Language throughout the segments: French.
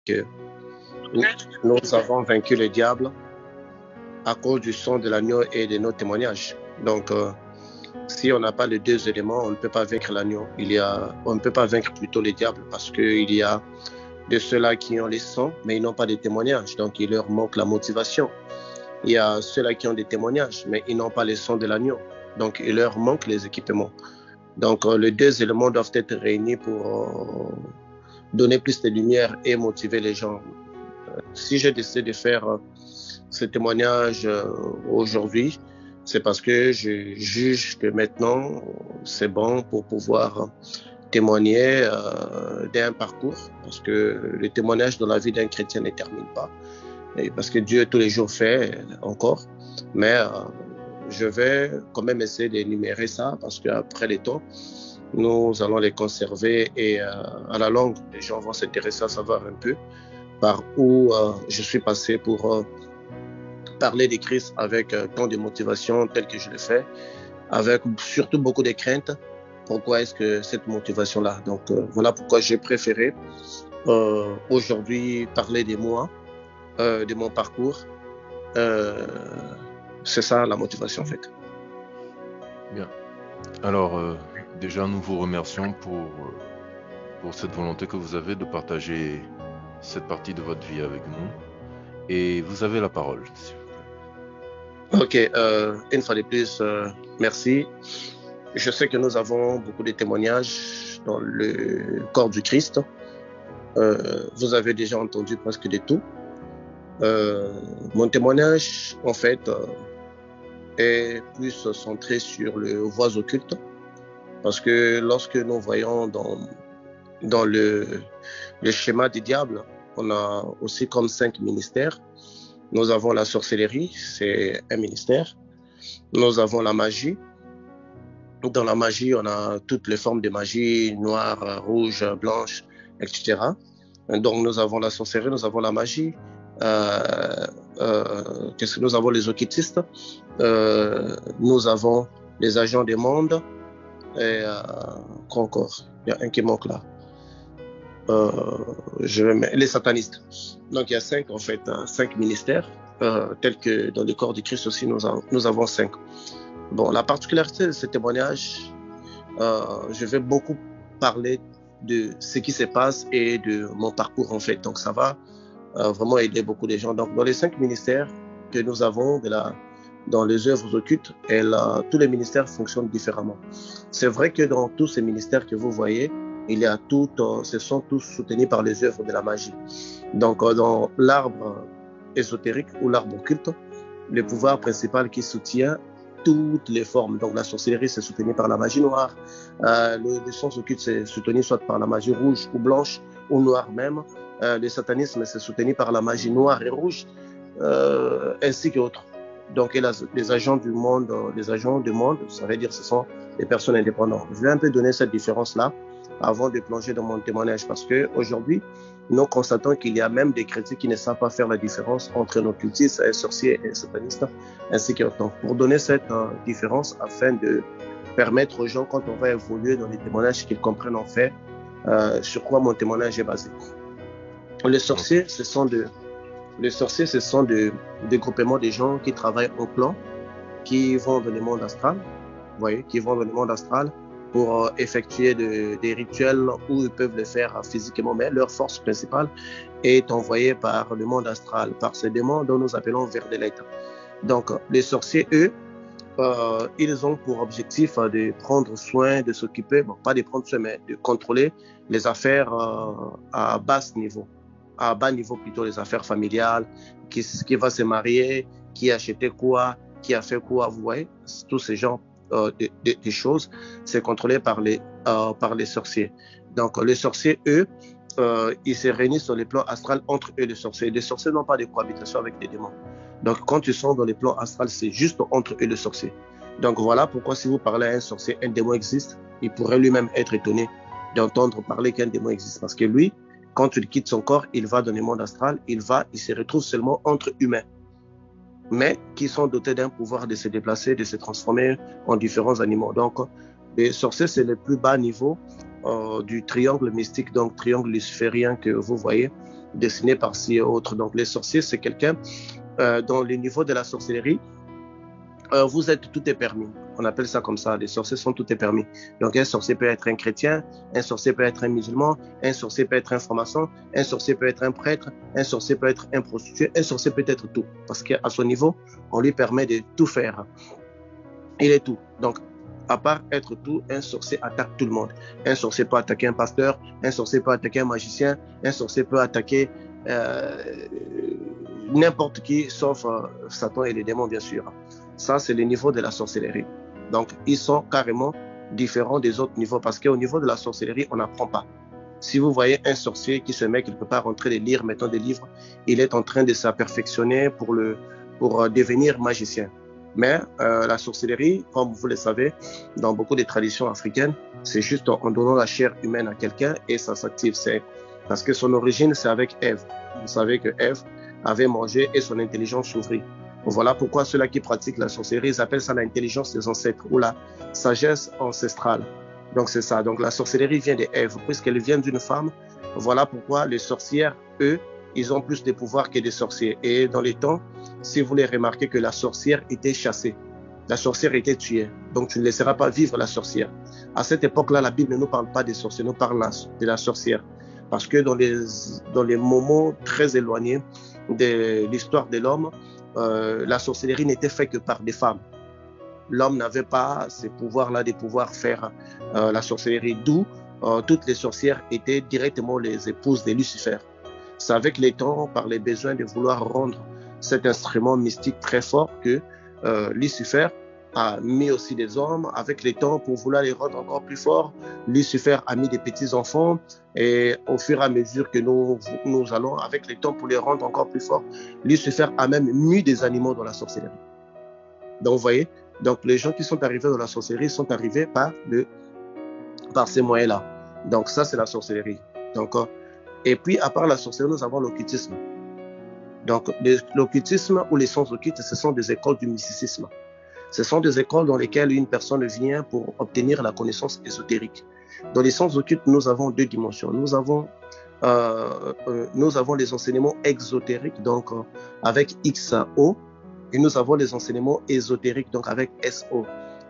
que nous avons vaincu le diable à cause du sang de l'agneau et de nos témoignages. Donc, si on n'a pas les deux éléments, on ne peut pas vaincre l'agneau. On ne peut pas vaincre plutôt le diable parce qu'il y a de ceux-là qui ont les sangs, mais ils n'ont pas de témoignages. Donc, il leur manque la motivation. Il y a ceux-là qui ont des témoignages, mais ils n'ont pas les sangs de l'agneau. Donc, il leur manque les équipements. Donc, les deux éléments doivent être réunis pour donner plus de lumière et motiver les gens. Si j'ai décidé de faire ce témoignage aujourd'hui, c'est parce que je juge que maintenant, c'est bon pour pouvoir témoigner d'un parcours, parce que le témoignage dans la vie d'un chrétien ne termine pas, et parce que Dieu tous les jours fait encore, mais je vais quand même essayer d'énumérer ça, parce qu'après les temps, nous allons les conserver et à la longue, les gens vont s'intéresser à savoir un peu par où je suis passé pour parler de Christ avec tant de motivation telle que je le fais, avec surtout beaucoup de crainte. Pourquoi est-ce que cette motivation-là? Donc voilà pourquoi j'ai préféré aujourd'hui parler de moi, de mon parcours. C'est ça la motivation en fait. Bien. Alors déjà nous vous remercions pour cette volonté que vous avez de partager cette partie de votre vie avec nous. Et vous avez la parole, s'il vous plaît. Ok, une fois de plus, merci. Je sais que nous avons beaucoup de témoignages dans le corps du Christ. Vous avez déjà entendu presque de tout. Mon témoignage, en fait, est plus centré sur le voie occulte. Parce que lorsque nous voyons dans le schéma du diable, on a aussi comme 5 ministères. Nous avons la sorcellerie, c'est un ministère. Nous avons la magie. Dans la magie, on a toutes les formes de magie, noire, rouge, blanche, etc. Donc nous avons la sorcellerie, nous avons la magie. Qu'est-ce que nous avons? Les occultistes. Nous avons les agents des mondes. Et quoi encore? Il y a un qui manque là. Les satanistes. Donc il y a 5 en fait, 5 ministères, tels que dans le corps du Christ aussi nous avons 5. Bon, la particularité de ce témoignage, je vais beaucoup parler de ce qui se passe et de mon parcours en fait. Donc ça va vraiment aider beaucoup de gens. Donc dans les 5 ministères que nous avons dans les œuvres occultes, tous les ministères fonctionnent différemment. C'est vrai que dans tous ces ministères que vous voyez, ce sont tous soutenus par les œuvres de la magie. Donc, dans l'arbre ésotérique ou l'arbre occulte, le pouvoir principal qui soutient toutes les formes. Donc, la sorcellerie, c'est soutenu par la magie noire. Le sens occulte, c'est soutenu soit par la magie rouge ou blanche ou noire même. Le satanisme, c'est soutenu par la magie noire et rouge, ainsi qu'autres. Donc, les agents du monde, ça veut dire que ce sont des personnes indépendantes. Je vais un peu donner cette différence-là avant de plonger dans mon témoignage, parce qu'aujourd'hui, nous constatons qu'il y a même des chrétiens qui ne savent pas faire la différence entre un occultiste, un sorcier et un sataniste, ainsi que donc, pour donner cette différence, afin de permettre aux gens, quand on va évoluer dans les témoignages, qu'ils comprennent en fait sur quoi mon témoignage est basé. Les sorciers, ce sont des groupements de gens qui travaillent au plan, qui vont dans le monde astral, vous voyez, qui vont dans le monde astral pour effectuer des rituels où ils peuvent le faire physiquement, mais leur force principale est envoyée par le monde astral, par ces démons dont nous appelons vers de l'être. Donc, les sorciers, eux, ils ont pour objectif de prendre soin, de s'occuper, bon, pas de prendre soin, mais de contrôler les affaires à bas niveau plutôt, les affaires familiales, qui va se marier, qui a acheté quoi, qui a fait quoi, vous voyez, tous ces genres des choses, c'est contrôlé par les sorciers. Donc les sorciers, eux, ils se réunissent sur les plans astrales entre eux, les sorciers. Les sorciers n'ont pas de cohabitation avec les démons. Donc quand ils sont dans les plans astrales, c'est juste entre eux, les sorciers. Donc voilà pourquoi si vous parlez à un sorcier, un démon existe, il pourrait lui-même être étonné d'entendre parler qu'un démon existe. Parce que lui, quand il quitte son corps, il va dans le monde astral, il se retrouve seulement entre humains, mais qui sont dotés d'un pouvoir de se déplacer, de se transformer en différents animaux. Donc, les sorciers, c'est le plus bas niveau du triangle mystique, donc triangle luciférien que vous voyez. dessiner par-ci et autre. Donc les sorciers, c'est quelqu'un dans le niveau de la sorcellerie, vous êtes tout est permis. On appelle ça comme ça, les sorciers sont tout est permis. Donc un sorcier peut être un chrétien, un sorcier peut être un musulman, un sorcier peut être un franc-maçon, un sorcier peut être un prêtre, un sorcier peut être un prostitué, un sorcier peut être tout. Parce qu'à son niveau, on lui permet de tout faire. Il est tout. Donc, à part être tout, un sorcier attaque tout le monde. Un sorcier peut attaquer un pasteur, un sorcier peut attaquer un magicien, un sorcier peut attaquer n'importe qui, sauf Satan et les démons, bien sûr. Ça, c'est le niveau de la sorcellerie. Donc, ils sont carrément différents des autres niveaux parce qu'au niveau de la sorcellerie, on n'apprend pas. Si vous voyez un sorcier qui se met, qui ne peut pas rentrer des livres, mettons des livres, il est en train de s'aperfectionner pour devenir magicien. Mais la sorcellerie, comme vous le savez, dans beaucoup de traditions africaines, c'est juste en donnant la chair humaine à quelqu'un et ça s'active. C'est parce que son origine, c'est avec Ève. Vous savez que Ève avait mangé et son intelligence s'ouvrit. Voilà pourquoi ceux-là qui pratiquent la sorcellerie, ils appellent ça l'intelligence des ancêtres ou la sagesse ancestrale. Donc c'est ça. Donc la sorcellerie vient d'Ève, puisqu'elle vient d'une femme. Voilà pourquoi les sorcières, eux, ils ont plus de pouvoir que les sorciers. Et dans les temps, si vous voulez remarquer que la sorcière était chassée, la sorcière était tuée. Donc tu ne laisseras pas vivre la sorcière. À cette époque-là, la Bible ne nous parle pas des sorciers, nous parle de la sorcière. Parce que dans les moments très éloignés de l'histoire de l'homme, la sorcellerie n'était faite que par des femmes. L'homme n'avait pas ces pouvoirs-là de pouvoir faire la sorcellerie, d'où toutes les sorcières étaient directement les épouses de Lucifer. C'est avec les temps, par les besoins de vouloir rendre cet instrument mystique très fort que Lucifer a mis aussi des hommes. Avec les temps, pour vouloir les rendre encore plus forts, Lucifer a mis des petits-enfants et au fur et à mesure que nous allons avec les temps pour les rendre encore plus forts, Lucifer a même mis des animaux dans la sorcellerie. Donc vous voyez, donc les gens qui sont arrivés dans la sorcellerie sont arrivés par ces moyens-là. Donc ça, c'est la sorcellerie. Donc, et puis, à part la sorcellerie, nous avons l'occultisme. Donc, l'occultisme ou les sciences occultes, ce sont des écoles du mysticisme. Ce sont des écoles dans lesquelles une personne vient pour obtenir la connaissance ésotérique. Dans les sciences occultes, nous avons deux dimensions. Nous avons les enseignements exotériques, donc avec XO, et nous avons les enseignements ésotériques, donc avec SO.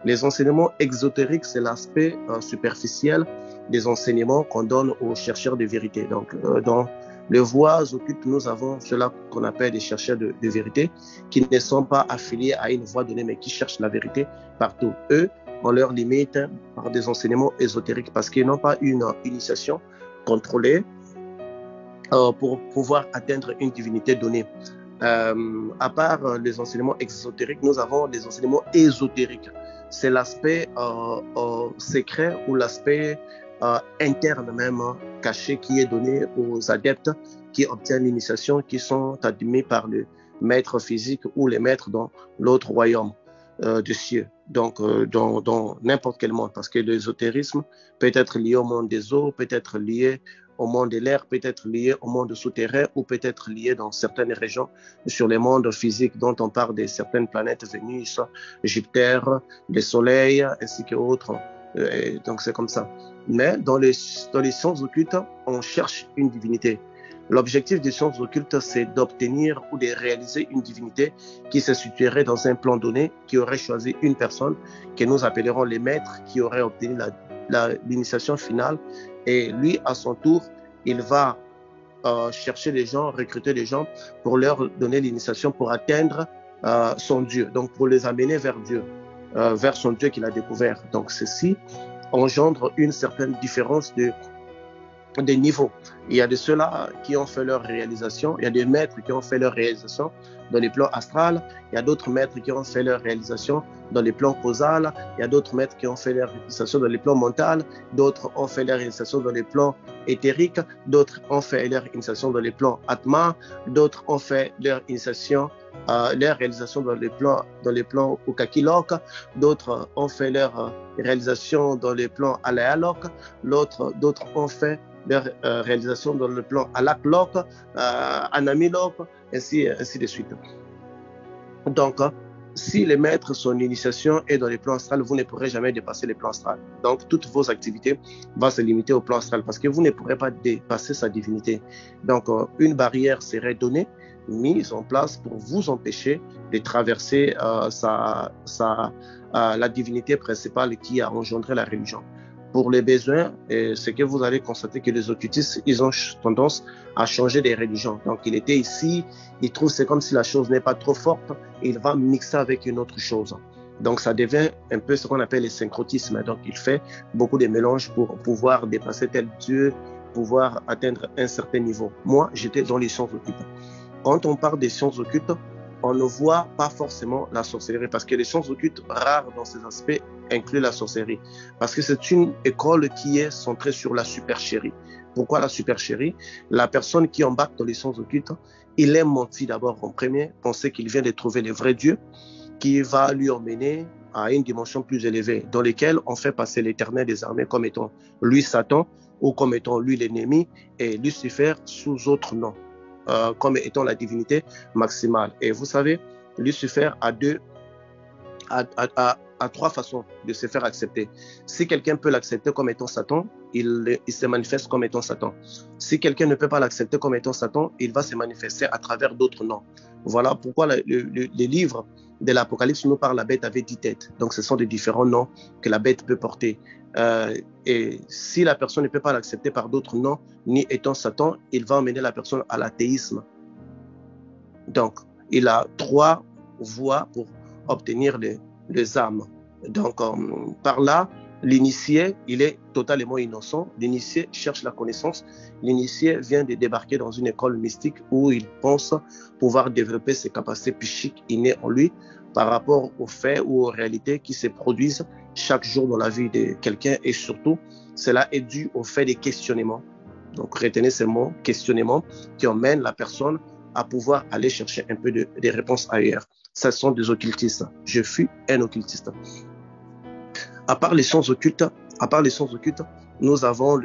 Les enseignements exotériques, c'est l'aspect superficiel des enseignements qu'on donne aux chercheurs de vérité. Donc, dans les voies occultes, nous avons ceux-là qu'on appelle des chercheurs de vérité, qui ne sont pas affiliés à une voie donnée, mais qui cherchent la vérité partout. Eux, on leur limite par des enseignements ésotériques parce qu'ils n'ont pas une initiation contrôlée pour pouvoir atteindre une divinité donnée. À part les enseignements exotériques, nous avons les enseignements ésotériques. C'est l'aspect secret ou l'aspect interne même, caché, qui est donné aux adeptes qui obtiennent l'initiation, qui sont admis par le maître physique ou les maîtres dans l'autre royaume des cieux. Donc, dans n'importe quel monde, parce que l'ésotérisme peut être lié au monde des eaux, peut être lié au monde de l'air, peut être lié au monde souterrain ou peut être lié dans certaines régions sur les mondes physiques dont on parle de certaines planètes, Vénus, Jupiter, le Soleil, ainsi qu'autres. Donc c'est comme ça. Mais dans les sciences occultes, on cherche une divinité. L'objectif des sciences occultes, c'est d'obtenir ou de réaliser une divinité qui se situerait dans un plan donné, qui aurait choisi une personne que nous appellerons les maîtres, qui aurait obtenu l'initiation finale. Et lui, à son tour, il va chercher les gens, recruter les gens pour leur donner l'initiation pour atteindre son Dieu, donc pour les amener vers Dieu, vers son Dieu qu'il a découvert. Donc ceci engendre une certaine différence de niveaux. Il y a de ceux-là qui ont fait leur réalisation, il y a des maîtres qui ont fait leur réalisation dans les plans astral, il y a d'autres maîtres qui ont fait leur réalisation dans les plans causal, il y a d'autres maîtres qui ont fait leur réalisation dans les plans mental, d'autres ont fait leur réalisation dans les plans éthériques, d'autres ont fait leur initiation dans les plans atma, d'autres ont fait leur initiation leur réalisation dans les plans Ukakilok, d'autres ont fait leur réalisation dans les plans Alayalok, d'autres ont fait leur réalisation dans le plan Alaklok, Anamilok, ainsi de suite. Donc, si les maîtres, son initiation est dans les plans astrales, vous ne pourrez jamais dépasser les plans astrales. Donc, toutes vos activités vont se limiter au plan astral parce que vous ne pourrez pas dépasser sa divinité. Donc, une barrière serait donnée, mise en place pour vous empêcher de traverser la divinité principale qui a engendré la religion. Pour les besoins, c'est que vous allez constater que les occultistes, ils ont tendance à changer des religions. Donc, il était ici, il trouve c'est comme si la chose n'est pas trop forte, et il va mixer avec une autre chose. Donc, ça devient un peu ce qu'on appelle le syncrotisme. Donc, il fait beaucoup de mélanges pour pouvoir dépasser tel Dieu, pouvoir atteindre un certain niveau. Moi, j'étais dans les sciences occultes. Quand on parle des sciences occultes, on ne voit pas forcément la sorcellerie parce que les sciences occultes, rares dans ces aspects, incluent la sorcellerie. Parce que c'est une école qui est centrée sur la supercherie. Pourquoi la supercherie? La personne qui embarque dans les sciences occultes, il aime mentir d'abord en premier, penser qu'il vient de trouver le vrai Dieu, qui va lui emmener à une dimension plus élevée, dans laquelle on fait passer l'Éternel des armées comme étant lui Satan, ou comme étant lui l'ennemi, et Lucifer sous autre nom. Comme étant la divinité maximale. Et vous savez, Lucifer a trois façons de se faire accepter. Si quelqu'un peut l'accepter comme étant Satan, il se manifeste comme étant Satan. Si quelqu'un ne peut pas l'accepter comme étant Satan, il va se manifester à travers d'autres noms. Voilà pourquoi les livres de l'Apocalypse nous parlent de la bête avec 10 têtes. Donc ce sont des différents noms que la bête peut porter. Et si la personne ne peut pas l'accepter par d'autres noms, ni étant Satan, il va emmener la personne à l'athéisme. Donc, il a 3 voies pour obtenir les âmes. Donc, par là, l'initié, il est totalement innocent. L'initié cherche la connaissance. L'initié vient de débarquer dans une école mystique où il pense pouvoir développer ses capacités psychiques innées en lui par rapport aux faits ou aux réalités qui se produisent chaque jour dans la vie de quelqu'un. Et surtout, cela est dû au fait des questionnements. Donc, retenez ces mots, questionnements, qui emmènent la personne à pouvoir aller chercher un peu des réponses ailleurs. Ce sont des occultistes. Je fus un occultiste. À part les sciences occultes, nous avons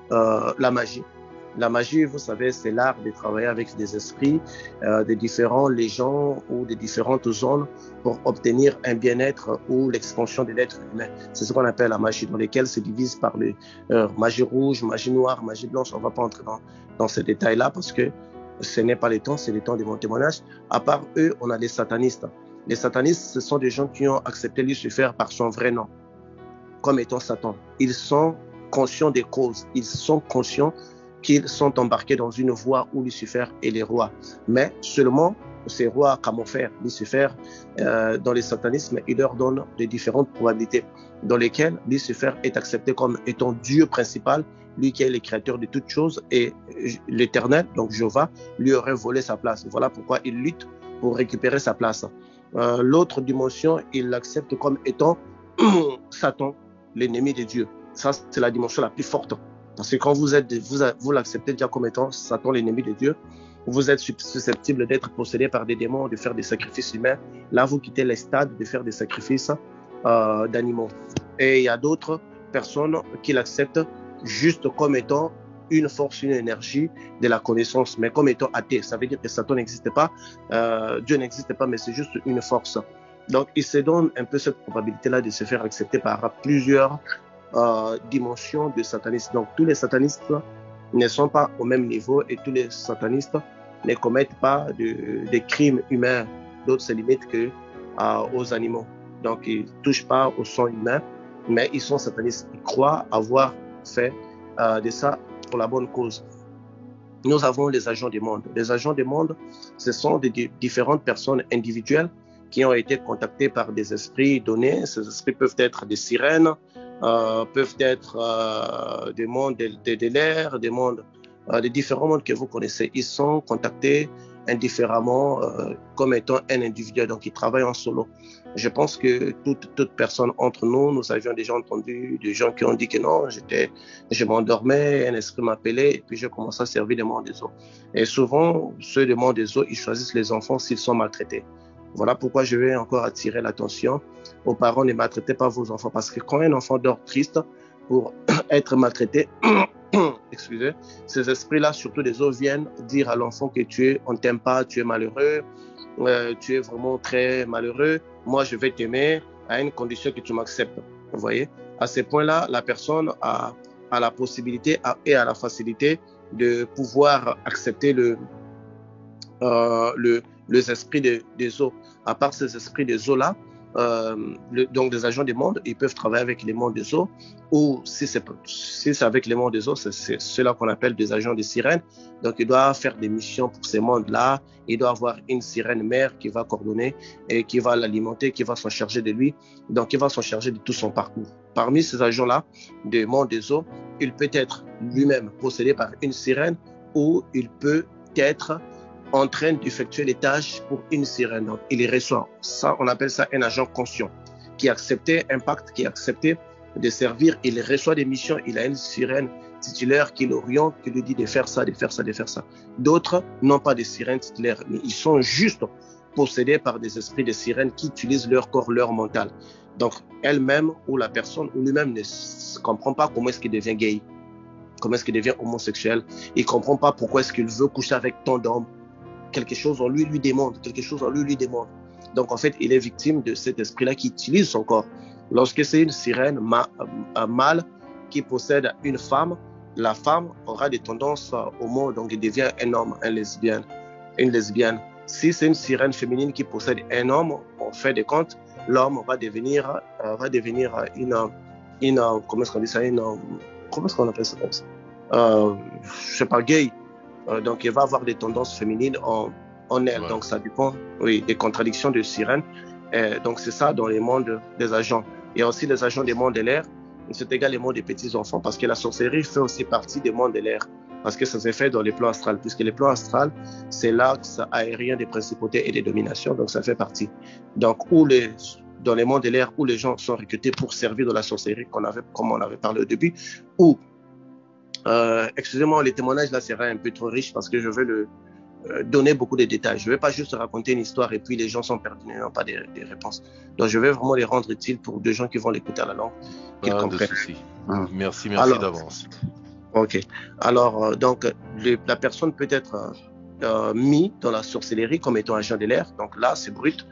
la magie. La magie, vous savez, c'est l'art de travailler avec des esprits de différents légions ou de différentes zones pour obtenir un bien-être ou l'expansion de l'être humain. C'est ce qu'on appelle la magie, dans lesquelles se divise par les magie rouge, magie noire, magie blanche. On ne va pas entrer dans ces détails-là parce que ce n'est pas le temps, c'est le temps de mon témoignage. À part eux, on a les satanistes. Les satanistes, ce sont des gens qui ont accepté Lucifer par son vrai nom, comme étant Satan. Ils sont conscients des causes, ils sont conscients qu'ils sont embarqués dans une voie où Lucifer est le roi. Mais seulement ces rois camouflèrent Lucifer dans le satanisme, il leur donne des différentes probabilités dans lesquelles Lucifer est accepté comme étant Dieu principal, lui qui est le créateur de toutes choses, et l'Éternel, donc Jéhovah, lui aurait volé sa place. Voilà pourquoi il lutte pour récupérer sa place. L'autre dimension, il l'accepte comme étant Satan, l'ennemi de Dieu. Ça, c'est la dimension la plus forte. Parce que quand vous l'acceptez déjà comme étant Satan, l'ennemi de Dieu, vous êtes susceptible d'être possédé par des démons, de faire des sacrifices humains. Là, vous quittez les stades de faire des sacrifices d'animaux. Et il y a d'autres personnes qui l'acceptent juste comme étant une force, une énergie de la connaissance, mais comme étant athée. Ça veut dire que Satan n'existe pas, Dieu n'existe pas, mais c'est juste une force. Donc, il se donne un peu cette probabilité-là de se faire accepter par plusieurs dimensions de satanistes. Donc, tous les satanistes ne sont pas au même niveau et tous les satanistes ne commettent pas des crimes humains. D'autres se limitent aux animaux. Donc, ils ne touchent pas au sang humain, mais ils sont satanistes. Ils croient avoir fait de ça pour la bonne cause. Nous avons les agents du monde. Les agents du monde, ce sont des différentes personnes individuelles qui ont été contactées par des esprits donnés. Ces esprits peuvent être des sirènes, peuvent être des mondes de l'air, des mondes, des différents mondes que vous connaissez. Ils sont contactés indifféremment comme étant un individu, donc ils travaillent en solo. Je pense que toute personne entre nous, nous avions déjà entendu des gens qui ont dit que non, je m'endormais, un esprit m'appelait et puis je commençais à servir des mondes des eaux. Et souvent, ceux des mondes des eaux, ils choisissent les enfants s'ils sont maltraités. Voilà pourquoi je vais encore attirer l'attention aux parents, ne maltraitez pas vos enfants, parce que quand un enfant dort triste pour être maltraité, excusez, ces esprits-là, surtout des eaux, viennent dire à l'enfant que on ne t'aime pas, tu es malheureux, tu es vraiment très malheureux, moi je vais t'aimer à une condition que tu m'acceptes. Vous voyez, à ce point-là, la personne a la possibilité et a la facilité de pouvoir accepter les esprits des eaux. À part ces esprits des eaux-là, donc des agents des mondes, ils peuvent travailler avec les mondes des eaux, ou si c'est avec les mondes des eaux, c'est ceux-là qu'on appelle des agents des sirènes. Donc il doit faire des missions pour ces mondes-là, il doit avoir une sirène mère qui va coordonner et qui va l'alimenter, qui va s'en charger de lui, donc il va s'en charger de tout son parcours. Parmi ces agents-là, des mondes des eaux, il peut être lui-même possédé par une sirène, ou il peut être en train d'effectuer les tâches pour une sirène. Donc, il reçoit ça, on appelle ça un agent conscient qui a accepté un pacte, qui a accepté de servir. Il reçoit des missions, il a une sirène titulaire qui l'oriente, qui lui dit de faire ça, de faire ça, de faire ça. D'autres n'ont pas de sirène titulaire, mais ils sont juste possédés par des esprits de sirènes qui utilisent leur corps, leur mental. Donc, elle-même ou la personne ou lui-même ne comprend pas comment est-ce qu'il devient gay, comment est-ce qu'il devient homosexuel. Il ne comprend pas pourquoi est-ce qu'il veut coucher avec tant d'hommes. Quelque chose en lui demande, quelque chose en lui demande. Donc en fait, il est victime de cet esprit-là qui utilise son corps. Lorsque c'est une sirène mâle qui possède une femme, la femme aura des tendances au mot, donc il devient un homme, une lesbienne. Si c'est une sirène féminine qui possède un homme, on fait des comptes, l'homme va devenir une comment est-ce qu'on dit ça, comment est-ce qu'on appelle ça, je sais pas, gay. Donc, il va avoir des tendances féminines en elle. Ouais. Donc, ça dépend, oui, des contradictions de sirène. Donc, c'est ça dans les mondes des agents. Il y a aussi les agents des mondes de l'air. C'est égal les mondes des petits-enfants, parce que la sorcellerie fait aussi partie des mondes de l'air. Parce que ça s'est fait dans les plans astrales. Puisque les plans astrales, c'est l'axe aérien des principautés et des dominations. Donc, ça fait partie. Donc, dans les mondes de l'air, où les gens sont recrutés pour servir de la sorcellerie, comme on avait parlé au début, ou excusez-moi, les témoignages là seraient un peu trop riches parce que je veux donner beaucoup de détails. Je ne vais pas juste raconter une histoire et puis les gens sont perdus, n'ont pas des réponses. Donc je vais vraiment les rendre utiles pour des gens qui vont l'écouter à la langue, qu'ils comprennent. Merci d'avance. Ok. Alors, donc, la personne peut être mise dans la sorcellerie comme étant agent de l'air. Donc là, c'est brut.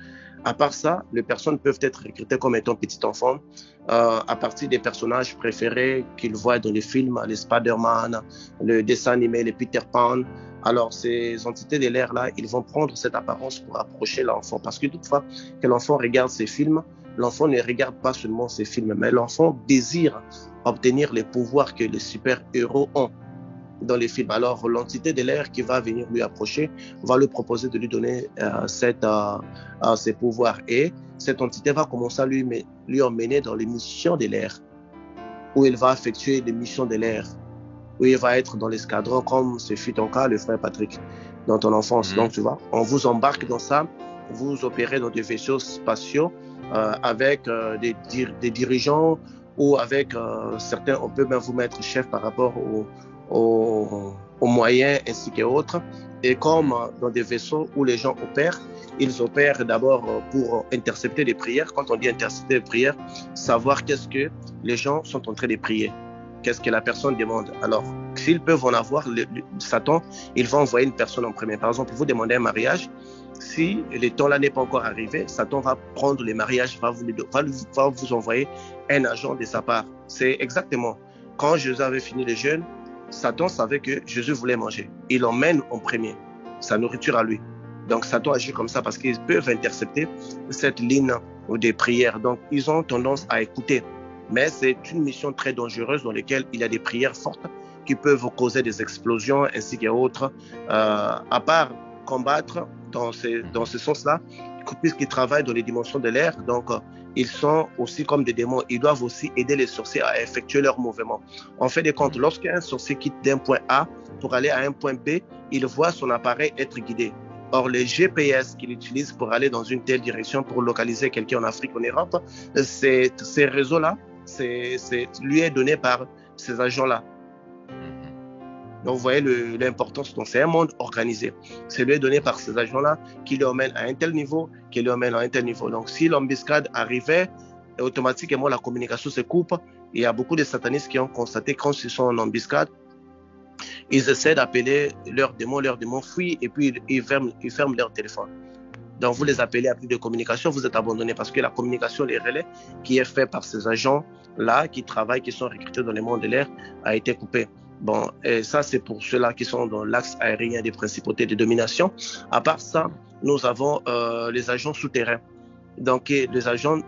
À part ça, les personnes peuvent être recrutées comme étant petit enfant à partir des personnages préférés qu'ils voient dans les films, les Spider-Man, le dessin animé, les Peter Pan. Alors, ces entités de l'air-là, ils vont prendre cette apparence pour approcher l'enfant. Parce que toutefois que l'enfant regarde ces films, l'enfant ne regarde pas seulement ces films, mais l'enfant désire obtenir les pouvoirs que les super-héros ont dans les films. Alors, l'entité de l'air qui va venir lui approcher va lui proposer de lui donner ses pouvoirs. Et cette entité va commencer à lui emmener dans les missions de l'air, où il va effectuer les missions de l'air, où il va être dans l'escadron, comme ce fut ton cas, le frère Patrick, dans ton enfance. Donc, tu vois, on vous embarque dans ça, vous opérez dans des vaisseaux spatiaux avec des dirigeants ou avec certains, on peut même vous mettre chef par rapport aux moyens ainsi qu'autres. Et comme dans des vaisseaux où les gens opèrent, ils opèrent d'abord pour intercepter des prières. Quand on dit intercepter des prières, savoir qu'est-ce que les gens sont en train de prier, qu'est-ce que la personne demande. Alors, s'ils peuvent en avoir, Satan, il va envoyer une personne en premier. Par exemple, vous demandez un mariage. Si le temps-là n'est pas encore arrivé, Satan va prendre les mariages, va vous envoyer un agent de sa part. C'est exactement, quand Jésus avait fini le jeûne, Satan savait que Jésus voulait manger. Il l'emmène en premier, sa nourriture à lui. Donc Satan agit comme ça parce qu'ils peuvent intercepter cette ligne des prières. Donc ils ont tendance à écouter. Mais c'est une mission très dangereuse dans laquelle il y a des prières fortes qui peuvent causer des explosions ainsi qu'autres. À part combattre dans ce sens-là, puisqu'ils travaillent dans les dimensions de l'air, donc ils sont aussi comme des démons. Ils doivent aussi aider les sorciers à effectuer leurs mouvements. En fait des comptes, lorsqu'un sorcier quitte d'un point A pour aller à un point B, il voit son appareil être guidé. Or, les GPS qu'il utilise pour aller dans une telle direction, pour localiser quelqu'un en Afrique, en Europe, ces réseaux-là, lui est donné par ces agents-là. Donc, vous voyez l'importance. Donc, c'est un monde organisé. C'est lui donné par ces agents-là qui le emmènent à un tel niveau, qui le emmènent à un tel niveau. Donc, si l'embuscade arrivait, automatiquement, la communication se coupe. Il y a beaucoup de satanistes qui ont constaté quand ils sont en embuscade, ils essaient d'appeler leurs démons fuient et puis ils ferment leur téléphone. Donc, vous les appelez à plus de communication, vous êtes abandonné parce que la communication, les relais qui est fait par ces agents-là qui travaillent, qui sont recrutés dans le monde de l'air, a été coupé. Bon, et ça, c'est pour ceux-là qui sont dans l'axe aérien des principautés de domination. À part ça, nous avons les agents souterrains. Donc, des agents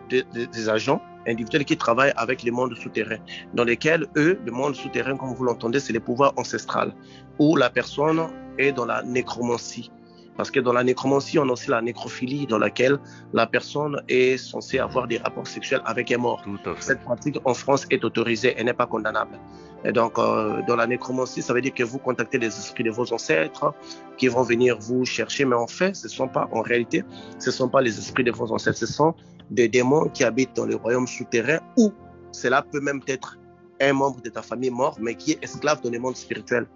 individuels qui travaillent avec les mondes souterrains, dans lesquels, eux, le monde souterrain, comme vous l'entendez, c'est les pouvoirs ancestrales, où la personne est dans la nécromancie. Parce que dans la nécromancie, on a aussi la nécrophilie, dans laquelle la personne est censée avoir des rapports sexuels avec un mort. Cette pratique en France est autorisée et n'est pas condamnable. Et donc, dans la nécromancie, ça veut dire que vous contactez les esprits de vos ancêtres qui vont venir vous chercher. Mais en fait, en réalité, ce ne sont pas les esprits de vos ancêtres. Ce sont des démons qui habitent dans les royaumes souterrains, ou cela peut même être un membre de ta famille mort, mais qui est esclave dans le monde spirituel,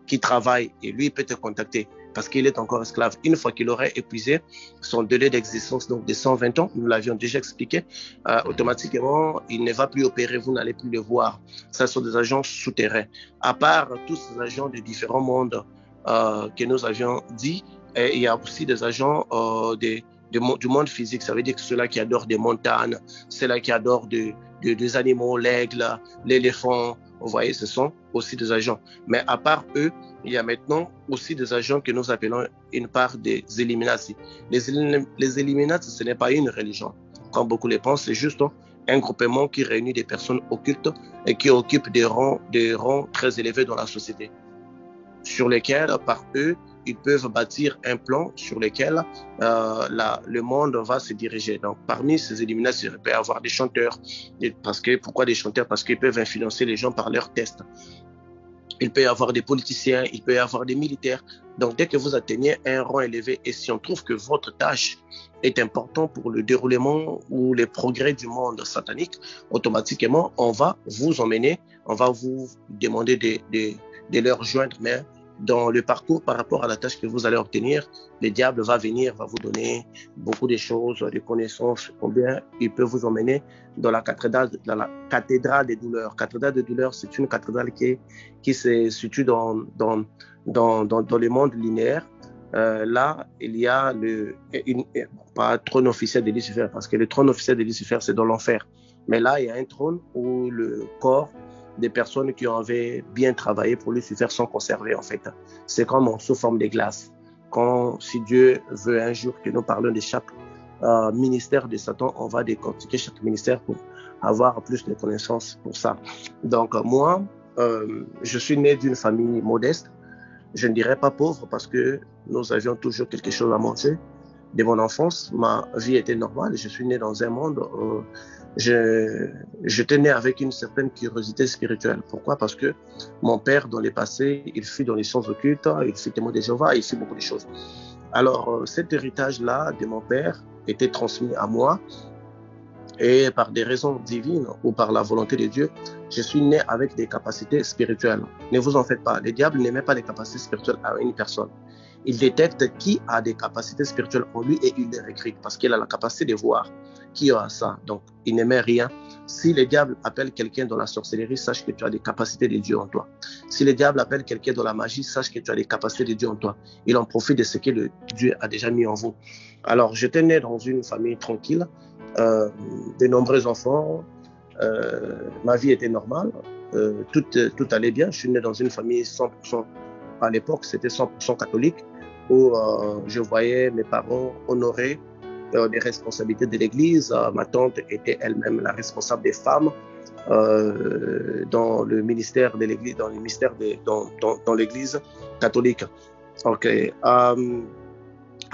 qui travaille, et lui peut te contacter parce qu'il est encore esclave. Une fois qu'il aurait épuisé son délai d'existence, donc de 120 ans, nous l'avions déjà expliqué, automatiquement, il ne va plus opérer, vous n'allez plus le voir. Ce sont des agents souterrains. À part tous ces agents de différents mondes que nous avions dit, il y a aussi des agents du monde physique. Ça veut dire que ceux-là qui adorent des montagnes, ceux-là qui adorent des animaux, l'aigle, l'éléphant, vous voyez, ce sont aussi des agents. Mais à part eux, il y a maintenant aussi des agents que nous appelons une part des Illuminati. Les Illuminati, ce n'est pas une religion, comme beaucoup le pensent, c'est juste un groupement qui réunit des personnes occultes et qui occupent des rangs très élevés dans la société, sur lesquels, par eux, ils peuvent bâtir un plan sur lequel le monde va se diriger. Donc, parmi ces Illuminati, il peut y avoir des chanteurs. Pourquoi des chanteurs? Parce qu'ils peuvent influencer les gens par leurs tests. Il peut y avoir des politiciens, il peut y avoir des militaires. Donc, dès que vous atteignez un rang élevé, et si on trouve que votre tâche est importante pour le déroulement ou les progrès du monde satanique, automatiquement, on va vous emmener, on va vous demander de leur rejoindre. Mais dans le parcours par rapport à la tâche que vous allez obtenir, le diable va venir, va vous donner beaucoup de choses, des connaissances, combien il peut vous emmener dans la cathédrale des douleurs. Cathédrale des douleurs, c'est une cathédrale qui se situe dans le monde linéaire. Là, il y a pas trône officiel de Lucifer, parce que le trône officiel de Lucifer, c'est dans l'enfer. Mais là, il y a un trône où le corps des personnes qui avaient bien travaillé pour Lucifer sont conservées, en fait. C'est comme sous forme de glace. Si Dieu veut un jour que nous parlons de chaque ministère de Satan, on va décortiquer chaque ministère pour avoir plus de connaissances pour ça. Donc, moi, je suis né d'une famille modeste. Je ne dirais pas pauvre parce que nous avions toujours quelque chose à manger. De mon enfance, ma vie était normale. Je suis né dans un monde j'étais né avec une certaine curiosité spirituelle. Pourquoi? Parce que mon père, dans le passé, il fut dans les sciences occultes, il fut témoin de Jéhovah, il fit beaucoup de choses. Alors, cet héritage-là de mon père était transmis à moi, et par des raisons divines ou par la volonté de Dieu, je suis né avec des capacités spirituelles. Ne vous en faites pas, le diable n'aimait pas les capacités spirituelles à une personne. Il détecte qui a des capacités spirituelles en lui et il les recrute parce qu'il a la capacité de voir qui a ça. Donc, il n'aimait rien. Si le diable appelle quelqu'un dans la sorcellerie, sache que tu as des capacités de Dieu en toi. Si le diable appelle quelqu'un dans la magie, sache que tu as des capacités de Dieu en toi. Il en profite de ce que Dieu a déjà mis en vous. Alors, j'étais né dans une famille tranquille, de nombreux enfants. Ma vie était normale. Tout allait bien. Je suis né dans une famille 100%, à l'époque, c'était 100% catholique, où je voyais mes parents honorer des responsabilités de l'Église. Ma tante était elle-même la responsable des femmes dans le ministère de l'Église, dans l'Église catholique. Okay.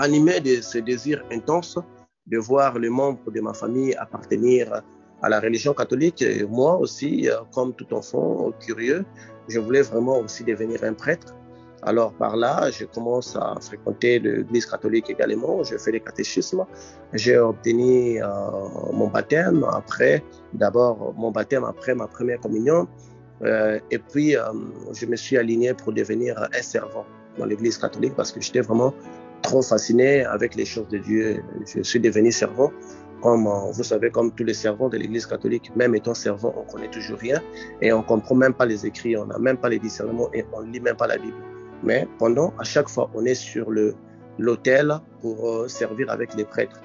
Animé de ce désir intense de voir les membres de ma famille appartenir à la religion catholique, et moi aussi, comme tout enfant curieux, je voulais vraiment aussi devenir un prêtre. Alors par là, je commence à fréquenter l'église catholique également, je fais des catéchismes, j'ai obtenu mon baptême, d'abord mon baptême après ma première communion, et puis je me suis aligné pour devenir un servant dans l'église catholique parce que j'étais vraiment trop fasciné avec les choses de Dieu. Je suis devenu servant, comme vous savez, comme tous les servants de l'église catholique, même étant servant, on ne connaît toujours rien et on ne comprend même pas les écrits, on n'a même pas les discernements et on ne lit même pas la Bible. Mais à chaque fois, on est sur le l'autel pour servir avec les prêtres.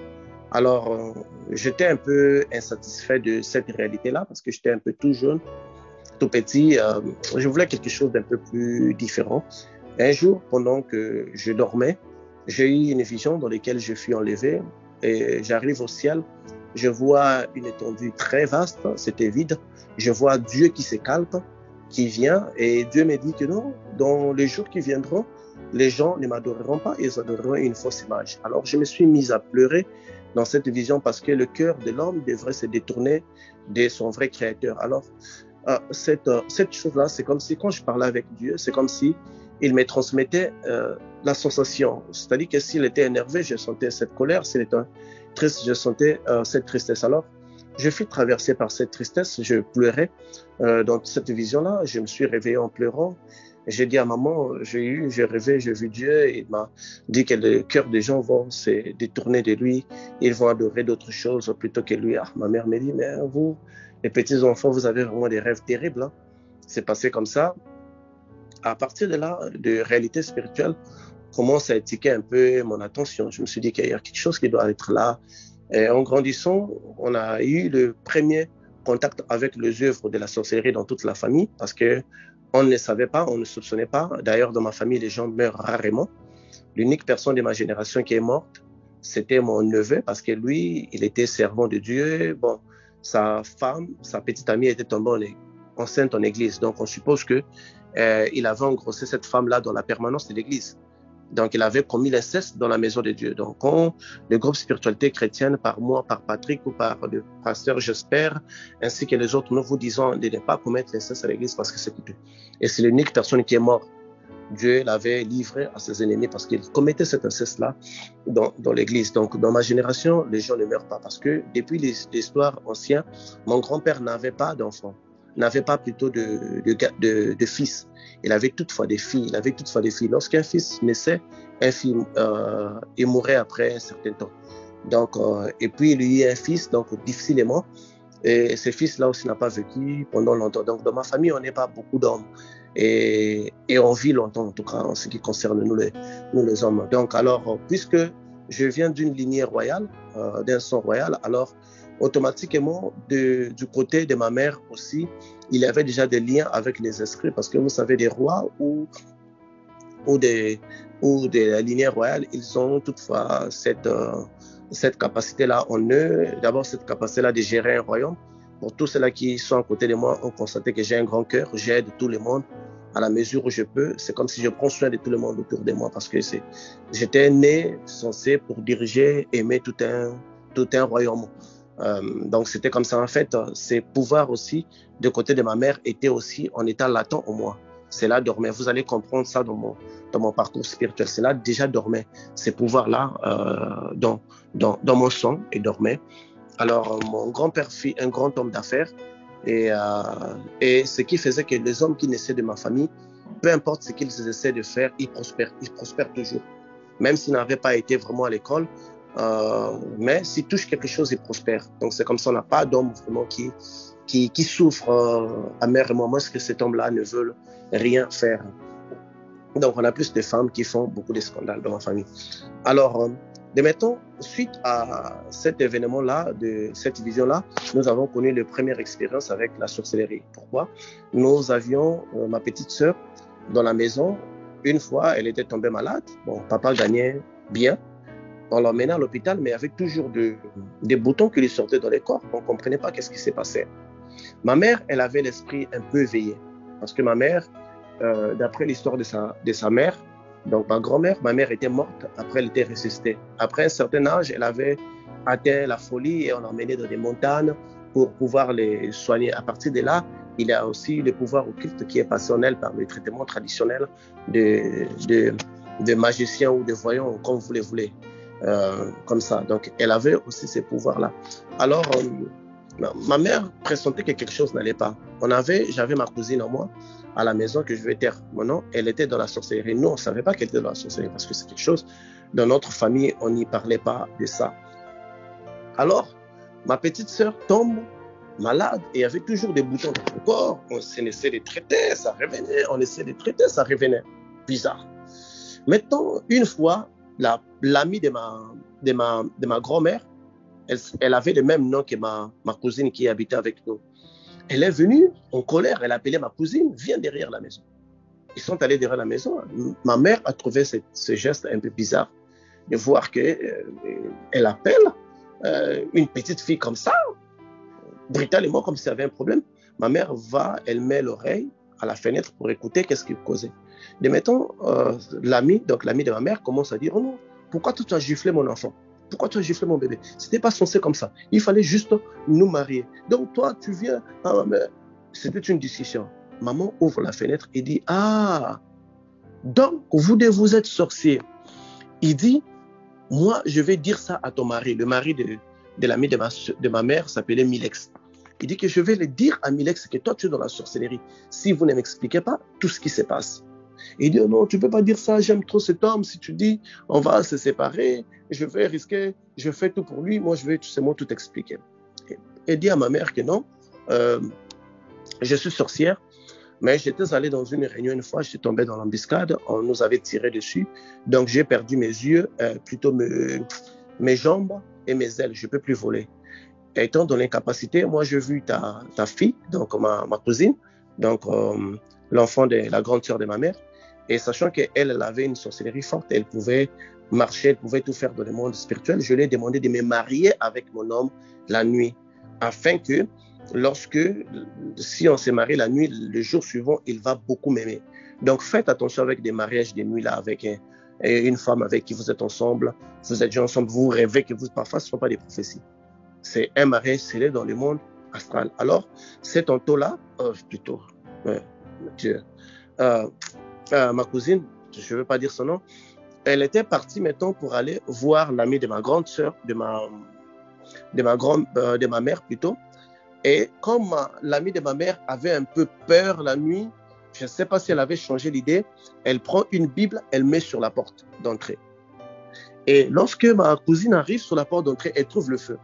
Alors, j'étais un peu insatisfait de cette réalité-là parce que j'étais un peu tout jeune, tout petit. Je voulais quelque chose d'un peu plus différent. Un jour, pendant que je dormais, j'ai eu une vision dans laquelle je fus enlevé et j'arrive au ciel. Je vois une étendue très vaste, c'était vide. Je vois Dieu qui s'écalpe, qui vient et Dieu me dit que non, dans les jours qui viendront, les gens ne m'adoreront pas, ils adoreront une fausse image. Alors je me suis mis à pleurer dans cette vision parce que le cœur de l'homme devrait se détourner de son vrai créateur. Alors cette chose-là, c'est comme si quand je parlais avec Dieu, c'est comme si il me transmettait la sensation. C'est-à-dire que s'il était énervé, je sentais cette colère. S'il était triste, je sentais cette tristesse. Alors, je fus traversé par cette tristesse. Je pleurais dans cette vision-là. Je me suis réveillé en pleurant. J'ai dit à maman, j'ai rêvé, j'ai vu Dieu. Il m'a dit que le cœur des gens vont se détourner de lui. Ils vont adorer d'autres choses plutôt que lui. Ah, ma mère me dit, mais vous, les petits enfants, vous avez vraiment des rêves terribles. Hein. C'est passé comme ça. À partir de là, de réalité spirituelle, commence à étiquer un peu mon attention. Je me suis dit qu'il y a quelque chose qui doit être là. Et en grandissant, on a eu le premier contact avec les œuvres de la sorcellerie dans toute la famille parce que on ne savait pas, on ne soupçonnait pas. D'ailleurs, dans ma famille, les gens meurent rarement. L'unique personne de ma génération qui est morte, c'était mon neveu parce que lui, il était servant de Dieu. Bon, sa femme, sa petite amie était tombée enceinte en église. Donc, on suppose que il avait engrossé cette femme-là dans la permanence de l'église. Donc, il avait commis l'inceste dans la maison de Dieu. Donc, quand le groupe Spiritualité Chrétienne, par moi, par Patrick ou par le pasteur, j'espère, ainsi que les autres, nous vous disons de ne pas commettre l'inceste à l'église parce que c'est coûteux. Et c'est l'unique personne qui est morte. Dieu l'avait livré à ses ennemis parce qu'il commettait cet inceste-là dans l'église. Donc, dans ma génération, les gens ne meurent pas parce que depuis l'histoire ancienne, mon grand-père n'avait pas d'enfants, n'avait pas plutôt de fils. Il avait toutefois des filles. Lorsqu'un fils naissait, un fils il mourait après un certain temps. Donc, et puis il y a eu un fils, donc difficilement. Et ce fils-là aussi n'a pas vécu pendant longtemps. Donc, dans ma famille, on n'est pas beaucoup d'hommes. Et on vit longtemps, en tout cas, en ce qui concerne nous les hommes. Donc, alors, puisque je viens d'une lignée royale, d'un sang royal, alors, automatiquement, du côté de ma mère aussi, il y avait déjà des liens avec les esprits, parce que vous savez, des rois ou de la lignée royale, ils ont toutefois cette capacité-là en eux. D'abord, cette capacité-là de gérer un royaume. Pour tous ceux-là qui sont à côté de moi, ont constaté que j'ai un grand cœur, j'aide tout le monde à la mesure où je peux. C'est comme si je prends soin de tout le monde autour de moi, parce que j'étais né censé pour diriger, aimer tout un royaume. Donc c'était comme ça en fait. Ces pouvoirs aussi de côté de ma mère étaient aussi en état latent en moi. Cela dormait. Vous allez comprendre ça dans mon parcours spirituel. Cela déjà dormait. Ces pouvoirs-là dans mon sang et dormait. Alors mon grand-père fut un grand homme d'affaires et ce qui faisait que les hommes qui naissaient de ma famille, peu importe ce qu'ils essaient de faire, ils prospèrent toujours. Même s'ils n'avaient pas été vraiment à l'école, mais s'ils touchent quelque chose, ils prospèrent. Donc c'est comme ça, on n'a pas d'homme vraiment qui souffre amèrement parce que cet homme-là ne veut rien faire. Donc on a plus de femmes qui font beaucoup de scandales dans ma famille. Alors, mettons, suite à cet événement-là, de cette vision-là, nous avons connu la première expérience avec la sorcellerie. Pourquoi? Nous avions ma petite sœur dans la maison. Une fois, elle était tombée malade. Bon, papa gagnait bien. On l'emmenait à l'hôpital, mais avec toujours des boutons qui lui sortaient dans le corps. On ne comprenait pas qu'est-ce qui s'est passé. Ma mère, elle avait l'esprit un peu éveillé. Parce que ma mère, d'après l'histoire de sa mère, donc ma grand-mère, ma mère était morte, après elle était ressuscitée. Après un certain âge, elle avait atteint la folie et on l'emmenait dans des montagnes pour pouvoir les soigner. À partir de là, il y a aussi le pouvoir occulte qui est passé en elle par le traitement traditionnel de magicien ou de voyant, comme vous le voulez. Comme ça. Donc, elle avait aussi ces pouvoirs-là. Alors, ma mère pressentait que quelque chose n'allait pas. J'avais ma cousine en moi à la maison que je vais taire. Mon nom, elle était dans la sorcellerie. Nous, on ne savait pas qu'elle était dans la sorcellerie parce que c'est quelque chose, dans notre famille, on n'y parlait pas de ça. Alors, ma petite sœur tombe malade et il y avait toujours des boutons dans son corps. On essayait de traiter, ça revenait. On essayait de traiter, ça revenait. Bizarre. Maintenant, une fois, l'amie de ma grand-mère, elle avait le même nom que ma cousine qui habitait avec nous. Elle est venue en colère, elle a appelé ma cousine, viens derrière la maison. Ils sont allés derrière la maison. Ma mère a trouvé ce geste un peu bizarre de voir qu'elle appelle une petite fille comme ça, brutalement, comme s'il y avait un problème. Ma mère va, elle met l'oreille à la fenêtre pour écouter qu'est-ce qu'il causait. De mettons, l'ami de ma mère commence à dire, oh non, pourquoi tu as giflé mon enfant? Pourquoi tu as giflé mon bébé? C'était pas censé comme ça. Il fallait juste nous marier. Donc toi, tu viens... C'était une discussion. Maman ouvre la fenêtre et dit, ah, donc vous êtes sorcier. Il dit, moi, je vais dire ça à ton mari. Le mari de l'ami de ma mère s'appelait Milex. Il dit que je vais le dire à Milex que toi, tu es dans la sorcellerie. Si vous ne m'expliquez pas tout ce qui se passe. Il dit, oh non, tu ne peux pas dire ça, j'aime trop cet homme. Si tu dis, on va se séparer, je vais risquer, je fais tout pour lui, moi, je vais seulement tout expliquer. Et dit à ma mère que non, je suis sorcière, mais j'étais allé dans une réunion une fois, je suis tombé dans l'embuscade, on nous avait tiré dessus, donc j'ai perdu mes yeux, plutôt mes jambes et mes ailes, je ne peux plus voler. Étant dans l'incapacité, moi, j'ai vu ta fille, donc ma cousine, donc l'enfant de la grande sœur de ma mère, et sachant qu'elle avait une sorcellerie forte, elle pouvait marcher, elle pouvait tout faire dans le monde spirituel, je lui ai demandé de me marier avec mon homme la nuit, afin que si on s'est marié la nuit, le jour suivant, il va beaucoup m'aimer. Donc faites attention avec des mariages de nuit là, avec une femme avec qui vous êtes ensemble, vous êtes déjà ensemble, vous rêvez que parfois ce ne sont pas des prophéties. C'est un mariage scellé dans le monde astral. Alors, cet onto-là, ma cousine, je ne veux pas dire son nom, elle était partie, mettons, pour aller voir l'amie de ma grande sœur, de ma mère plutôt. Et comme l'amie de ma mère avait un peu peur la nuit, je ne sais pas si elle avait changé l'idée, elle prend une Bible, elle met sur la porte d'entrée. Et lorsque ma cousine arrive sur la porte d'entrée, elle trouve le feu.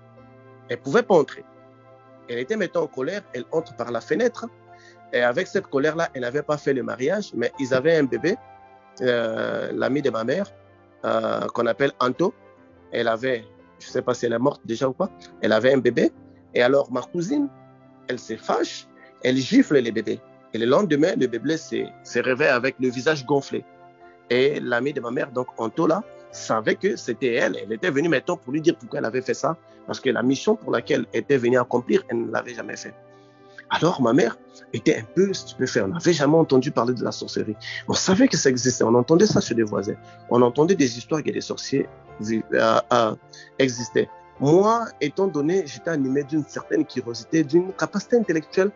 Elle ne pouvait pas entrer. Elle était maintenant en colère, elle entre par la fenêtre. Et avec cette colère-là, elle n'avait pas fait le mariage, mais ils avaient un bébé, l'amie de ma mère, qu'on appelle Anto. Elle avait, je ne sais pas si elle est morte déjà ou pas, elle avait un bébé. Et alors ma cousine, elle se fâche, elle gifle le bébé. Et le lendemain, le bébé se réveille avec le visage gonflé. Et l'amie de ma mère, donc Anto là, savait que c'était elle. Elle était venue maintenant pour lui dire pourquoi elle avait fait ça. Parce que la mission pour laquelle elle était venue accomplir, elle ne l'avait jamais fait. Alors ma mère était un peu stupéfaite. On n'avait jamais entendu parler de la sorcellerie. On savait que ça existait. On entendait ça chez des voisins. On entendait des histoires que des sorciers existaient. Moi, étant donné, j'étais animé d'une certaine curiosité, d'une capacité intellectuelle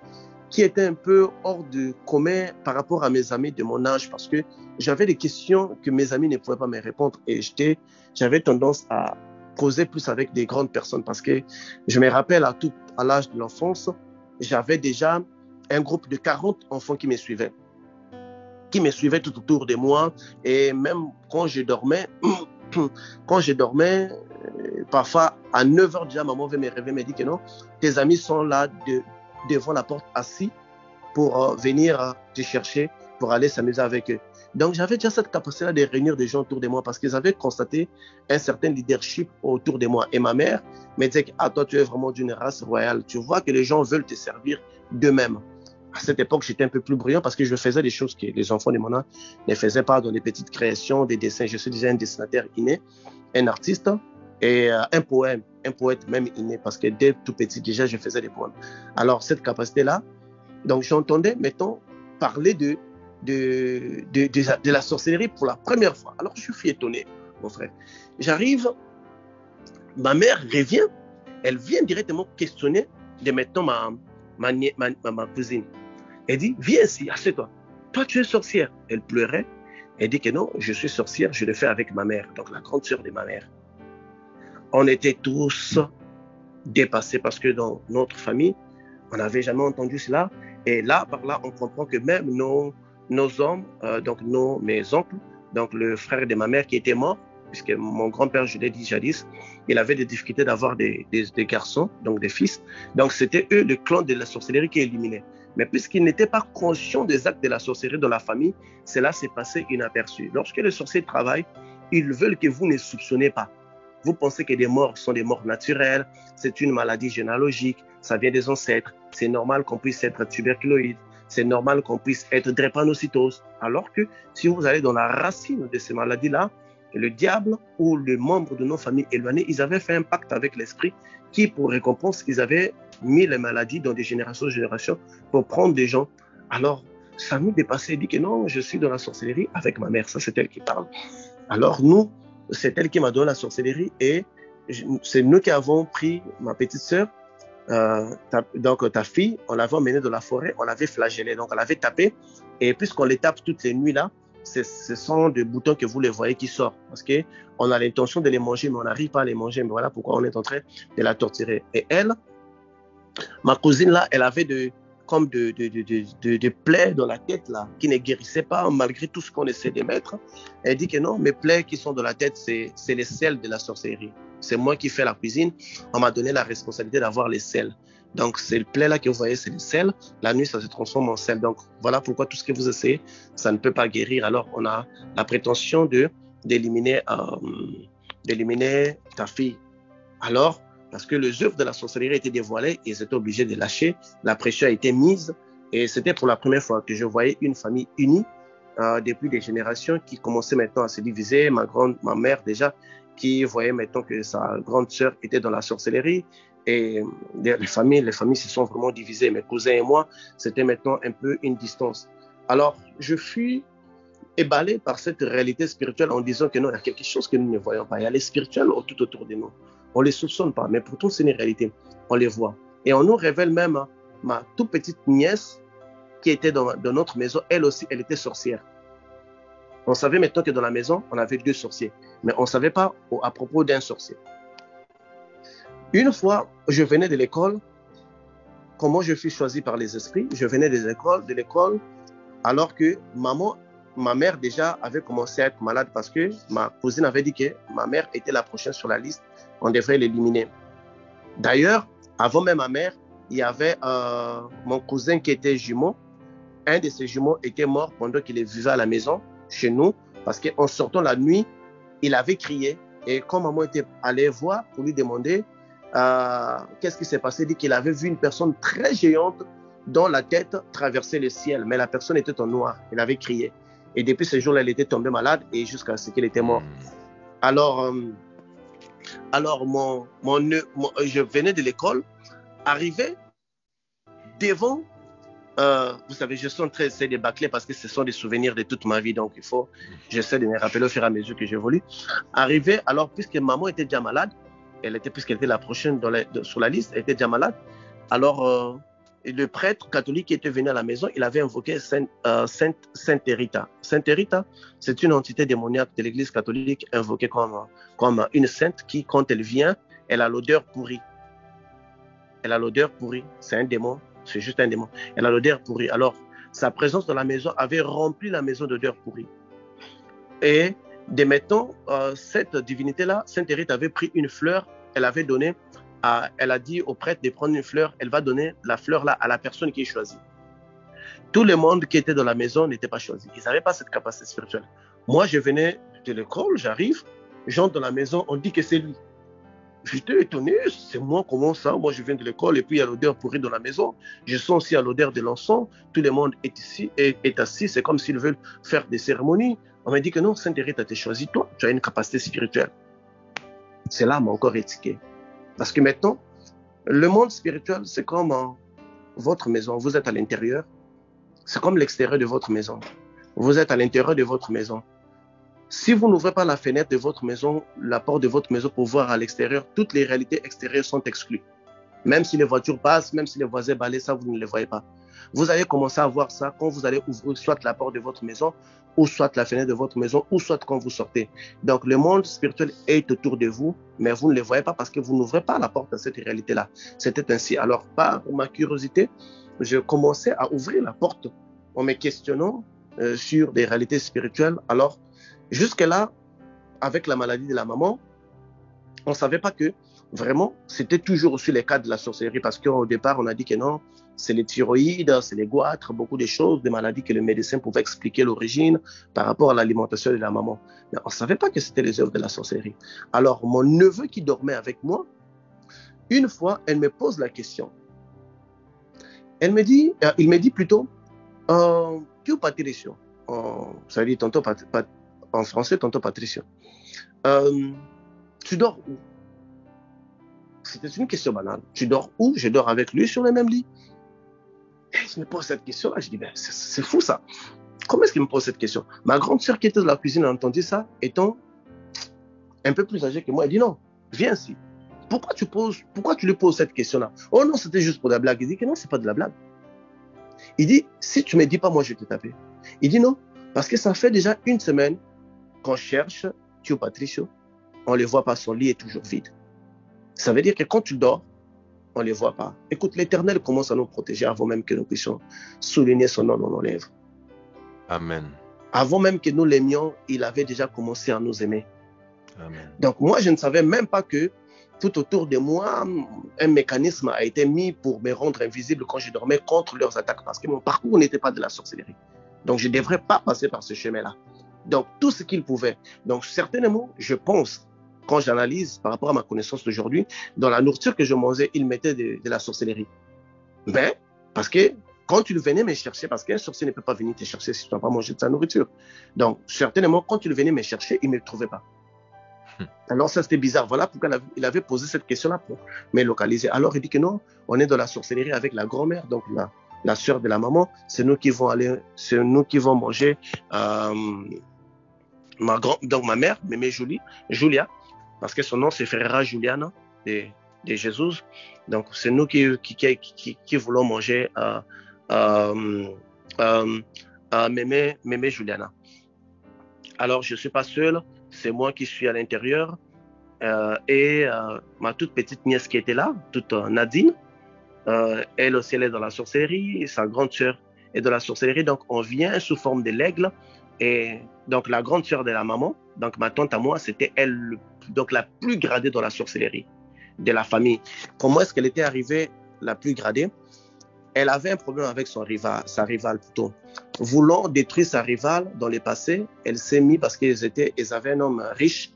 qui était un peu hors de commun par rapport à mes amis de mon âge, parce que j'avais des questions que mes amis ne pouvaient pas me répondre et j'avais tendance à causer plus avec des grandes personnes, parce que je me rappelle à l'âge de l'enfance, j'avais déjà un groupe de 40 enfants qui me suivaient tout autour de moi, et même quand je dormais, parfois à 9h déjà, maman veut me réveiller, me dit que non, tes amis sont là devant la porte assis pour venir te chercher, pour aller s'amuser avec eux. Donc j'avais déjà cette capacité-là de réunir des gens autour de moi, parce qu'ils avaient constaté un certain leadership autour de moi. Et ma mère me disait, ah, toi tu es vraiment d'une race royale, tu vois que les gens veulent te servir d'eux-mêmes. À cette époque, j'étais un peu plus brillant parce que je faisais des choses que les enfants de mon âge ne faisaient pas, dans des petites créations, des dessins. Je suis déjà un dessinateur inné, un artiste et un poète même inné, parce que dès tout petit, déjà, je faisais des poèmes. Alors, cette capacité-là, donc j'entendais, mettons, parler de la sorcellerie pour la première fois. Alors, je suis étonné, mon frère. J'arrive, ma mère revient, elle vient directement questionner de, mettons, ma cousine. Elle dit, viens ici, assieds-toi. Toi, tu es sorcière. Elle pleurait. Elle dit que non, je suis sorcière, je le fais avec ma mère, donc la grande sœur de ma mère. On était tous dépassés parce que dans notre famille, on n'avait jamais entendu cela. Et là, par là, on comprend que même nos hommes, donc mes oncles, donc le frère de ma mère qui était mort, puisque mon grand-père, je l'ai dit jadis, il avait des difficultés d'avoir des garçons, donc des fils. Donc c'était eux, le clan de la sorcellerie, qui éliminait. Mais puisqu'ils n'étaient pas conscients des actes de la sorcellerie dans la famille, cela s'est passé inaperçu. Lorsque le sorcier travaille, ils veulent que vous ne soupçonnez pas. Vous pensez que des morts sont des morts naturelles, c'est une maladie généalogique, ça vient des ancêtres, c'est normal qu'on puisse être tuberculoïde, c'est normal qu'on puisse être drépanocytose. Alors que si vous allez dans la racine de ces maladies-là, le diable ou les membres de nos familles éloignées, ils avaient fait un pacte avec l'esprit qui, pour récompense, ils avaient mis les maladies dans des générations pour prendre des gens. Alors, ça nous dépassait. Il dit que non, je suis dans la sorcellerie avec ma mère. Ça, c'est elle qui parle. Alors, nous, c'est elle qui m'a donné la sorcellerie et c'est nous qui avons pris ma petite sœur, donc ta fille, on l'avait emmenée dans la forêt, on l'avait flagellée, donc on l'avait tapée. Et puisqu'on les tape toutes les nuits là, ce sont des boutons que vous les voyez qui sortent. Parce qu'on a l'intention de les manger, mais on n'arrive pas à les manger. Mais voilà pourquoi on est en train de la torturer. Et elle, ma cousine là, elle avait comme de plaies dans la tête là, qui ne guérissaient pas malgré tout ce qu'on essaie de mettre. Elle dit que non, mes plaies qui sont dans la tête, c'est les sels de la sorcellerie. C'est moi qui fais la cuisine. On m'a donné la responsabilité d'avoir les sels. Donc, ces plaies-là que vous voyez, c'est le sel. La nuit, ça se transforme en sel. Donc, voilà pourquoi tout ce que vous essayez, ça ne peut pas guérir. Alors, on a la prétention d'éliminer ta fille. Alors, parce que les œuvres de la sorcellerie étaient dévoilées, ils étaient obligés de lâcher. La pression a été mise. Et c'était pour la première fois que je voyais une famille unie depuis des générations qui commençaient maintenant à se diviser. Ma mère, déjà, qui voyait maintenant que sa grande sœur était dans la sorcellerie. Et les familles se sont vraiment divisées. Mes cousins et moi, c'était maintenant un peu une distance. Alors, je fus éballé par cette réalité spirituelle en disant que non, il y a quelque chose que nous ne voyons pas. Il y a les spirituels tout autour de nous. On ne les soupçonne pas, mais pourtant, c'est une réalité. On les voit. Et on nous révèle même ma toute petite nièce qui était dans notre maison. Elle aussi, elle était sorcière. On savait maintenant que dans la maison, on avait 2 sorciers. Mais on ne savait pas à propos d'un sorcier. Une fois, je venais de l'école. Comment je fus choisi par les esprits? Je venais de l'école, alors que ma mère déjà avait commencé à être malade parce que ma cousine avait dit que ma mère était la prochaine sur la liste. On devrait l'éliminer. D'ailleurs, avant même ma mère, il y avait mon cousin qui était jumeau. Un de ses jumeaux était mort pendant qu'il vivait à la maison, chez nous, parce qu'en sortant la nuit, il avait crié. Et quand maman était allée voir pour lui demander qu'est-ce qui s'est passé, il dit qu'il avait vu une personne très géante dont la tête traversait le ciel, mais la personne était en noir. Il avait crié. Et depuis ce jour-là, elle était tombée malade et jusqu'à ce qu'elle était morte. Alors, je venais de l'école, arrivé devant, vous savez, je suis en train d'essayer de bâcler parce que ce sont des souvenirs de toute ma vie, donc j'essaie de me rappeler au fur et à mesure que j'évolue. Arrivé, alors, puisque maman était déjà malade, puisqu'elle était la prochaine sur la liste, elle était déjà malade, alors le prêtre catholique qui était venu à la maison, il avait invoqué Sainte Rita. Sainte Rita, c'est une entité démoniaque de l'église catholique invoquée comme une sainte qui, quand elle vient, elle a l'odeur pourrie. Elle a l'odeur pourrie. C'est un démon. C'est juste un démon. Elle a l'odeur pourrie. Alors, sa présence dans la maison avait rempli la maison d'odeur pourrie. Et dès maintenant, cette divinité-là, Sainte Rita avait pris une fleur, elle a dit au prêtre de prendre une fleur, elle va donner la fleur-là à la personne qui est choisie. Tout le monde qui était dans la maison n'était pas choisi. Ils n'avaient pas cette capacité spirituelle. Moi, je venais de l'école, j'arrive, j'entre dans la maison, on dit que c'est lui. J'étais étonné, c'est moi, comment ça? Moi, je viens de l'école et puis il y a l'odeur pourrie dans la maison. Je sens aussi à l'odeur de l'encens. Tout le monde est assis, c'est comme s'ils veulent faire des cérémonies. On m'a dit que non, Sainte Rita t'a choisi, toi, tu as une capacité spirituelle. Cela m'a encore étiqué. Parce que maintenant, le monde spirituel, c'est comme votre maison. Vous êtes à l'intérieur. C'est comme l'extérieur de votre maison. Vous êtes à l'intérieur de votre maison. Si vous n'ouvrez pas la fenêtre de votre maison, la porte de votre maison pour voir à l'extérieur, toutes les réalités extérieures sont exclues. Même si les voitures passent, même si les voisins balayent, ça, vous ne les voyez pas. Vous allez commencer à voir ça quand vous allez ouvrir soit la porte de votre maison, ou soit la fenêtre de votre maison, ou soit quand vous sortez. Donc, le monde spirituel est autour de vous, mais vous ne le voyez pas parce que vous n'ouvrez pas la porte à cette réalité-là. C'était ainsi. Alors, par ma curiosité, je commençais à ouvrir la porte en me questionnant sur des réalités spirituelles. Alors, jusque-là, avec la maladie de la maman, on ne savait pas que vraiment, c'était toujours aussi les cas de la sorcellerie parce qu'au départ, on a dit que non, c'est les thyroïdes, c'est les goitres, beaucoup de choses, des maladies que le médecin pouvait expliquer l'origine par rapport à l'alimentation de la maman. Mais on ne savait pas que c'était les œuvres de la sorcellerie. Alors, mon neveu qui dormait avec moi, une fois, elle me pose la question. Il me dit plutôt, Tio Patricio, ça veut dire en français, tonton Patricio, tu dors où? C'était une question banale. Tu dors où? Je dors avec lui sur le même lit. Et je me pose cette question-là, je dis, ben, c'est fou ça. Comment est-ce qu'il me pose cette question? Ma grande sœur qui était dans la cuisine a entendu ça, étant un peu plus âgée que moi, elle dit non, viens ici. Pourquoi tu lui poses cette question-là? Oh non, c'était juste pour la blague. Il dit que non, c'est pas de la blague. Il dit, si tu me dis pas, moi je vais te taper. Il dit non, parce que ça fait déjà une semaine qu'on cherche Tio Patricio, on les voit pas, son lit est toujours vide. Ça veut dire que quand tu dors, on ne les voit pas. Écoute, l'Éternel commence à nous protéger avant même que nous puissions souligner son nom dans nos lèvres. Amen. Avant même que nous l'aimions, il avait déjà commencé à nous aimer. Amen. Donc moi, je ne savais même pas que tout autour de moi, un mécanisme a été mis pour me rendre invisible quand je dormais contre leurs attaques, parce que mon parcours n'était pas de la sorcellerie. Donc je ne devrais pas passer par ce chemin-là. Donc tout ce qu'il pouvait. Donc certainement, je pense, quand j'analyse par rapport à ma connaissance d'aujourd'hui, dans la nourriture que je mangeais, il mettait de la sorcellerie. Mais, parce que quand tu venais me chercher, parce qu'un sorcier ne peut pas venir te chercher si tu n'as pas mangé de sa nourriture. Donc, certainement, quand tu venais me chercher, il ne me trouvait pas. Alors ça, c'était bizarre. Voilà pourquoi il avait posé cette question-là pour me localiser. Alors, il dit que non, on est dans la sorcellerie avec la grand-mère, donc la sœur de la maman. C'est nous qui vont manger donc ma mère, Mémé Julia, parce que son nom c'est Ferreira Juliana de Jésus. Donc c'est nous qui voulons manger Mémé Juliana. Alors je ne suis pas seul, c'est moi qui suis à l'intérieur et ma toute petite nièce qui était là, toute Nadine, elle aussi elle est dans la sorcellerie, sa grande sœur est dans la sorcellerie, donc on vient sous forme de l'aigle. Et donc la grande sœur de la maman, donc ma tante à moi, c'était elle, donc la plus gradée dans la sorcellerie de la famille. Comment est-ce qu'elle était arrivée la plus gradée? Elle avait un problème avec sa rivale plutôt. Voulant détruire sa rivale dans le passé, elle s'est mise parce qu'ils avaient un homme riche,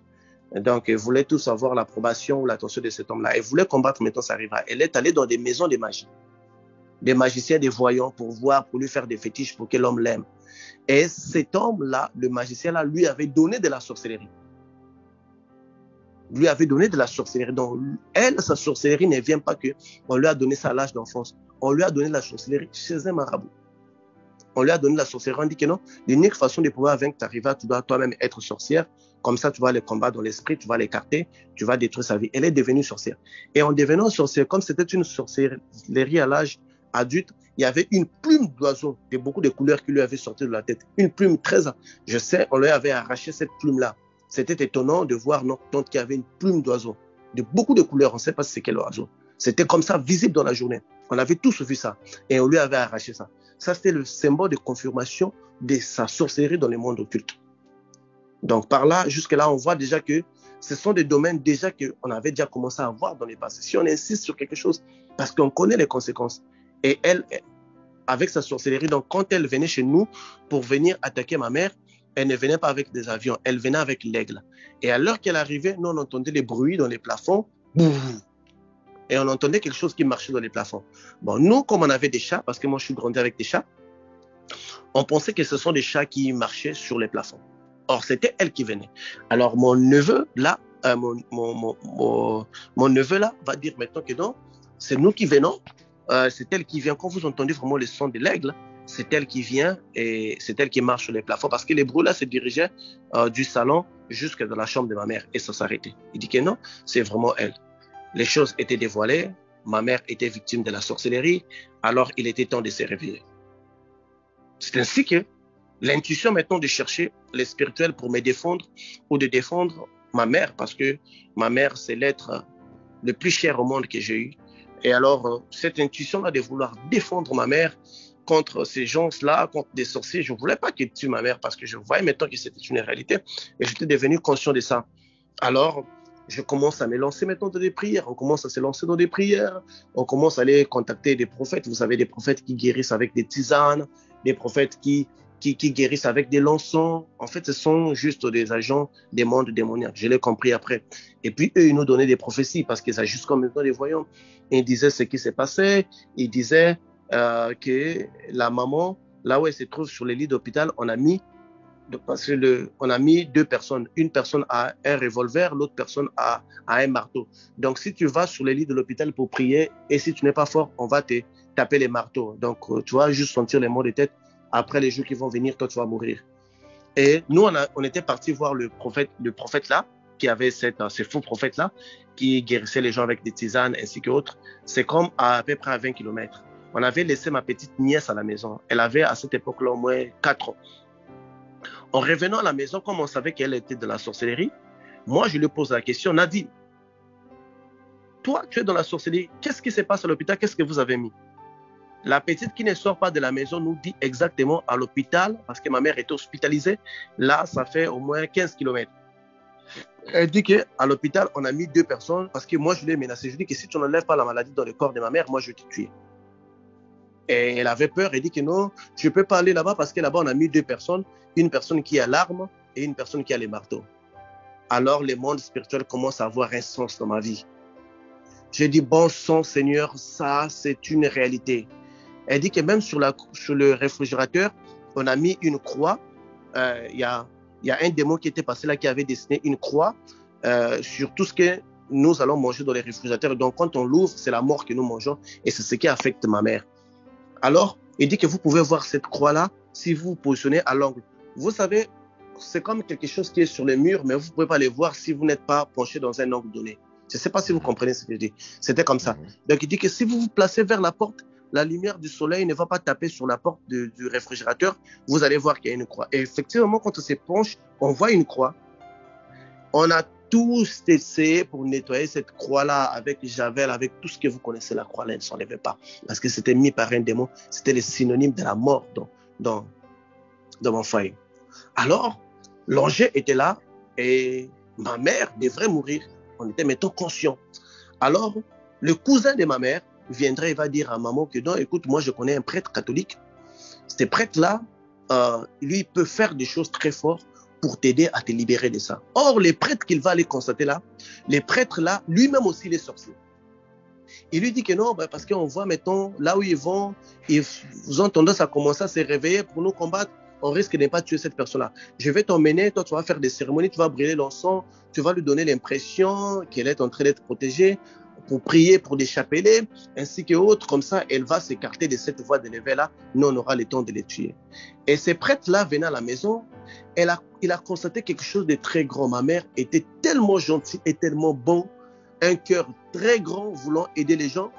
donc elle voulait tous avoir l'approbation ou l'attention de cet homme-là. Elle voulait combattre maintenant sa rivale. Elle est allée dans des maisons de magie, des magiciens, des voyants pour lui faire des fétiches pour que l'homme l'aime. Et cet homme-là, le magicien-là, lui avait donné de la sorcellerie. Lui avait donné de la sorcellerie. Donc, elle, sa sorcellerie ne vient pas qu'on lui a donné ça à l'âge d'enfance. On lui a donné la sorcellerie chez un marabout. On lui a donné la sorcellerie. On dit que non, l'unique façon de pouvoir vaincre ta rivale, tu dois toi-même être sorcière. Comme ça, tu vas les combattre dans l'esprit, tu vas l'écarter, tu vas détruire sa vie. Elle est devenue sorcière. Et en devenant sorcière, comme c'était une sorcellerie à l'âge adulte, il y avait une plume d'oiseau de beaucoup de couleurs qui lui avait sorti de la tête. Une plume très... Je sais, on lui avait arraché cette plume-là. C'était étonnant de voir notre tante qui avait une plume d'oiseau. De beaucoup de couleurs, on ne sait pas si c'est quel oiseau. C'était comme ça, visible dans la journée. On avait tous vu ça. Et on lui avait arraché ça. Ça, c'était le symbole de confirmation de sa sorcellerie dans le monde occulte. Donc par là, jusque-là, on voit déjà que ce sont des domaines déjà qu'on avait déjà commencé à voir dans les passés. Si on insiste sur quelque chose, parce qu'on connaît les conséquences. Et elle, avec sa sorcellerie, donc quand elle venait chez nous pour venir attaquer ma mère, elle ne venait pas avec des avions, elle venait avec l'aigle. Et à l'heure qu'elle arrivait, nous on entendait les bruits dans les plafonds, et on entendait quelque chose qui marchait dans les plafonds. Bon, nous, comme on avait des chats, parce que moi je suis grandi avec des chats, on pensait que ce sont des chats qui marchaient sur les plafonds. Or, c'était elle qui venait. Alors mon neveu, là, mon neveu là, va dire maintenant que non, c'est nous qui venons. C'est elle qui vient. Quand vous entendez vraiment le son de l'aigle, c'est elle qui vient et c'est elle qui marche sur les plafonds. Parce que les bruits là se dirigeaient du salon jusque dans la chambre de ma mère et ça s'arrêtait. Il dit que non, c'est vraiment elle. Les choses étaient dévoilées. Ma mère était victime de la sorcellerie. Alors il était temps de se réveiller. C'est ainsi que l'intuition maintenant de chercher les spirituels pour me défendre ou de défendre ma mère, parce que ma mère c'est l'être le plus cher au monde que j'ai eu. Et alors, cette intuition-là de vouloir défendre ma mère contre ces gens-là, contre des sorciers, je ne voulais pas qu'ils tuent ma mère parce que je voyais maintenant que c'était une réalité et j'étais devenu conscient de ça. Alors, je commence à me lancer maintenant dans des prières. On commence à se lancer dans des prières. On commence à aller contacter des prophètes. Vous savez, des prophètes qui guérissent avec des tisanes, des prophètes qui guérissent avec des lançons. En fait, ce sont juste des agents des mondes démoniaques. Je l'ai compris après. Et puis, eux, ils nous donnaient des prophéties parce qu'ils agissent comme maintenant des voyants. Ils disaient ce qui s'est passé. Ils disaient que la maman, là où elle se trouve sur les lits d'hôpital, on a mis deux personnes. Une personne a un revolver, l'autre personne a un marteau. Donc, si tu vas sur les lits de l'hôpital pour prier, et si tu n'es pas fort, on va te taper les marteaux. Donc, tu vas juste sentir les maux de tête. Après, les jours qui vont venir, toi, tu vas mourir. Et nous, on était partis voir le prophète là, qui avait ce faux prophète-là, qui guérissait les gens avec des tisanes ainsi qu'autres. C'est comme à peu près à 20 km. On avait laissé ma petite nièce à la maison. Elle avait à cette époque-là au moins 4 ans. En revenant à la maison, comme on savait qu'elle était de la sorcellerie, moi, je lui pose la question, Nadine, toi, tu es dans la sorcellerie, qu'est-ce qui se passe à l'hôpital? Qu'est-ce que vous avez mis? La petite qui ne sort pas de la maison nous dit exactement à l'hôpital, parce que ma mère était hospitalisée, là, ça fait au moins 15 km. Elle dit qu'à l'hôpital, on a mis 2 personnes, parce que moi, je l'ai menacé. Je dis que si tu n'enlèves pas la maladie dans le corps de ma mère, moi, je vais te tuer. Et elle avait peur, elle dit que non, je ne peux pas aller là-bas parce que là-bas, on a mis 2 personnes, une personne qui a l'arme et une personne qui a les marteaux. Alors, le monde spirituel commence à avoir un sens dans ma vie. J'ai dit, bon sang, Seigneur, ça, c'est une réalité. Elle dit que même sur le réfrigérateur, on a mis une croix. Il y a un démon qui était passé là, qui avait dessiné une croix sur tout ce que nous allons manger dans les réfrigérateurs. Donc, quand on l'ouvre, c'est la mort que nous mangeons et c'est ce qui affecte ma mère. Alors, il dit que vous pouvez voir cette croix-là si vous vous positionnez à l'angle. Vous savez, c'est comme quelque chose qui est sur le mur, mais vous ne pouvez pas le voir si vous n'êtes pas penché dans un angle donné. Je ne sais pas si vous comprenez ce que je dis. C'était comme ça. Donc, il dit que si vous vous placez vers la porte, la lumière du soleil ne va pas taper sur la porte du réfrigérateur. Vous allez voir qu'il y a une croix. Et effectivement, quand on se penche, on voit une croix. On a tous essayé pour nettoyer cette croix-là avec javel, avec tout ce que vous connaissez. La croix-là, elle ne s'enlevait pas. Parce que c'était mis par un démon. C'était le synonyme de la mort dans mon foyer. Alors, l'enjeu était là et ma mère devrait mourir. On était maintenant conscients. Alors, le cousin de ma mère viendrait et va dire à maman que non, écoute, moi je connais un prêtre catholique. Ce prêtre-là, lui, il peut faire des choses très fortes pour t'aider à te libérer de ça. Or, les prêtres qu'il va aller constater là, les prêtres là, lui-même aussi, il est sorcier. Il lui dit que non, parce qu'on voit maintenant, là où ils vont, ils ont tendance à commencer à se réveiller pour nous combattre. On risque de ne pas tuer cette personne-là. Je vais t'emmener, toi tu vas faire des cérémonies, tu vas brûler l'encens, tu vas lui donner l'impression qu'elle est en train d'être protégée, pour prier pour des chapelets, ainsi que autres. Comme ça, elle va s'écarter de cette voie de l'éveil-là. Nous, on aura le temps de les tuer. Et ces prêtres-là venaient à la maison. Il a constaté quelque chose de très grand. Ma mère était tellement gentille et tellement bon, un cœur très grand, voulant aider les gens.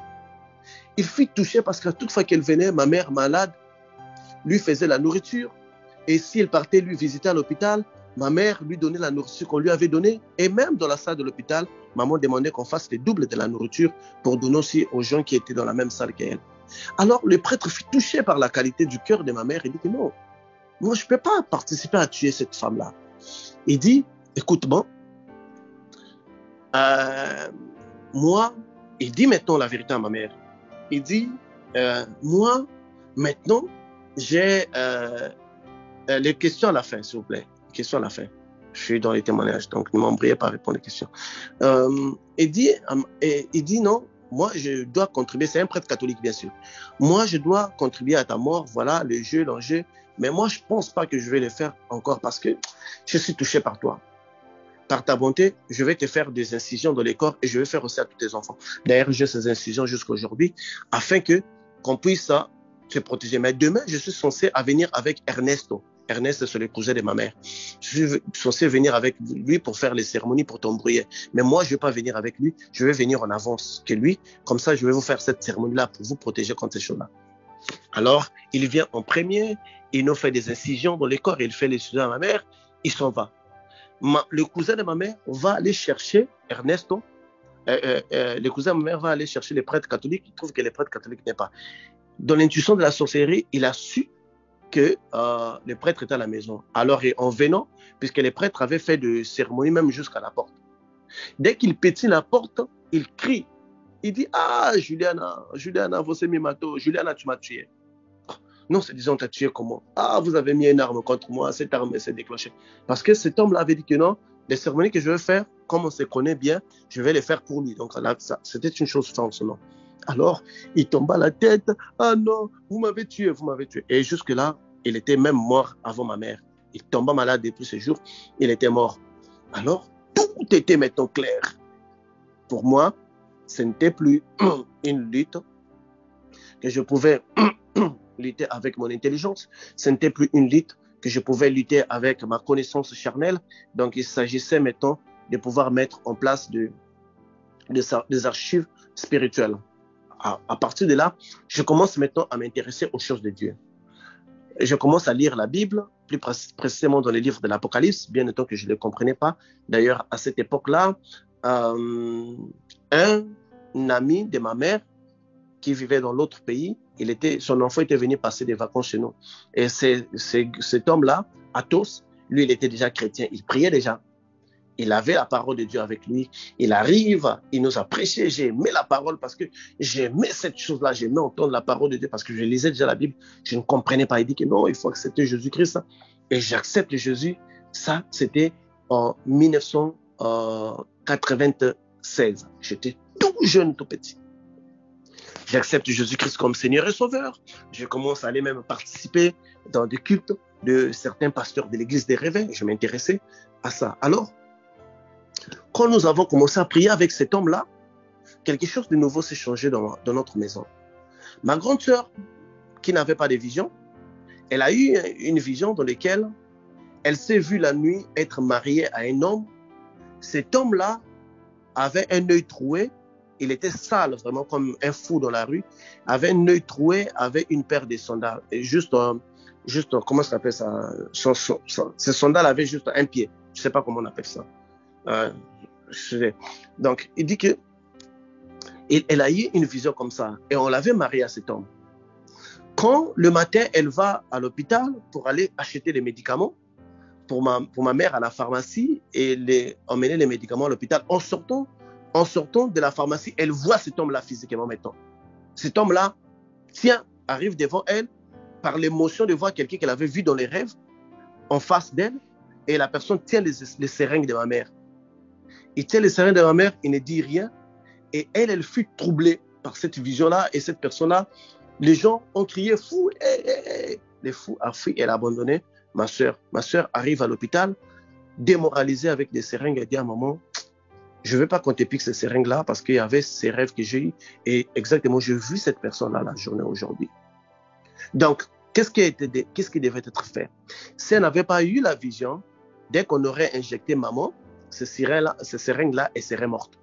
Il fut touché parce qu'à toute fois qu'elle venait, ma mère malade lui faisait la nourriture. Et si elle partait lui visiter à l'hôpital, ma mère lui donnait la nourriture qu'on lui avait donnée. Et même dans la salle de l'hôpital, maman demandait qu'on fasse le double de la nourriture pour donner aussi aux gens qui étaient dans la même salle qu'elle. Alors le prêtre fut touché par la qualité du cœur de ma mère. Il dit que non, moi je ne peux pas participer à tuer cette femme-là. Il dit, écoute, bon, moi, il dit maintenant la vérité à ma mère. Il dit, moi, maintenant, j'ai les questions à la fin, s'il vous plaît. Les questions à la fin. Je suis dans les témoignages, donc ne m'embrayez pas à répondre aux questions. Il dit non, moi je dois contribuer, c'est un prêtre catholique bien sûr. Moi je dois contribuer à ta mort, voilà le jeu, l'enjeu. Mais moi je ne pense pas que je vais le faire encore parce que je suis touché par toi. Par ta bonté, je vais te faire des incisions dans les corps et je vais faire aussi à tous tes enfants. D'ailleurs, j'ai ces incisions jusqu'à aujourd'hui afin qu'on puisse se protéger. Mais demain, je suis censé venir avec Ernesto. Ernest, c'est le cousin de ma mère. Je suis censé venir avec lui pour faire les cérémonies, pour t'embrouiller. Mais moi, je ne vais pas venir avec lui. Je vais venir en avance que lui. Comme ça, je vais vous faire cette cérémonie-là pour vous protéger contre ces choses-là. Alors, il vient en premier. Il nous fait des incisions dans les corps. Il fait les incisions à ma mère. Il s'en va. Le cousin de ma mère va aller chercher Ernesto. Le cousin de ma mère va aller chercher les prêtres catholiques. Il trouve que les prêtres catholiques n'est pas. Dans l'intuition de la sorcellerie, il a su que le prêtre était à la maison. Alors, en venant, puisque les prêtres avaient fait de cérémonies même jusqu'à la porte. Dès qu'il pétille la porte, il crie. Il dit, ah, Juliana, vous avez mis mato. Juliana, tu m'as tué. Non, c'est disant, t'as tué comment? Ah, vous avez mis une arme contre moi, cette arme s'est déclenchée. Parce que cet homme-là avait dit que non, les cérémonies que je veux faire, comme on se connaît bien, je vais les faire pour lui. Donc, là, c'était une chose false, non? Alors, il tomba la tête. Ah non, vous m'avez tué, vous m'avez tué. Et jusque-là, il était même mort avant ma mère. Il tomba malade depuis ce jour, il était mort. Alors, tout était maintenant clair. Pour moi, ce n'était plus une lutte que je pouvais lutter avec mon intelligence. Ce n'était plus une lutte que je pouvais lutter avec ma connaissance charnelle. Donc, il s'agissait maintenant de pouvoir mettre en place des archives spirituelles. À partir de là, je commence maintenant à m'intéresser aux choses de Dieu. Je commence à lire la Bible, plus précisément dans les livres de l'Apocalypse, bien étant que je ne les comprenais pas. D'ailleurs, à cette époque-là, un ami de ma mère qui vivait dans l'autre pays, son enfant était venu passer des vacances chez nous. Et cet homme-là, Athos, lui, il était déjà chrétien, il priait déjà. Il avait la parole de Dieu avec lui. Il arrive, il nous a prêché. J'ai aimé la parole parce que j'aimais cette chose-là. J'aimais entendre la parole de Dieu parce que je lisais déjà la Bible. Je ne comprenais pas. Il dit que non, il faut accepter Jésus-Christ. Et j'accepte Jésus. Ça, c'était en 1996. J'étais tout jeune, tout petit. J'accepte Jésus-Christ comme Seigneur et Sauveur. Je commence à aller même participer dans des cultes de certains pasteurs de l'église des réveils. Je m'intéressais à ça. Alors, quand nous avons commencé à prier avec cet homme-là, quelque chose de nouveau s'est changé dans notre maison. Ma grande sœur, qui n'avait pas de vision, elle a eu une vision dans laquelle elle s'est vue la nuit être mariée à un homme. Cet homme-là avait un œil troué, il était sale, vraiment comme un fou dans la rue, avait un œil troué, avait une paire de sandales, et juste comment ça s'appelle ça, ses sandales avaient juste un pied, je ne sais pas comment on appelle ça. Donc, il dit que elle a eu une vision comme ça et on l'avait mariée à cet homme. Quand le matin, elle va à l'hôpital pour aller acheter des médicaments pour ma mère à la pharmacie et emmener les médicaments à l'hôpital, en sortant de la pharmacie, elle voit cet homme-là physiquement maintenant. Cet homme-là, arrive devant elle par l'émotion de voir quelqu'un qu'elle avait vu dans les rêves en face d'elle et la personne tient les seringues de ma mère. Il tient les seringues de ma mère, il ne dit rien. Et elle fut troublée par cette vision-là et cette personne-là. Les gens ont crié fou, Les fous ont fui, elle a abandonné ma soeur. Ma soeur arrive à l'hôpital, démoralisée avec des seringues. Elle dit à maman, je ne veux pas qu'on te pique ces seringues-là parce qu'il y avait ces rêves que j'ai eus. Et exactement, j'ai vu cette personne-là la journée aujourd'hui. Donc, qu'est-ce qui devait être fait? Si elle n'avait pas eu la vision, dès qu'on aurait injecté maman, ces seringues-là, elles seraient mortes.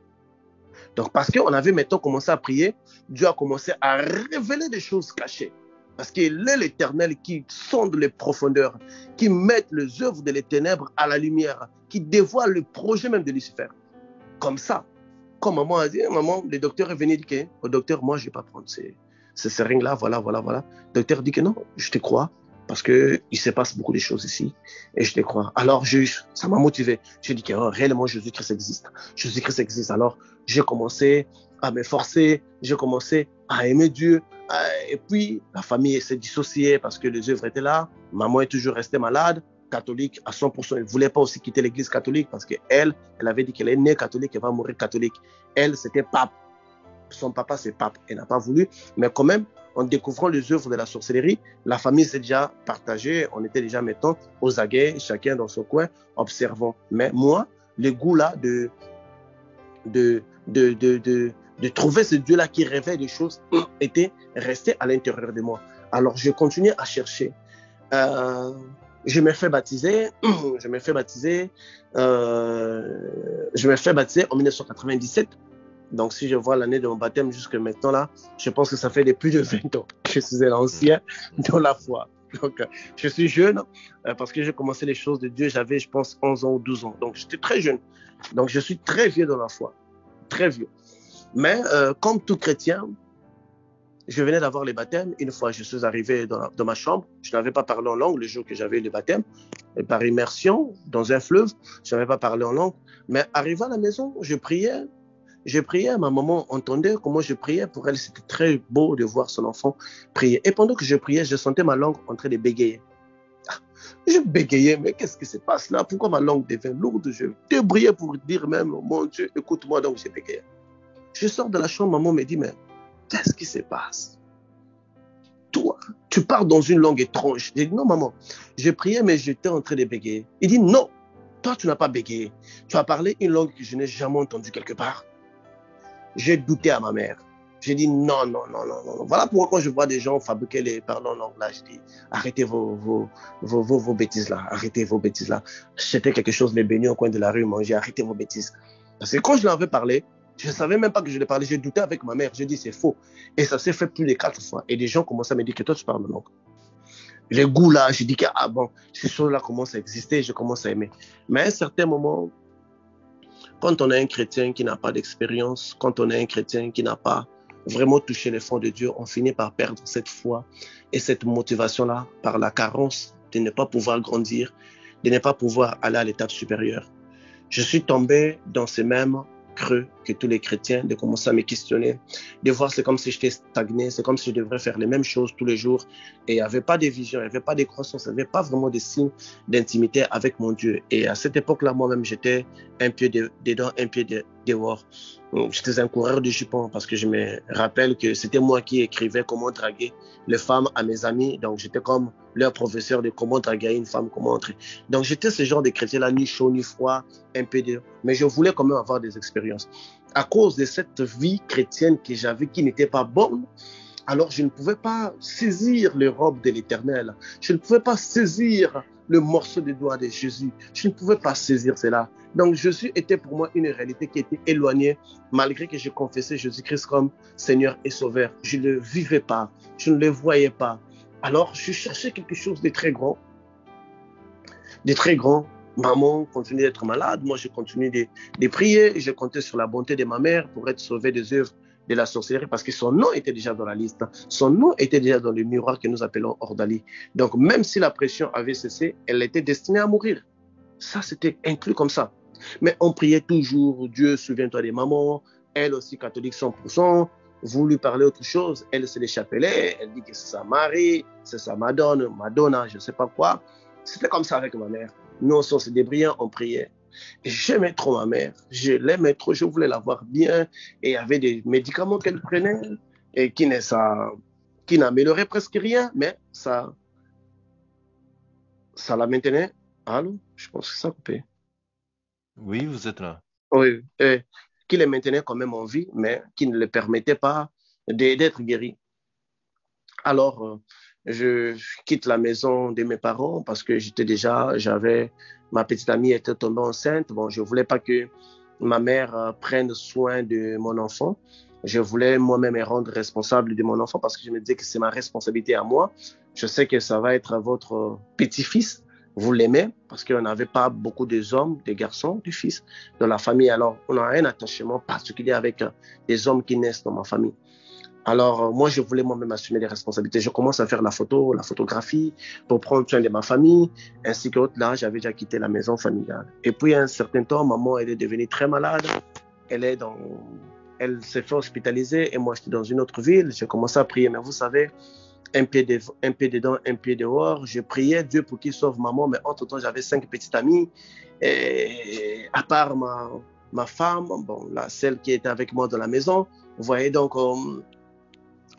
Donc, parce qu'on avait maintenant commencé à prier, Dieu a commencé à révéler des choses cachées. Parce qu'il est l'Éternel qui sonde les profondeurs, qui met les œuvres de les ténèbres à la lumière, qui dévoile le projet même de Lucifer. Comme ça, comme maman a dit, maman, le docteur est venu dire au docteur, moi, je ne vais pas prendre ces seringues-là, voilà. Le docteur dit que non, je te crois. Parce qu'il se passe beaucoup de choses ici et je te crois. Alors, ça m'a motivé. J'ai dit que réellement, Jésus-Christ existe. Jésus-Christ existe. Alors, j'ai commencé à m'efforcer, j'ai commencé à aimer Dieu. Et puis, la famille s'est dissociée parce que les œuvres étaient là. Maman est toujours restée malade, catholique à 100%. Elle ne voulait pas aussi quitter l'église catholique parce qu'elle avait dit qu'elle est née catholique, elle va mourir catholique. Elle, c'était pape. Son papa, c'est pape. Elle n'a pas voulu, mais quand même, en découvrant les œuvres de la sorcellerie, la famille s'est déjà partagée. On était déjà maintenant aux aguets, chacun dans son coin, observant. Mais moi, le goût là de trouver ce Dieu-là qui révèle des choses était resté à l'intérieur de moi. Alors, je continuais à chercher. Je me fais baptiser en 1997. Donc, si je vois l'année de mon baptême jusqu'à maintenant, là, je pense que ça fait plus de 20 ans que je suis un ancien dans la foi. Donc, je suis jeune parce que j'ai commencé les choses de Dieu, j'avais, je pense, 11 ans ou 12 ans. Donc, j'étais très jeune. Donc, je suis très vieux dans la foi. Très vieux. Mais, comme tout chrétien, Je venais d'avoir les baptêmes. Une fois, je suis arrivé dans ma chambre. Je n'avais pas parlé en langue le jour que j'avais eu le baptême. Et par immersion, dans un fleuve, je n'avais pas parlé en langue. Mais arrivé à la maison, je priais. Je priais, ma maman entendait comment je priais. Pour elle, c'était très beau de voir son enfant prier. Et pendant que je priais, je sentais ma langue en train de bégayer. Je bégayais, mais qu'est-ce qui se passe là? Pourquoi ma langue devient lourde? Je débrayais pour dire même, mon Dieu, écoute-moi, donc je bégayais. Je sors de la chambre, maman me dit, mais qu'est-ce qui se passe? Toi, tu parles dans une langue étrange. J'ai dit, non, maman, je priais, mais j'étais en train de bégayer. Il dit, non, toi, tu n'as pas bégayé. Tu as parlé une langue que je n'ai jamais entendue quelque part. J'ai douté à ma mère. J'ai dit non, non, non, non, non. Voilà pourquoi quand je vois des gens fabriquer les parlants en langue là, je dis arrêtez vos bêtises là, arrêtez vos bêtises là. J'étais quelque chose de béni au coin de la rue, manger, arrêtez vos bêtises. Parce que quand je l'avais parlé, je ne savais même pas que je l'ai parlé, j'ai douté avec ma mère, j'ai dit c'est faux. Et ça s'est fait plus de 4 fois. Et des gens commençaient à me dire que toi tu parles langue. Les goûts là, je dis que ah bon, ces choses là commencent à exister, je commence à aimer. Mais à un certain moment, quand on est un chrétien qui n'a pas d'expérience, quand on est un chrétien qui n'a pas vraiment touché les fonds de Dieu, on finit par perdre cette foi et cette motivation-là par la carence de ne pas pouvoir grandir, de ne pas pouvoir aller à l'étape supérieure. Je suis tombé dans ces mêmes creux que tous les chrétiens, de commencer à me questionner, de voir c'est comme si j'étais stagné, c'est comme si je devrais faire les mêmes choses tous les jours et il n'y avait pas de vision, il n'y avait pas de croissance, il n'y avait pas vraiment de signes d'intimité avec mon Dieu. Et à cette époque-là, moi-même, j'étais un pied dedans, un pied dehors. J'étais un coureur de jupons parce que je me rappelle que c'était moi qui écrivais comment draguer les femmes à mes amis. Donc, j'étais comme leur professeur de comment draguer une femme, comment entrer. Donc, j'étais ce genre de chrétien-là, ni chaud, ni froid, un peu de... Mais je voulais quand même avoir des expériences. À cause de cette vie chrétienne que j'avais qui n'était pas bonne, alors je ne pouvais pas saisir les robes de l'Éternel. Je ne pouvais pas saisir le morceau de doigt de Jésus. Je ne pouvais pas saisir cela. Donc Jésus était pour moi une réalité qui était éloignée, malgré que je confessais Jésus-Christ comme Seigneur et Sauveur. Je ne le vivais pas, je ne le voyais pas. Alors je cherchais quelque chose de très grand. De très grand. Maman continuait d'être malade, moi je continuais de prier, je comptais sur la bonté de ma mère pour être sauvé des œuvres de la sorcellerie parce que son nom était déjà dans la liste. Son nom était déjà dans le miroir que nous appelons Ordali. Donc même si la pression avait cessé, elle était destinée à mourir. Ça, c'était inclus comme ça. Mais on priait toujours, Dieu, souviens-toi des mamans, elle aussi catholique 100%, vous lui parlez autre chose, elle c'est les chapelets, elle dit que c'est sa mari, c'est sa Madonna, je ne sais pas quoi. C'était comme ça avec ma mère. Nous, on se débrouillait, on priait. J'aimais trop ma mère, je l'aimais trop, je voulais la voir bien. Et il y avait des médicaments qu'elle prenait et qui n'amélioraient presque rien, mais ça la maintenait. Allô? Je pense que ça a coupé. Oui, vous êtes là. Oui, qui les maintenait quand même en vie, mais qui ne les permettait pas d'être guéri. Alors, je quitte la maison de mes parents parce que ma petite amie était tombée enceinte. Bon, je ne voulais pas que ma mère prenne soin de mon enfant. Je voulais moi-même me rendre responsable de mon enfant parce que je me disais que c'est ma responsabilité à moi. Je sais que ça va être votre petit-fils. Vous l'aimez parce qu'on n'avait pas beaucoup d'hommes, de garçons, de fils dans la famille. Alors, on a un attachement particulier avec les hommes qui naissent dans ma famille. Alors, moi, je voulais moi-même assumer les responsabilités. Je commence à faire la photographie pour prendre soin de ma famille, ainsi que là, j'avais déjà quitté la maison familiale. Et puis, à un certain temps, maman, elle est devenue très malade. Elle s'est fait hospitaliser et moi, j'étais dans une autre ville. J'ai commencé à prier, mais vous savez, un pied dedans, un pied dehors. Je priais Dieu pour qu'il sauve maman, mais entre-temps, j'avais 5 petites amies. Et à part ma femme, bon, celle qui était avec moi dans la maison, vous voyez, donc...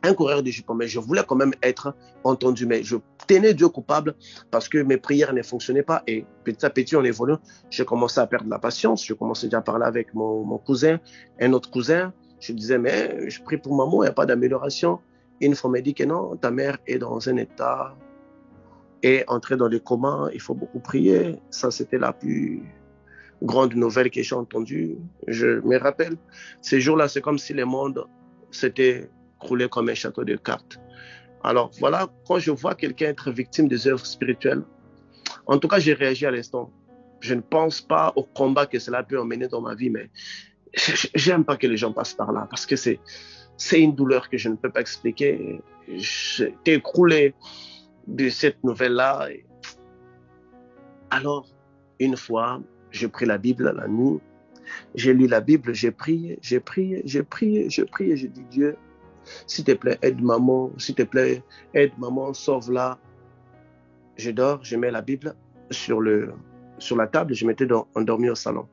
un coureur de jupons, mais je voulais quand même être entendu, mais je tenais Dieu coupable parce que mes prières ne fonctionnaient pas et petit à petit en évoluant, j'ai commencé à perdre la patience, je commençais déjà à parler avec mon cousin, un autre cousin, je disais mais je prie pour maman, il n'y a pas d'amélioration. Une fois on m'a dit que non, ta mère est dans un état, est entrée dans le coma, il faut beaucoup prier. Ça c'était la plus grande nouvelle que j'ai entendue. Je me rappelle, ces jours-là c'est comme si le monde s'était croulé comme un château de cartes. Alors voilà, quand je vois quelqu'un être victime des œuvres spirituelles, en tout cas j'ai réagi à l'instant. Je ne pense pas au combat que cela peut emmener dans ma vie, mais j'aime pas que les gens passent par là parce que C'est une douleur que je ne peux pas expliquer. J'étais écroulé de cette nouvelle-là. Alors, une fois, j'ai pris la Bible la nuit, j'ai lu la Bible, j'ai prié, j'ai dit Dieu, s'il te plaît, aide maman, s'il te plaît, aide maman, sauve-la. Je dors, je mets la Bible sur la table, je m'étais endormi au salon.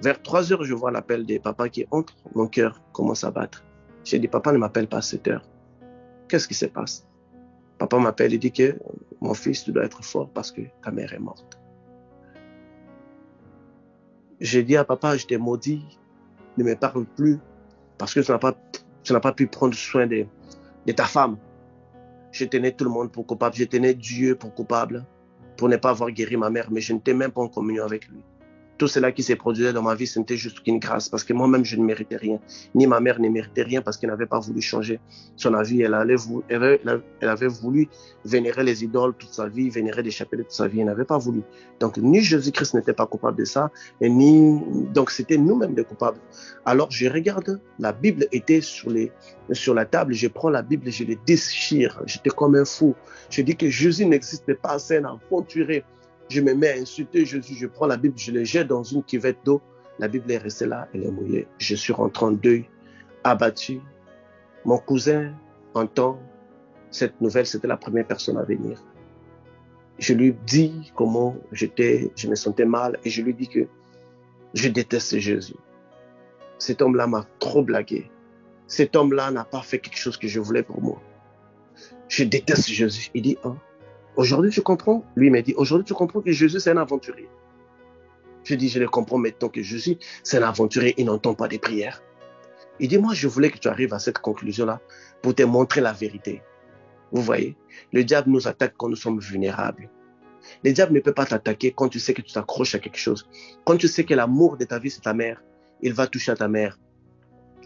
Vers 3 heures, je vois l'appel des papas qui entre, mon cœur commence à battre. J'ai dit, papa ne m'appelle pas à 7 heures. Qu'est-ce qui se passe? Papa m'appelle et dit que mon fils, tu dois être fort parce que ta mère est morte. J'ai dit à papa, je t'ai maudit, ne me parle plus parce que tu n'as pas pu prendre soin de ta femme. Je tenais tout le monde pour coupable, je tenais Dieu pour coupable pour ne pas avoir guéri ma mère, mais je n'étais même pas en communion avec lui. Tout cela qui s'est produit dans ma vie, ce n'était juste qu'une grâce, parce que moi-même, je ne méritais rien. Ni ma mère ne méritait rien parce qu'elle n'avait pas voulu changer son avis. Elle avait voulu vénérer les idoles toute sa vie, vénérer des chapelles toute sa vie. Elle n'avait pas voulu. Donc, ni Jésus-Christ n'était pas coupable de ça, donc c'était nous-mêmes les coupables. Alors, je regarde, la Bible était sur la table, je prends la Bible et je les déchire. J'étais comme un fou. Je dis que Jésus n'existait pas, c'est un aventurier. Je me mets à insulter Jésus, je prends la Bible, je le jette dans une cuvette d'eau. La Bible est restée là, elle est mouillée. Je suis rentré en deuil, abattu. Mon cousin entend cette nouvelle, c'était la première personne à venir. Je lui dis comment je me sentais mal et je lui dis que je déteste Jésus. Cet homme-là m'a trop blagué. Cet homme-là n'a pas fait quelque chose que je voulais pour moi. Je déteste Jésus. Il dit, aujourd'hui, tu comprends? Lui m'a dit, aujourd'hui, tu comprends que Jésus, c'est un aventurier. Je dis, je le comprends maintenant que Jésus, c'est un aventurier, il n'entend pas des prières. Il dit, moi, je voulais que tu arrives à cette conclusion-là pour te montrer la vérité. Vous voyez, le diable nous attaque quand nous sommes vulnérables. Le diable ne peut pas t'attaquer quand tu sais que tu t'accroches à quelque chose. Quand tu sais que l'amour de ta vie, c'est ta mère, il va toucher à ta mère.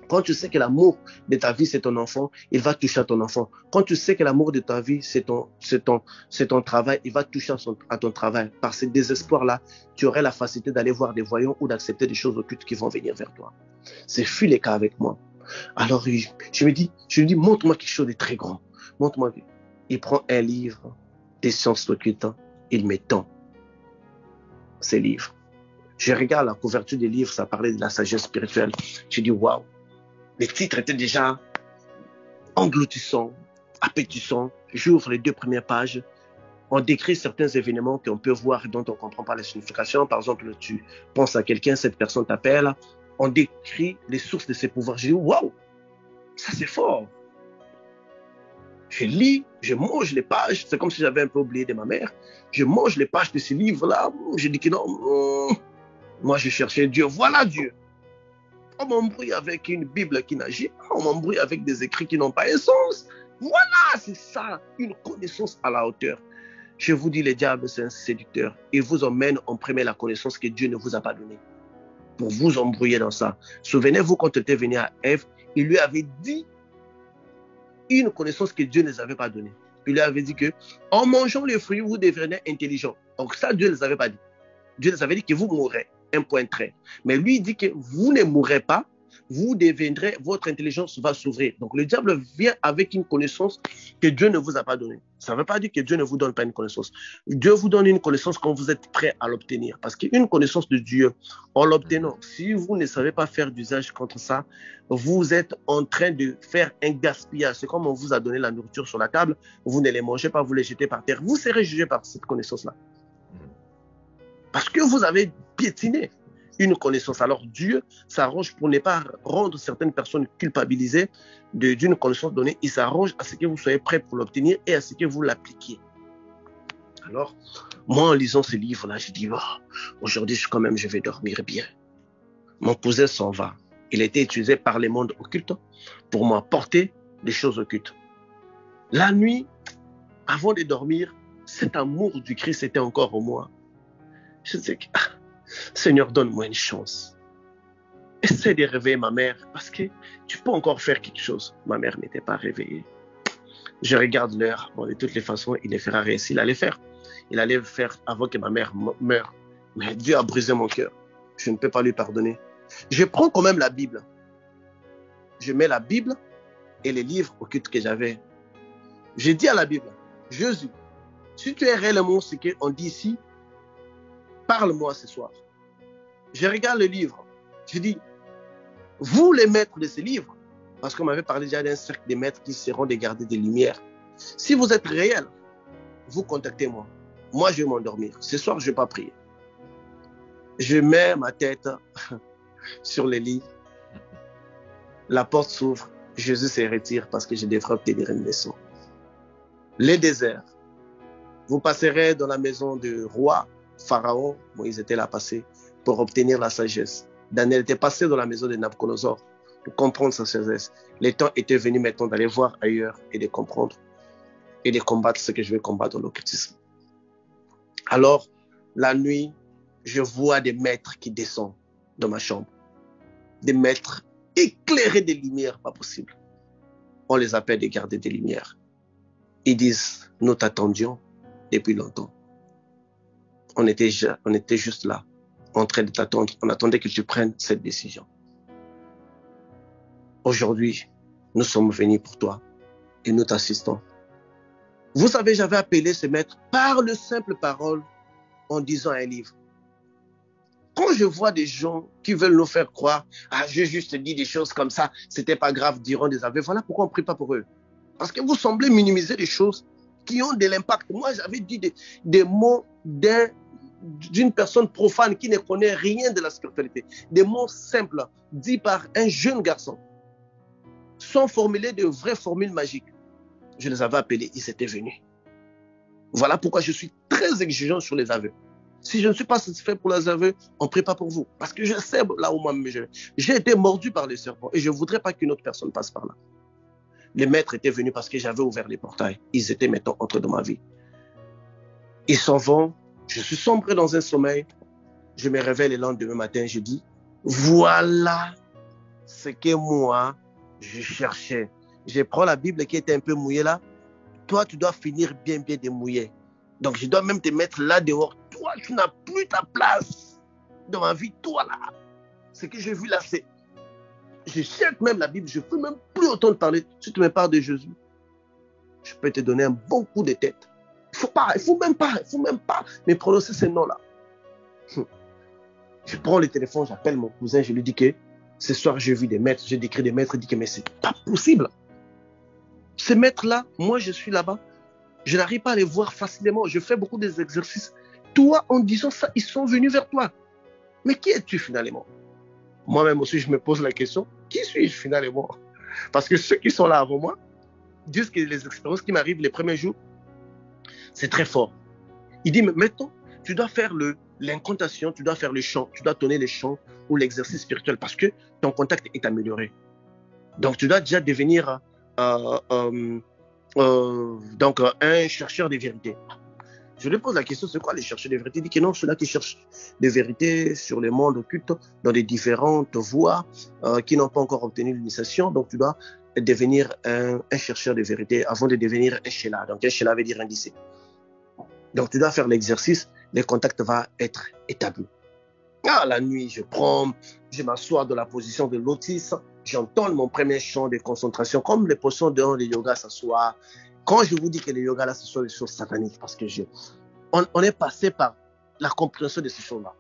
Quand tu sais que l'amour de ta vie, c'est ton enfant, il va toucher à ton enfant. Quand tu sais que l'amour de ta vie, c'est ton travail, il va toucher à ton travail. Par ce désespoir-là, tu aurais la facilité d'aller voir des voyants ou d'accepter des choses occultes qui vont venir vers toi. Ce fut le cas avec moi. Alors, je lui dis, montre-moi quelque chose de très grand. Montre-moi. Il prend un livre des sciences occultes, il me tend ces livres. Je regarde la couverture des livres, ça parlait de la sagesse spirituelle. Je dis, waouh. Les titres étaient déjà engloutissants, appétissants. J'ouvre les 2 premières pages. On décrit certains événements qu'on peut voir et dont on ne comprend pas la signification. Par exemple, tu penses à quelqu'un, cette personne t'appelle. On décrit les sources de ses pouvoirs. Je dis, waouh, ça c'est fort. Je lis, je mange les pages. C'est comme si j'avais un peu oublié de ma mère. Je mange les pages de ce livre-là. Je dis que non, moi je cherchais Dieu. Voilà Dieu. On m'embrouille avec une Bible qui n'agit pas, on m'embrouille avec des écrits qui n'ont pas un sens. Voilà, c'est ça, une connaissance à la hauteur. Je vous dis, le diable, c'est un séducteur. Il vous emmène en premier la connaissance que Dieu ne vous a pas donnée. Pour vous embrouiller dans ça. Souvenez-vous, quand il était venu à Ève, il lui avait dit une connaissance que Dieu ne les avait pas donnée. Il lui avait dit que, en mangeant les fruits, vous devenez intelligent. Donc ça, Dieu ne les avait pas dit. Dieu les avait dit que vous mourrez. Un point trait. Mais lui, il dit que vous ne mourrez pas, vous deviendrez, votre intelligence va s'ouvrir. Donc le diable vient avec une connaissance que Dieu ne vous a pas donnée. Ça ne veut pas dire que Dieu ne vous donne pas une connaissance. Dieu vous donne une connaissance quand vous êtes prêt à l'obtenir. Parce qu'une connaissance de Dieu, en l'obtenant, si vous ne savez pas faire d'usage contre ça, vous êtes en train de faire un gaspillage. C'est comme on vous a donné la nourriture sur la table, vous ne les mangez pas, vous les jetez par terre. Vous serez jugé par cette connaissance-là. Parce que vous avez piétiné une connaissance. Alors Dieu s'arrange pour ne pas rendre certaines personnes culpabilisées d'une connaissance donnée. Il s'arrange à ce que vous soyez prêts pour l'obtenir et à ce que vous l'appliquiez. Alors, moi en lisant ce livre-là, je dis, aujourd'hui quand même je vais dormir bien. Mon cousin s'en va. Il a été utilisé par les mondes occultes pour m'apporter des choses occultes. La nuit, avant de dormir, cet amour du Christ était encore en moi. Je disais, Seigneur, donne-moi une chance. Essaie de réveiller ma mère parce que tu peux encore faire quelque chose. Ma mère n'était pas réveillée. Je regarde l'heure. Bon, de toutes les façons, il ne fera rien. S'il allait faire, il allait le faire avant que ma mère meure. Mais Dieu a brisé mon cœur. Je ne peux pas lui pardonner. Je prends quand même la Bible. je mets la Bible et les livres occultes que j'avais. J'ai dit à la Bible, Jésus, si tu es réellement ce qu'on dit ici, parle-moi ce soir. Je regarde le livre. Je dis, vous les maîtres de ces livres, parce qu'on m'avait parlé déjà d'un cercle des maîtres qui seront des gardiens des lumières. Si vous êtes réels, vous contactez-moi. Moi, je vais m'endormir. Ce soir, je ne vais pas prier. Je mets ma tête sur le lit. La porte s'ouvre. Jésus se retire parce que je devrais obtenir une leçon. Les déserts. Vous passerez dans la maison du roi Pharaon. Moïse était là passé pour obtenir la sagesse. Daniel était passé dans la maison de Nabucodonosor pour comprendre sa sagesse. Le temps était venu maintenant d'aller voir ailleurs et de comprendre et de combattre ce que je vais combattre dans l'occultisme. Alors, la nuit, je vois des maîtres qui descendent dans ma chambre. Des maîtres éclairés de lumière, pas possible. On les appelle des gardiens des lumières. Ils disent, nous t'attendions depuis longtemps. On était juste là, en train de t'attendre. On attendait que tu prennes cette décision. Aujourd'hui, nous sommes venus pour toi et nous t'assistons. Vous savez, j'avais appelé ce maître par le simple parole en disant un livre. Quand je vois des gens qui veulent nous faire croire, ah, j'ai juste dit des choses comme ça, c'était pas grave, diront des aveux. Voilà pourquoi on ne prie pas pour eux. Parce que vous semblez minimiser des choses qui ont de l'impact. Moi, j'avais dit des mots d'une personne profane qui ne connaît rien de la spiritualité. Des mots simples, dits par un jeune garçon, sans formuler de vraies formules magiques. Je les avais appelés, ils étaient venus. Voilà pourquoi je suis très exigeant sur les aveux. Si je ne suis pas satisfait pour les aveux, on ne prie pas pour vous. Parce que je sais là où moi-même j'ai été mordu par les serpents et je ne voudrais pas qu'une autre personne passe par là. Les maîtres étaient venus parce que j'avais ouvert les portails. Ils étaient maintenant entrés dans ma vie. Ils s'en vont. Je suis sombré dans un sommeil. Je me réveille le lendemain matin. Je dis, voilà ce que moi, je cherchais. Je prends la Bible qui était un peu mouillée là. Toi, tu dois finir bien démouillé. Donc, je dois même te mettre là dehors. Toi, tu n'as plus ta place dans ma vie. Toi, là. Ce que j'ai vu là, c'est... Je cherche même la Bible. Je ne peux même plus autant te parler. Si tu me parles de Jésus, je peux te donner un bon coup de tête. Il ne faut même pas me prononcer ces noms-là. Je prends le téléphone, j'appelle mon cousin, je lui dis que ce soir, j'ai vu des maîtres, j'ai décrit des maîtres, il dit que mais c'est pas possible. Ces maîtres-là, moi, je suis là-bas. Je n'arrive pas à les voir facilement. Je fais beaucoup des exercices. Toi, en disant ça, ils sont venus vers toi. Mais qui es-tu finalement? Moi-même aussi, je me pose la question, qui suis-je finalement? Parce que ceux qui sont là avant moi disent que les expériences qui m'arrivent les premiers jours, c'est très fort. Il dit, mais maintenant, tu dois faire l'incantation, tu dois faire le chant, tu dois donner le chant ou l'exercice spirituel parce que ton contact est amélioré. Donc, tu dois déjà devenir un chercheur de vérité. Je lui pose la question, c'est quoi les chercheurs de vérité? Il dit que non, ceux-là qui cherchent des vérités sur le monde occulte, dans des différentes voies, qui n'ont pas encore obtenu l'initiation. Donc, tu dois devenir un chercheur de vérité avant de devenir un Sheila. Donc, un Sheila veut dire un disciple. Donc, tu dois faire l'exercice, le contact va être établi. Ah, la nuit, je m'assois dans la position de lotus, j'entends mon premier chant de concentration, comme les positions dans le yoga s'assoient. Quand je vous dis que le yoga, là, ce sont des choses sataniques, parce que on est passé par la compréhension de ces choses-là.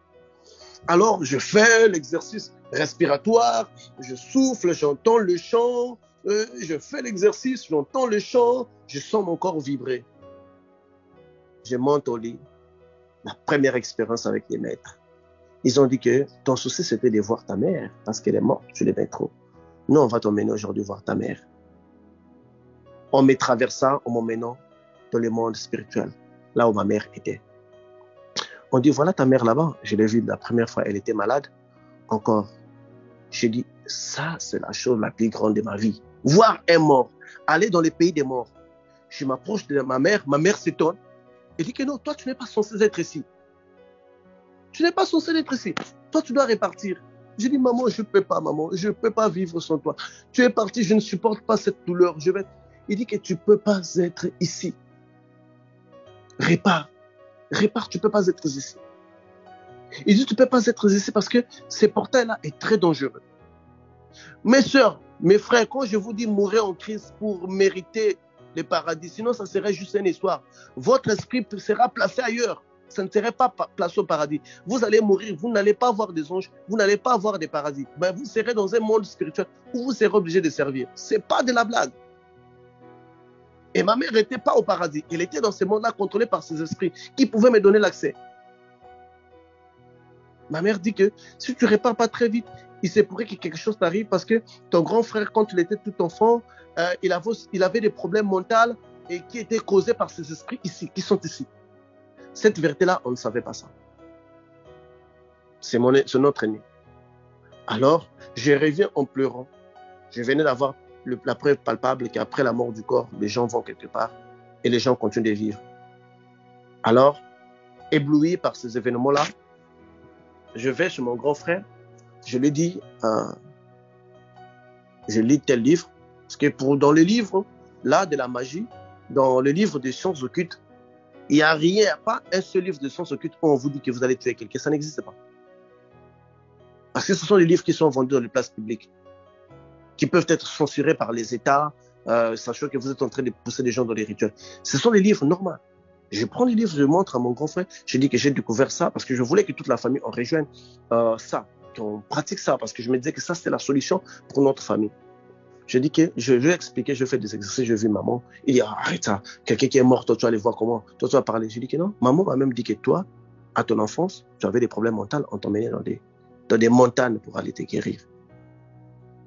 Alors, je fais l'exercice respiratoire, je souffle, j'entends le chant, je fais l'exercice, j'entends le chant, je sens mon corps vibrer. Je monte au lit, la première expérience avec les maîtres. Ils ont dit que ton souci, c'était de voir ta mère, parce qu'elle est morte, tu l'aimais trop. Nous, on va t'emmener aujourd'hui voir ta mère. On me traversant, en m'emmenant dans le monde spirituel, là où ma mère était. On dit, voilà ta mère là-bas. Je l'ai vue la première fois, elle était malade. Encore. J'ai dit, ça, c'est la chose la plus grande de ma vie. Voir un mort, aller dans les pays des morts. Je m'approche de ma mère s'étonne. Elle dit que non, toi, tu n'es pas censé être ici. Tu n'es pas censé être ici. Toi, tu dois repartir. J'ai dit, maman, je ne peux pas, maman. Je ne peux pas vivre sans toi. Tu es parti, je ne supporte pas cette douleur. Il dit que tu ne peux pas être ici. Répare, tu ne peux pas être ici. Il dit, tu ne peux pas être ici parce que ce portail-là est très dangereux. Mes sœurs, Mes frères, quand je vous dis mourir en Christ pour mériter le paradis, sinon ça serait juste une histoire. Votre esprit sera placé ailleurs. Ça ne serait pas placé au paradis. Vous allez mourir, vous n'allez pas voir des anges, vous n'allez pas voir des paradis. Ben, vous serez dans un monde spirituel où vous serez obligé de servir. Ce n'est pas de la blague. Et ma mère n'était pas au paradis. Elle était dans ce monde-là contrôlé par ses esprits qui pouvaient me donner l'accès. Ma mère dit que si tu ne répares pas très vite, il se pourrait que quelque chose t'arrive parce que ton grand frère, quand il était tout enfant, il avait des problèmes mentaux et qui étaient causés par ces esprits ici, qui sont ici. Cette vérité-là, on ne savait pas ça. C'est notre ennemi. Alors, je reviens en pleurant. Je venais d'avoir la preuve palpable qu'après la mort du corps, les gens vont quelque part et les gens continuent de vivre. Alors, ébloui par ces événements-là, je vais chez mon grand frère, je lui dis, je lis tel livre, parce que dans les livres là de la magie, dans le livre des sciences occultes, il n'y a rien, pas un seul livre de sciences occultes où on vous dit que vous allez tuer quelqu'un, ça n'existe pas. Parce que ce sont des livres qui sont vendus dans les places publiques, qui peuvent être censurés par les États, sachant que vous êtes en train de pousser des gens dans les rituels. Ce sont des livres normaux. Je prends les livres, je montre à mon grand frère, je dis que j'ai découvert ça parce que je voulais que toute la famille en rejoigne ça, qu'on pratique ça, parce que je me disais que ça c'était la solution pour notre famille. Je dis que je vais expliquer, je fais des exercices, je vis maman. Il dit, arrête ça, quelqu'un qui est mort, toi tu vas aller voir comment, toi tu vas parler. Je dis que non, maman m'a même dit que toi, à ton enfance, tu avais des problèmes mentaux, on t'emmenait dans des montagnes pour aller te guérir.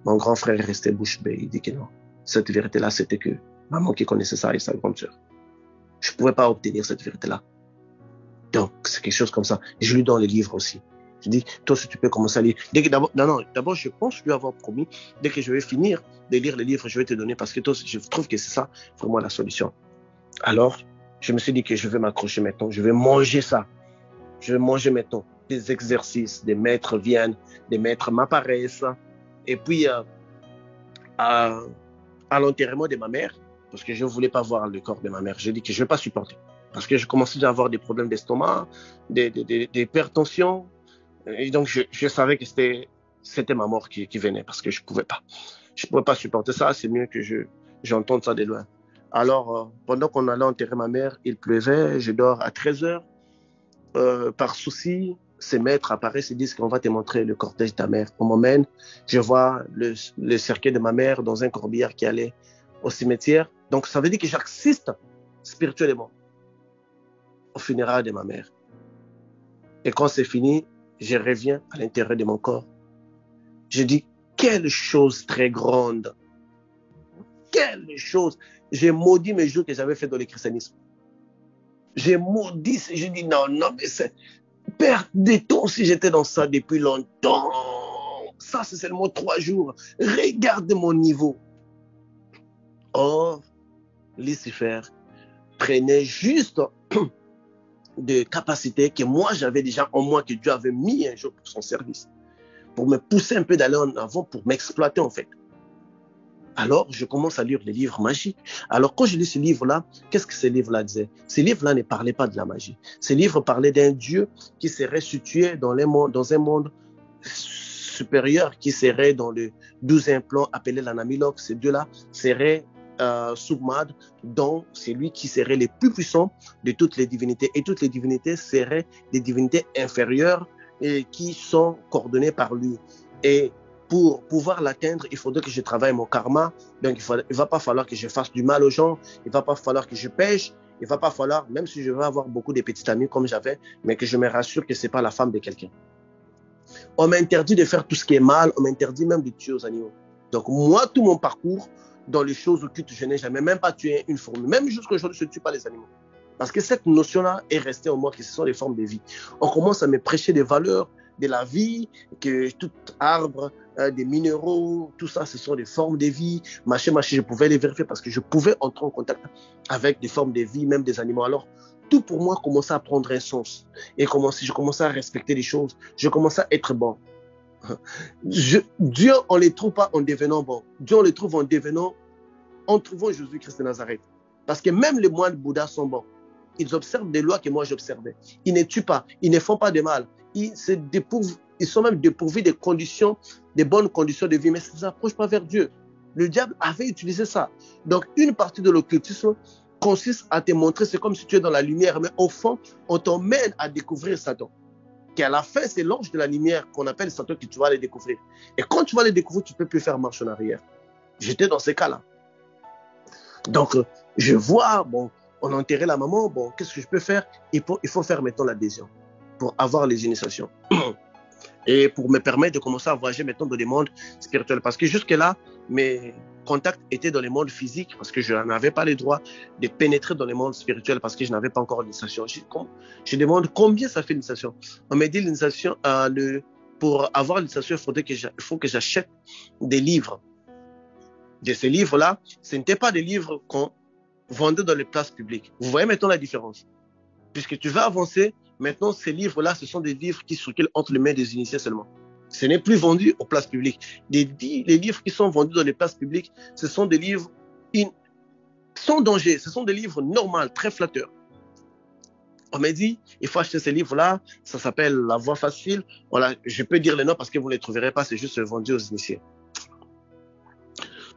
Mon grand frère est resté bouche bée, il dit que non. Cette vérité-là, c'était que maman qui connaissait ça et sa grande sœur. Je ne pouvais pas obtenir cette vérité-là. Donc, c'est quelque chose comme ça. Je lui donne les livres aussi. Je dis, toi, si tu peux commencer à lire. D'abord, je pense lui avoir promis, dès que je vais finir de lire les livres, je vais te donner, parce que toi, je trouve que c'est ça vraiment la solution. Alors, je me suis dit que je vais m'accrocher maintenant. Je vais manger ça. Je vais manger maintenant des exercices. Des maîtres viennent, des maîtres m'apparaissent. Et puis, à l'enterrement de ma mère, parce que je ne voulais pas voir le corps de ma mère, j'ai dit que je ne vais pas supporter. Parce que je commençais déjà à avoir des problèmes d'estomac, des hypertensions. Et donc, je savais que c'était ma mort qui venait, parce que je ne pouvais pas. Je ne pouvais pas supporter ça, c'est mieux que j'entende ça de loin. Alors, pendant qu'on allait enterrer ma mère, il pleuvait, je dors à 13h. Par souci, ces maîtres apparaissent et disent qu'on va te montrer le cortège de ta mère. On m'emmène, je vois le cercueil de ma mère dans un corbillard qui allait au cimetière. Donc, ça veut dire que j'assiste spirituellement au funérailles de ma mère. Et quand c'est fini, je reviens à l'intérieur de mon corps. Je dis, quelle chose très grande. Quelle chose. J'ai maudit mes jours que j'avais fait dans le christianisme. J'ai maudit, je dis, non, mais c'est perte de temps si j'étais dans ça depuis longtemps. Ça, c'est seulement 3 jours. Regarde mon niveau. Or, Lucifer prenait juste des capacités que moi j'avais déjà en moi, que Dieu avait mis un jour pour son service, pour me pousser un peu d'aller en avant, pour m'exploiter en fait. Alors, je commence à lire les livres magiques. Alors, quand je lis ce livre-là, qu'est-ce que ce livre-là disait? Ce livre-là ne parlait pas de la magie. Ce livre parlait d'un Dieu qui serait situé dans un monde supérieur, qui serait dans le 12e plan appelé l'Anamilok. Ce Dieu-là serait Submad, dont c'est lui qui serait le plus puissant de toutes les divinités. Et toutes les divinités seraient des divinités inférieures et qui sont coordonnées par lui. Et pour pouvoir l'atteindre, il faudrait que je travaille mon karma. Donc, il ne va pas falloir que je fasse du mal aux gens. Il ne va pas falloir que je pêche. Il ne va pas falloir, même si je vais avoir beaucoup de petites amies comme j'avais, mais que je me rassure que ce n'est pas la femme de quelqu'un. On m'interdit de faire tout ce qui est mal. On m'interdit même de tuer aux animaux. Donc, moi, tout mon parcours, dans les choses occultes, je n'ai jamais même pas tué une fourmi. Même jusqu'à aujourd'hui, je ne tue pas les animaux. Parce que cette notion-là est restée en moi, que ce sont les formes de vie. On commence à me prêcher des valeurs de la vie, que tout arbre, des minéraux, tout ça, ce sont des formes de vie. Machin, je pouvais les vérifier parce que je pouvais entrer en contact avec des formes de vie, même des animaux. Alors, tout pour moi commençait à prendre un sens. Et je commençais à respecter les choses. Je commençais à être bon. Dieu, on ne les trouve pas en devenant bon. Dieu, on les trouve en trouvant Jésus-Christ de Nazareth. Parce que même les moines Bouddha sont bons. Ils observent des lois que moi j'observais. Ils ne tuent pas, ils ne font pas de mal. Ils sont même dépourvus des bonnes conditions de vie, mais ils ne s'approchent pas vers Dieu. Le diable avait utilisé ça. Donc, une partie de l'occultisme consiste à te montrer, c'est comme si tu es dans la lumière, mais au fond, on t'emmène à découvrir Satan. Qu'à la fin, c'est l'ange de la lumière qu'on appelle Satan que tu vas aller découvrir. Et quand tu vas les découvrir, tu ne peux plus faire marche en arrière. J'étais dans ces cas-là. Donc, je vois, bon, on a enterré la maman, bon, qu'est-ce que je peux faire? Il faut faire maintenant l'adhésion pour avoir les initiations. Et pour me permettre de commencer à voyager maintenant dans les mondes spirituels. Parce que jusque-là, mes contacts étaient dans les mondes physiques, parce que je n'avais pas le droit de pénétrer dans les mondes spirituels, parce que je n'avais pas encore l'initiation. Je demande combien ça fait l'initiation. On m'a dit l'initiation, pour avoir l'initiation, il faut que j'achète des livres. De ces livres-là, ce n'étaient pas des livres qu'on vendait dans les places publiques. Vous voyez maintenant la différence. Puisque tu vas avancer, maintenant ces livres-là, ce sont des livres qui circulent entre les mains des initiés seulement. Ce n'est plus vendu aux places publiques. Les livres qui sont vendus dans les places publiques, ce sont des livres sans danger, ce sont des livres normaux, très flatteurs. On m'a dit, il faut acheter ces livres-là, ça s'appelle La Voie Facile. Voilà, je peux dire les noms parce que vous ne les trouverez pas, c'est juste vendu aux initiés.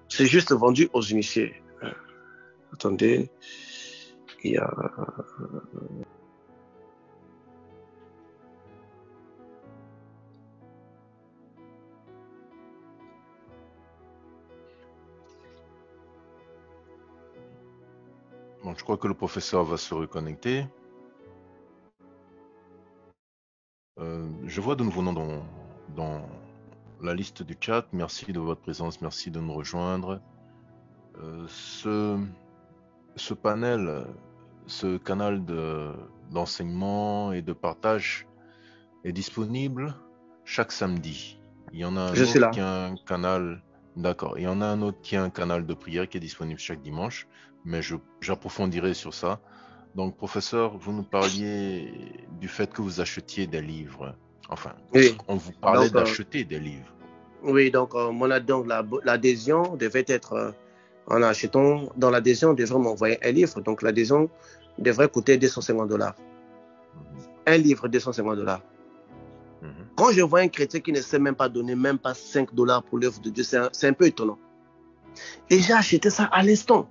C'est juste vendu aux initiés. Attendez, il y a... Bon, je crois que le professeur va se reconnecter. Je vois de nouveaux noms dans la liste du chat. Merci de votre présence, merci de nous rejoindre. Ce panel, ce canal d'enseignement et de partage est disponible chaque samedi. Il y en a un autre qui a un canal, d'accord. Il y en a un autre qui a un canal de prière qui est disponible chaque dimanche, mais j'approfondirai sur ça. Donc, professeur, vous nous parliez du fait que vous achetiez des livres. Enfin, oui. On vous parlait d'acheter des livres. Oui, donc l'adhésion devait être, en achetant, dans l'adhésion, on devrait m'envoyer un livre. Donc, l'adhésion devrait coûter $250. Un livre, $250. Quand je vois un chrétien qui ne sait même pas donner même pas $5 pour l'œuvre de Dieu, c'est un peu étonnant. Et j'ai acheté ça à l'instant.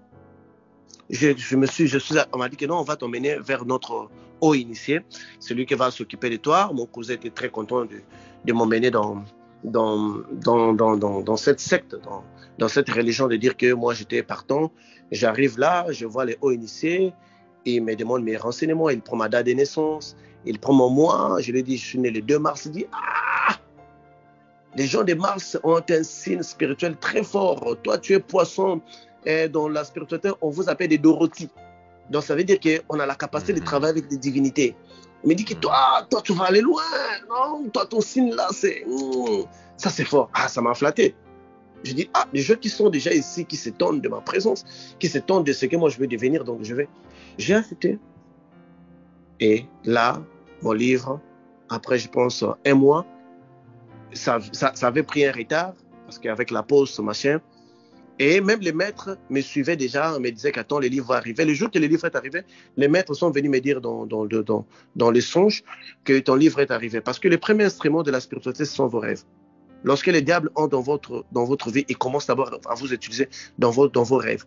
On m'a dit que non, on va t'emmener vers notre haut initié, celui qui va s'occuper de toi. Mon cousin était très content de m'emmener dans cette secte, dans cette religion, de dire que moi j'étais partant. J'arrive là, je vois les hauts initiés, il me demande mes renseignements, il prend ma date de naissance, il prend mon mois, je lui dis je suis né le 2 mars, il dit les gens de Mars ont un signe spirituel très fort, toi tu es poisson. Et dans la spiritualité, on vous appelle des Dorothy. Donc, ça veut dire qu'on a la capacité de travailler avec des divinités. Il me dit que toi, tu vas aller loin. Non, toi, ton signe là, ça, c'est fort. Ça m'a flatté. Je dis, les gens qui sont déjà ici, qui s'étonnent de ma présence, qui s'étonnent de ce que moi, je veux devenir, donc j'ai accepté. Et là, mon livre, après, je pense, un mois, ça avait pris un retard, parce qu'avec la pause, machin, et même les maîtres me suivaient déjà, me disaient qu'attends, le livre va arriver. Le jour que le livre est arrivé, les maîtres sont venus me dire dans les songes que ton livre est arrivé. Parce que les premiers instruments de la spiritualité, ce sont vos rêves. Lorsque les diables ont dans votre vie, ils commencent d'abord à vous utiliser dans vos rêves.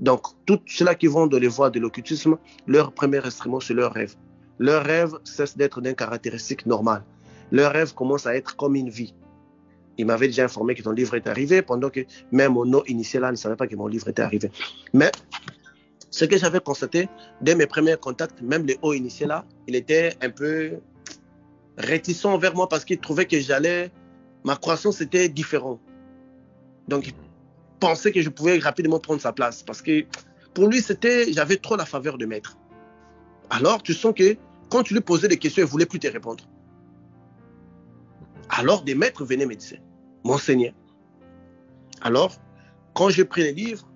Donc, tous ceux-là qui vont dans les voies de l'occultisme, leur premier instrument, c'est leur rêve. Leur rêve cesse d'être d'une caractéristique normale. Leur rêve commence à être comme une vie. Il m'avait déjà informé que ton livre est arrivé, pendant que même mon nom initial là ne savait pas que mon livre était arrivé. Mais ce que j'avais constaté, dès mes premiers contacts, même les hauts initiés là, il était un peu réticent envers moi parce qu'il trouvait que ma croissance était différente. Donc il pensait que je pouvais rapidement prendre sa place parce que pour lui, j'avais trop la faveur de maître. Alors tu sens que quand tu lui posais des questions, il ne voulait plus te répondre. Alors des maîtres venaient me dire, m'enseigner. Alors, quand j'ai pris les livres,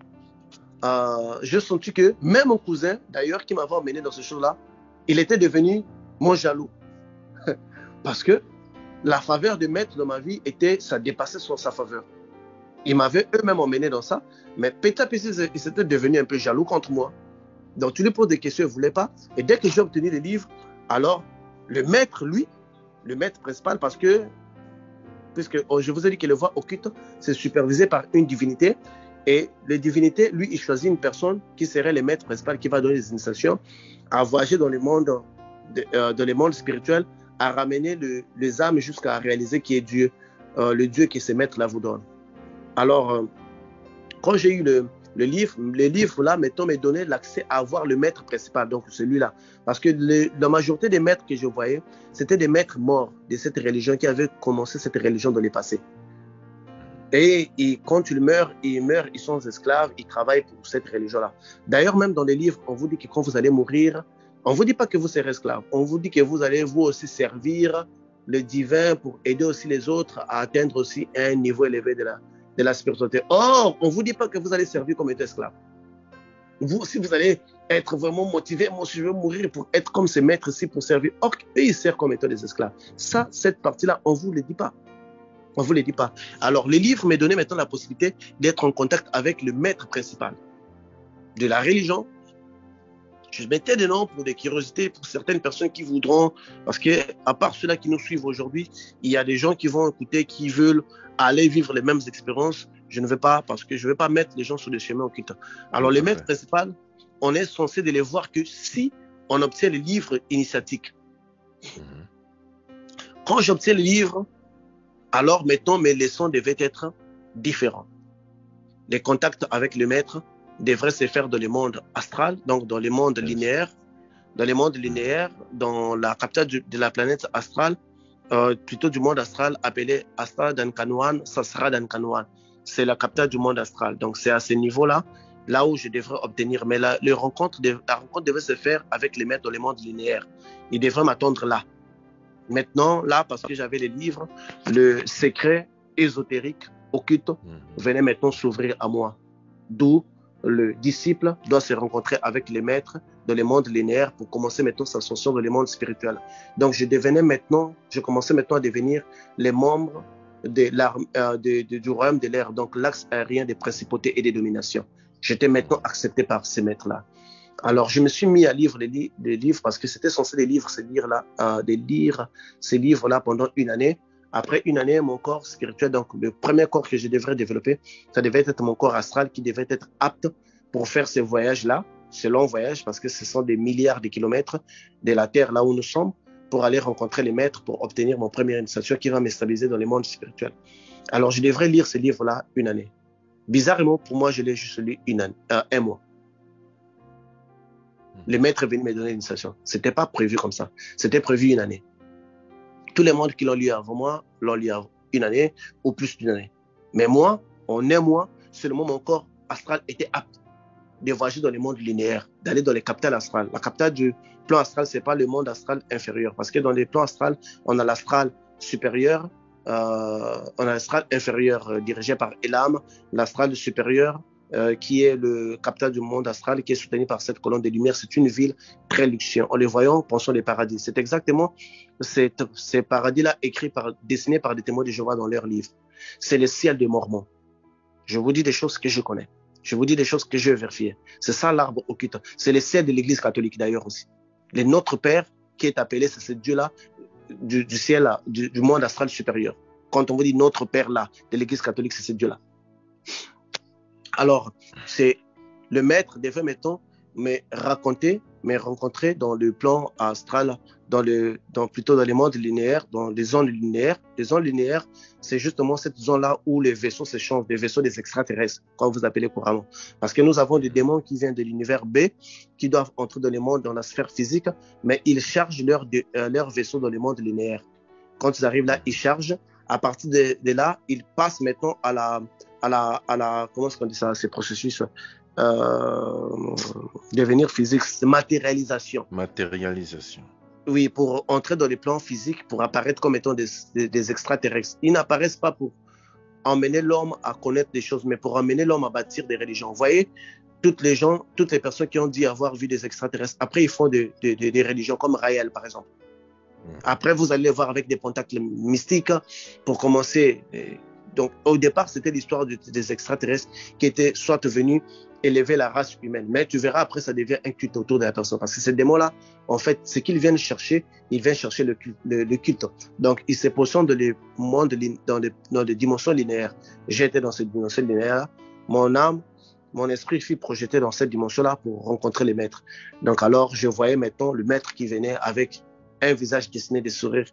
j'ai senti que même mon cousin, d'ailleurs, qui m'avait emmené dans ce show-là, il était devenu mon jaloux. Parce que la faveur des maîtres dans ma vie ça dépassait sa faveur. Ils m'avaient eux-mêmes emmené dans ça, mais petit à petit, ils s'étaient devenus un peu jaloux contre moi. Donc, tu lui poses des questions, il ne voulait pas. Et dès que j'ai obtenu les livres, alors, le maître, lui, le maître principal, parce que puisque je vous ai dit que le voie occulte, c'est supervisé par une divinité. Et la divinité, lui, il choisit une personne qui serait le maître principal, qui va donner des initiations, à voyager dans le monde spirituel, à ramener les âmes jusqu'à réaliser qui est Dieu, le Dieu que ces maîtres-là vous donnent. Alors, quand j'ai eu le livre là, mettons, m'a donné l'accès à voir le maître principal, donc celui-là. Parce que la majorité des maîtres que je voyais, c'était des maîtres morts de cette religion qui avaient commencé cette religion dans le passé. Et quand ils meurent, ils sont esclaves, ils travaillent pour cette religion-là. D'ailleurs, même dans les livres, on vous dit que quand vous allez mourir, on ne vous dit pas que vous serez esclave, on vous dit que vous allez vous aussi servir le divin pour aider aussi les autres à atteindre aussi un niveau élevé de la spiritualité. Or, on ne vous dit pas que vous allez servir comme étant esclave. Vous aussi, vous allez être vraiment motivé. Moi, je veux mourir pour être comme ces maîtres ici, pour servir. Or, eux, ils servent comme étant des esclaves. Ça, cette partie-là, on ne vous le dit pas. On ne vous le dit pas. Alors, les livres me donnaient maintenant la possibilité d'être en contact avec le maître principal de la religion. Je mettais des noms pour des curiosités, pour certaines personnes qui voudront, parce que à part ceux-là qui nous suivent aujourd'hui, il y a des gens qui vont écouter, qui veulent aller vivre les mêmes expériences. Je ne veux pas, parce que je ne veux pas mettre les gens sur le chemin occulte. Alors, les maîtres principaux, on est censé de les voir que si on obtient le livre initiatique. Quand j'obtiens le livre, alors, mettons, mes leçons devaient être différentes. Les contacts avec le maître devraient se faire dans le monde astral, donc dans le monde linéaire. Dans le monde linéaire, dans la capitale de la planète astrale, plutôt du monde astral, appelé Astra Dankanwan, Sasra Dankanwan. C'est la capitale du monde astral. Donc, c'est à ce niveau-là, là où je devrais obtenir. Mais la rencontre devait se faire avec les maîtres dans le monde linéaire. Ils devraient m'attendre là. Maintenant, là, parce que j'avais les livres, le secret ésotérique, occulte, venait maintenant s'ouvrir à moi. D'où le disciple doit se rencontrer avec les maîtres dans le monde linéaire pour commencer maintenant sa ascension dans le monde spirituel. Donc, je commençais maintenant à devenir les membres du royaume de l'air, donc l'axe aérien des principautés et des dominations. J'étais maintenant accepté par ces maîtres-là. Alors, je me suis mis à lire des livres parce que c'était censé de lire ces livres-là pendant une année. Après une année, mon corps spirituel, donc le premier corps que je devrais développer, ça devait être mon corps astral qui devait être apte pour faire ces voyages-là, ces longs voyages, parce que ce sont des milliards de kilomètres de la Terre, là où nous sommes, pour aller rencontrer les maîtres, pour obtenir mon premier initiation qui va me stabiliser dans les mondes spirituels. Alors, je devrais lire ces livres-là une année. Bizarrement, pour moi, je l'ai juste lu un mois. Les maîtres viennent me donner l'initiation. Ce n'était pas prévu comme ça. C'était prévu une année. Tous les mondes qui l'ont lu avant moi l'ont lu une année ou plus d'une année. Mais moi, en un mois, seulement mon corps astral était apte de voyager dans les mondes linéaires, d'aller dans les capitales astrales. La capitale du plan astral, ce n'est pas le monde astral inférieur. Parce que dans les plans astrales, on a l'astral supérieur, on a l'astral inférieur dirigé par Elam, l'astral supérieur qui est le capital du monde astral, qui est soutenu par cette colonne de lumière. C'est une ville très luxueuse. En les voyant, pensons les paradis. C'est exactement ces paradis-là dessinés par des témoins de Jéhovah dans leurs livres. C'est le ciel des Mormons. Je vous dis des choses que je connais. Je vous dis des choses que je vais vérifier. C'est ça l'arbre occulte. C'est le ciel de l'Église catholique d'ailleurs aussi. Le Notre Père qui est appelé, c'est ce Dieu-là du ciel, là, du monde astral supérieur. Quand on vous dit Notre Père là, de l'Église catholique, c'est ce Dieu-là. Alors, c'est le maître devait, mettons, me rencontrer dans le plan astral, plutôt dans les mondes linéaires, dans les zones linéaires. Les zones linéaires, c'est justement cette zone-là où les vaisseaux s'échangent, les vaisseaux des extraterrestres, comme vous appelez couramment. Parce que nous avons des démons qui viennent de l'univers B, qui doivent entrer dans les mondes, dans la sphère physique, mais ils chargent leur vaisseau dans les mondes linéaires. Quand ils arrivent là, ils chargent. À partir de là, ils passent maintenant à la comment est-ce qu'on dit ça, ces processus devenir physique, matérialisation. Matérialisation. Oui, pour entrer dans les plans physiques, pour apparaître comme étant des extraterrestres. Ils n'apparaissent pas pour emmener l'homme à connaître des choses, mais pour emmener l'homme à bâtir des religions. Vous voyez, toutes les personnes qui ont dit avoir vu des extraterrestres, après ils font des religions comme Raël, par exemple. Après, vous allez les voir avec des contacts mystiques pour commencer Donc, au départ, c'était l'histoire des extraterrestres qui étaient soit venus élever la race humaine. Mais tu verras, après, ça devient un culte autour de la personne. Parce que ces démons-là, en fait, ce qu'ils viennent chercher, ils viennent chercher le culte. Donc, ils se positionnent dans les dimensions linéaires. J'étais dans cette dimension linéaire. Mon âme, mon esprit fut projeté dans cette dimension-là pour rencontrer les maîtres. Donc, alors, je voyais maintenant le maître qui venait avec un visage dessiné de sourire.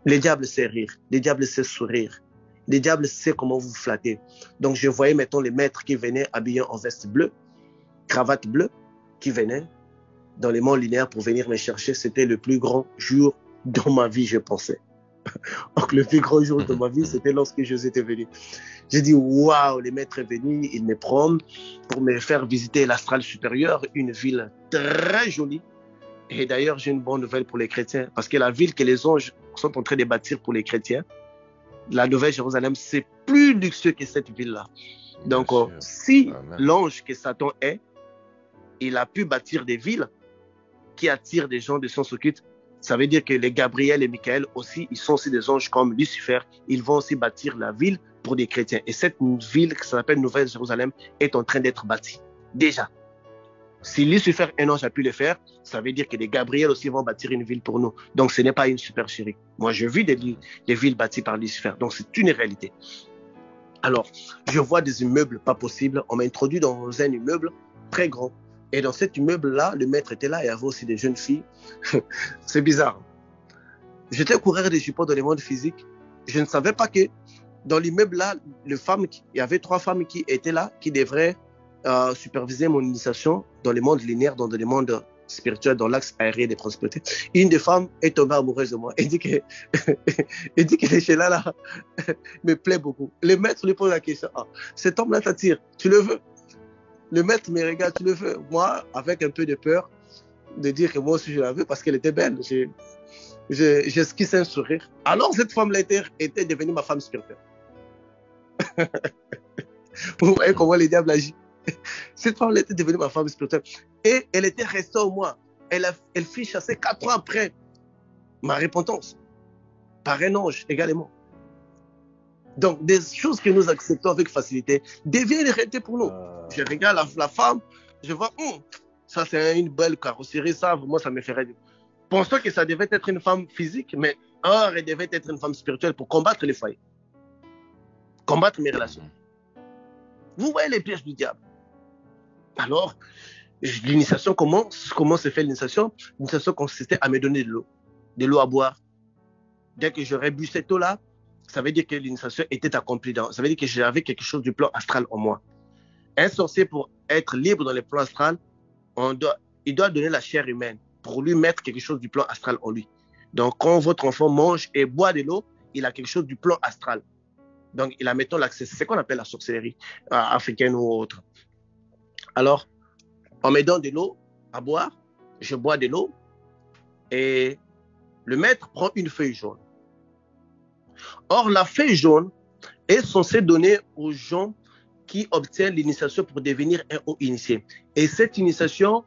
Les diables savent rire. Les diables savent sourire. Les diables savent comment vous flatter. Donc, je voyais maintenant les maîtres qui venaient habillés en veste bleue, cravate bleue, qui venaient dans les monts linéaires pour venir me chercher. C'était le plus grand jour de ma vie, je pensais. Donc, le plus grand jour de ma vie, c'était lorsque Jésus était venu. J'ai dit, waouh, les maîtres sont venus, ils me prennent pour me faire visiter l'astral supérieur, une ville très jolie. Et d'ailleurs, j'ai une bonne nouvelle pour les chrétiens, parce que la ville que les anges sont en train de bâtir pour les chrétiens, la Nouvelle Jérusalem, c'est plus luxueux que cette ville-là. Donc, si l'ange que Satan est, il a pu bâtir des villes qui attirent des gens de sens occulte, ça veut dire que les Gabriel et Michael aussi, ils sont aussi des anges comme Lucifer. Ils vont aussi bâtir la ville pour des chrétiens. Et cette ville qui s'appelle Nouvelle Jérusalem est en train d'être bâtie. Déjà. Si Lucifer, un ange, a pu le faire, ça veut dire que les Gabriel aussi vont bâtir une ville pour nous. Donc, ce n'est pas une supercherie. Moi, je vis des villes bâties par Lucifer. Donc, c'est une réalité. Alors, je vois des immeubles pas possibles. On m'a introduit dans un immeuble très grand. Et dans cet immeuble-là, le maître était là. Il y avait aussi des jeunes filles. C'est bizarre. J'étais coureur de support dans le monde physique. Je ne savais pas que dans l'immeuble-là, il y avait 3 femmes qui étaient là, qui devraient superviser mon initiation dans le monde linéaire, dans le monde spirituel, dans l'axe aérien des prospérités. Une des femmes est tombée amoureuse de moi. Elle dit que, elle dit que les chélas là me plaît beaucoup. Le maître lui pose la question, cet homme-là t'attire, tu le veux? Le maître me regarde, tu le veux? Moi, avec un peu de peur de dire que moi aussi je la veux parce qu'elle était belle, j'esquisse un sourire. Alors cette femme-là était devenue ma femme spirituelle. Vous voyez comment les diables agissent? Cette femme était devenue ma femme spirituelle. Et elle était restée au moins. Elle fut chassée 4 ans après ma repentance. Par un ange également. Donc, des choses que nous acceptons avec facilité deviennent une réalité pour nous. Je regarde la femme, je vois, ça c'est une belle carrosserie, ça, moi ça me ferait. Pensons que ça devait être une femme physique, mais elle devait être une femme spirituelle pour combattre les foyers. Combattre mes relations. Vous voyez les pièges du diable. Alors, l'initiation commence. Comment se fait l'initiation? L'initiation consistait à me donner de l'eau à boire. Dès que j'aurais bu cette eau-là, ça veut dire que l'initiation était accomplie. Ça veut dire que j'avais quelque chose du plan astral en moi. Un sorcier, pour être libre dans le plan astral, il doit donner la chair humaine pour lui mettre quelque chose du plan astral en lui. Donc, quand votre enfant mange et boit de l'eau, il a quelque chose du plan astral. Donc, il a, mettons, l'accès. C'est ce qu'on appelle la sorcellerie africaine ou autre. Alors, on me donne de l'eau à boire, je bois de l'eau, et le maître prend une feuille jaune. Or, la feuille jaune est censée donner aux gens qui obtiennent l'initiation pour devenir un haut initié. Et cette initiation,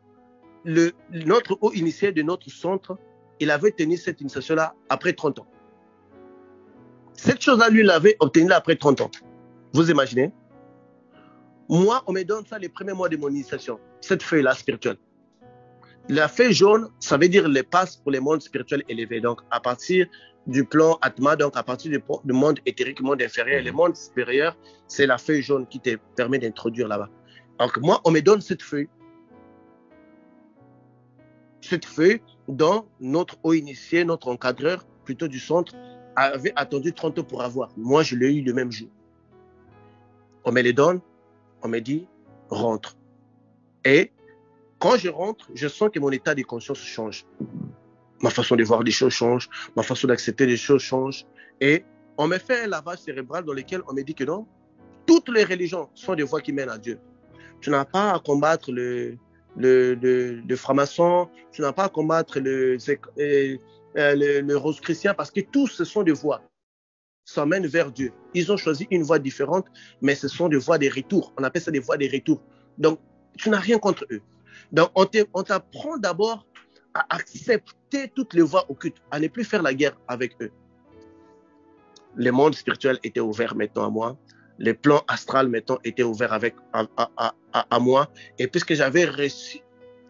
notre haut initié de notre centre, il avait tenu cette initiation-là après 30 ans. Cette chose-là, lui, l'avait obtenue après 30 ans. Vous imaginez? Moi, on me donne ça les premiers mois de mon initiation, cette feuille-là spirituelle. La feuille jaune, ça veut dire les passes pour les mondes spirituels élevés. Donc, à partir du plan Atma, donc à partir du monde éthérique, monde inférieur, le monde supérieur, c'est la feuille jaune qui te permet d'introduire là-bas. Donc, moi, on me donne cette feuille. Cette feuille dont notre haut initié, notre encadreur, plutôt du centre, avait attendu 30 ans pour avoir. Moi, je l'ai eu le même jour. On me les donne, on me dit, rentre. Et quand je rentre, je sens que mon état de conscience change. Ma façon de voir les choses change, ma façon d'accepter les choses change. Et on me fait un lavage cérébral dans lequel on me dit que non, toutes les religions sont des voies qui mènent à Dieu. Tu n'as pas à combattre le franc-maçon, tu n'as pas à combattre le rose-chrétien, parce que tous ce sont des voies. Ça mène vers Dieu. Ils ont choisi une voie différente, mais ce sont des voies de retour. On appelle ça des voies de retour. Donc, tu n'as rien contre eux. Donc, on t'apprend d'abord à accepter toutes les voies occultes, à ne plus faire la guerre avec eux. Le monde spirituel était ouvert maintenant à moi. Les plans astrales maintenant étaient ouverts à moi. Et puisque j'avais reçu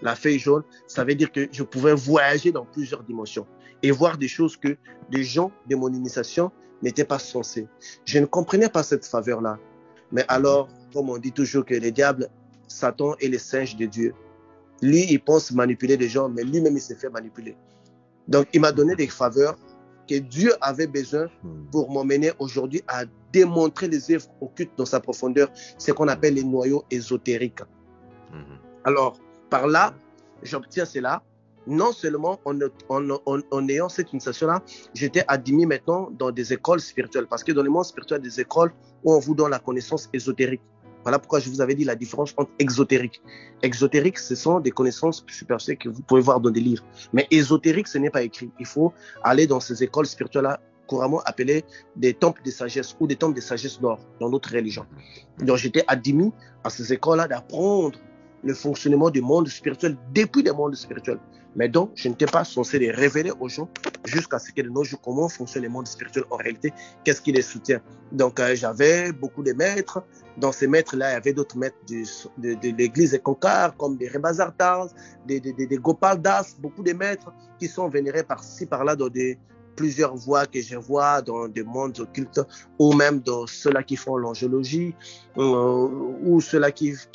la feuille jaune, ça veut dire que je pouvais voyager dans plusieurs dimensions et voir des choses que des gens de mon initiation n'étaient pas censés. Je ne comprenais pas cette faveur-là. Mais alors, comme on dit toujours que le diable, Satan est le singe de Dieu. Lui, il pense manipuler les gens, mais lui-même, il s'est fait manipuler. Donc, il m'a donné des faveurs que Dieu avait besoin pour m'emmener aujourd'hui à démontrer les œuvres occultes dans sa profondeur, ce qu'on appelle les noyaux ésotériques. Alors, par là, j'obtiens cela. Non seulement en ayant cette initiation-là, j'étais admis maintenant dans des écoles spirituelles, parce que dans le monde spirituel, des écoles où on vous donne la connaissance ésotérique. Voilà pourquoi je vous avais dit la différence entre exotérique. Exotérique, ce sont des connaissances superficielles que vous pouvez voir dans des livres. Mais ésotérique, ce n'est pas écrit. Il faut aller dans ces écoles spirituelles-là, couramment appelées des temples de sagesse ou des temples de sagesse d'or dans notre religion. Donc j'étais admis à ces écoles-là d'apprendre le fonctionnement du monde spirituel depuis le monde spirituel. Mais donc, je n'étais pas censé les révéler aux gens jusqu'à ce que de nos jours, comment fonctionne le monde spirituel en réalité, qu'est-ce qui les soutient. Donc, j'avais beaucoup de maîtres. Dans ces maîtres-là, il y avait d'autres maîtres de l'église de Concar, comme des Rebazartas, des Gopaldas, beaucoup de maîtres qui sont vénérés par-ci, par-là, dans plusieurs voies que je vois dans des mondes occultes, ou même dans ceux-là qui font l'angéologie, ou ceux-là qui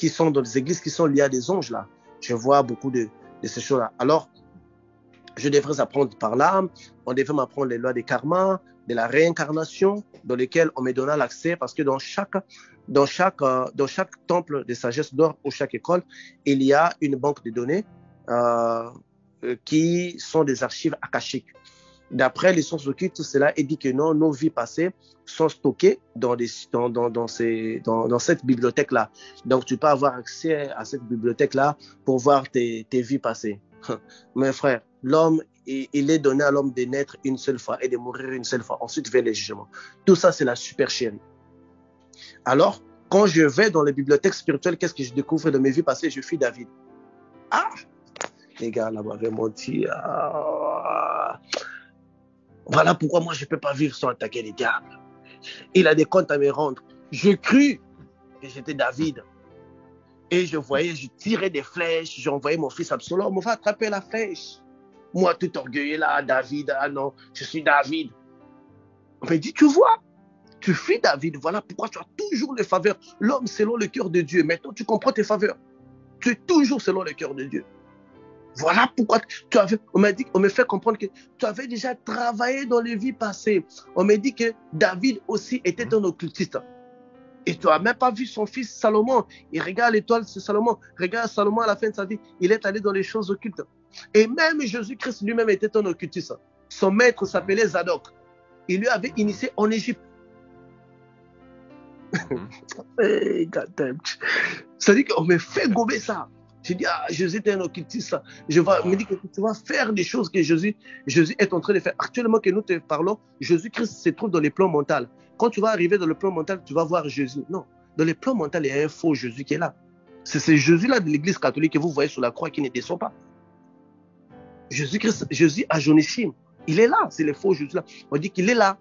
sont dans des églises qui sont liées à des anges, là. Je vois beaucoup de ces choses-là. Alors, je devrais apprendre par l'âme, on devrait m'apprendre les lois des karma, de la réincarnation, dans lesquelles on me donna l'accès, parce que dans chaque temple de sagesse d'or ou chaque école, il y a une banque de données qui sont des archives akashiques. D'après les sources occultes, cela est dit que non, nos vies passées sont stockées dans cette bibliothèque-là. Donc, tu peux avoir accès à cette bibliothèque-là pour voir tes vies passées. Mes frères, l'homme, il est donné à l'homme de naître une seule fois et de mourir une seule fois. Ensuite vient les jugements. Tout ça, c'est la supercherie. Alors, quand je vais dans les bibliothèques spirituelles, qu'est-ce que je découvre de mes vies passées? Je suis David. Ah! Les gars, là, m'avaient menti. Voilà pourquoi moi, je ne peux pas vivre sans attaquer les diables. Il a des comptes à me rendre. Je crus que j'étais David. Et je voyais, je tirais des flèches, j'envoyais mon fils Absalom, on va attraper la flèche. Moi, tout orgueilleux là, David, ah non, je suis David. On me dit, tu vois, tu fuis David, voilà pourquoi tu as toujours les faveurs. L'homme selon le cœur de Dieu. Maintenant, tu comprends tes faveurs. Tu es toujours selon le cœur de Dieu. Voilà pourquoi on me fait comprendre que tu avais déjà travaillé dans les vies passées. On me dit que David aussi était un occultiste. Et tu n'as même pas vu son fils Salomon. Il regarde l'étoile de Salomon. Regarde Salomon à la fin de sa vie. Il est allé dans les choses occultes. Et même Jésus-Christ lui-même était un occultiste. Son maître s'appelait Zadok. Il lui avait initié en Égypte. C'est-à-dire qu'on me fait gober ça. Je dis, Jésus était un occultiste. On me dit que tu vas faire des choses que Jésus est en train de faire. Actuellement que nous te parlons, Jésus-Christ se trouve dans les plans mentaux. Quand tu vas arriver dans le plan mental, tu vas voir Jésus. Non, dans le plan mental, il y a un faux Jésus qui est là. C'est ce Jésus-là de l'église catholique que vous voyez sur la croix qui ne descend pas. Jésus-Christ, Jésus à Jonissime, il est là, c'est le faux Jésus-là. On dit qu'il est là.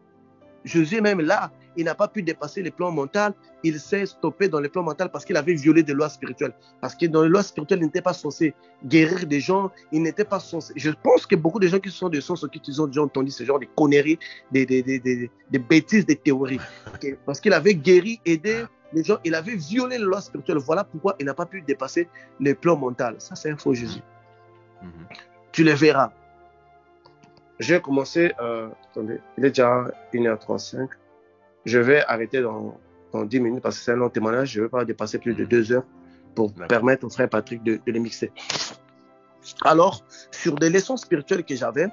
Jésus est même là. Il n'a pas pu dépasser les plans mentaux. Il s'est stoppé dans les plans mentaux parce qu'il avait violé des lois spirituelles. Parce que dans les lois spirituelles, il n'était pas censé guérir des gens. Il n'était pas censé... Je pense que beaucoup de gens qui sont des sens occultes, ils ont déjà entendu ce genre de conneries, des bêtises, des théories. Okay? Parce qu'il avait guéri, aidé les gens. Il avait violé les lois spirituelles. Voilà pourquoi il n'a pas pu dépasser les plans mentaux. Ça, c'est un faux Jésus. Tu le verras. J'ai commencé... attendez, il est déjà 1h35. Je vais arrêter dans 10 minutes parce que c'est un long témoignage. Je ne veux pas dépasser plus de 2 heures pour permettre au frère Patrick de les mixer. Alors, sur des leçons spirituelles que j'avais,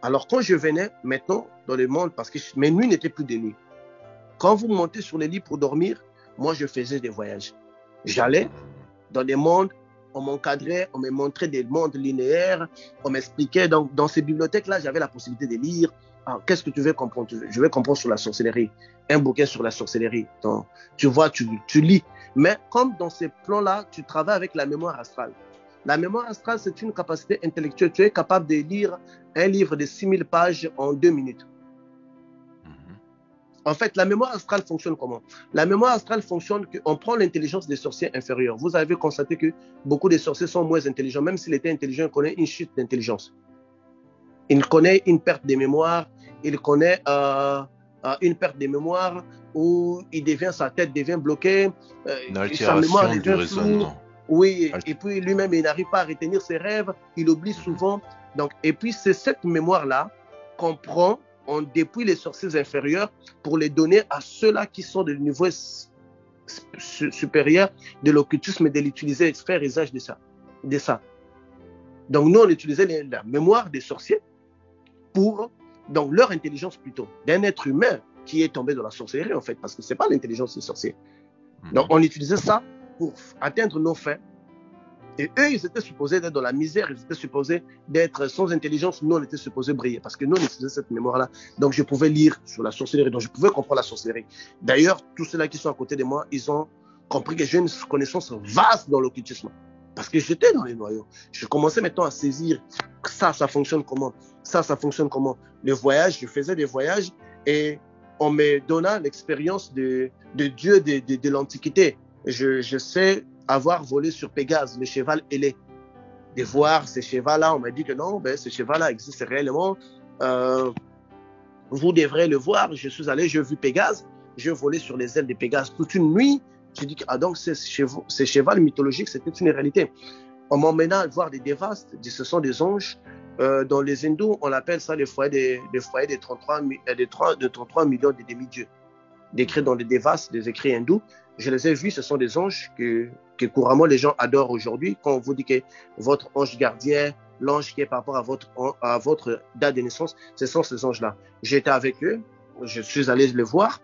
alors quand je venais maintenant dans le monde, parce que mes nuits n'étaient plus des nuits. Quand vous montez sur les lits pour dormir, moi je faisais des voyages. J'allais dans des mondes, on m'encadrait, on me montrait des mondes linéaires, on m'expliquait. Donc, dans ces bibliothèques-là, j'avais la possibilité de lire. Ah, qu'est-ce que tu veux comprendre? Je veux comprendre sur la sorcellerie. Un bouquin sur la sorcellerie. Donc, tu vois, tu lis. Mais comme dans ces plans-là, tu travailles avec la mémoire astrale. La mémoire astrale, c'est une capacité intellectuelle. Tu es capable de lire un livre de 6000 pages en 2 minutes. En fait, la mémoire astrale fonctionne comment? La mémoire astrale fonctionne qu'on prend l'intelligence des sorciers inférieurs. Vous avez constaté que beaucoup de sorciers sont moins intelligents. Même s'il était intelligent, il connaît une chute d'intelligence. Il connaît une perte de mémoire. Il connaît une perte de mémoire où sa tête devient bloquée. Sa mémoire devient floue. Oui, et puis lui-même, il n'arrive pas à retenir ses rêves. Il oublie souvent. Donc, et puis, c'est cette mémoire-là qu'on prend, on dépouille les sorciers inférieurs pour les donner à ceux-là qui sont de niveau supérieur de l'occultisme et de l'utiliser, faire usage de ça. Donc nous, on utilisait la mémoire des sorciers pour, donc leur intelligence plutôt, d'un être humain qui est tombé dans la sorcellerie en fait, parce que ce n'est pas l'intelligence des sorciers. Donc on utilisait ça pour atteindre nos fins. Et eux, ils étaient supposés d'être dans la misère, ils étaient supposés d'être sans intelligence. Nous, on était supposés briller parce que nous, on utilisait cette mémoire-là. Donc, je pouvais lire sur la sorcellerie, donc je pouvais comprendre la sorcellerie. D'ailleurs, tous ceux-là qui sont à côté de moi, ils ont compris que j'ai une connaissance vaste dans l'occultisme. Parce que j'étais dans les noyaux. Je commençais maintenant à saisir ça fonctionne comment, ça fonctionne comment. Le voyage, je faisais des voyages et on me donna l'expérience de Dieu de l'Antiquité. Je sais avoir volé sur Pégase, le cheval ailé. De voir ce cheval-là, on m'a dit que non, ce cheval-là existe réellement. Vous devrez le voir. Je suis allé, j'ai vu Pégase, j'ai volé sur les ailes de Pégase toute une nuit. J'ai dit que donc ces chevals mythologiques, c'était une réalité. On m'emmène à voir des dévastes, ce sont des anges. Dans les hindous, on appelle ça les foyers des 33 millions de demi-dieux. Décrits dans les devas, des écrits hindous. Je les ai vus, ce sont des anges que couramment les gens adorent aujourd'hui. Quand on vous dit que votre ange gardien, l'ange qui est par rapport à votre date de naissance, ce sont ces anges-là. J'étais avec eux, je suis allé les voir.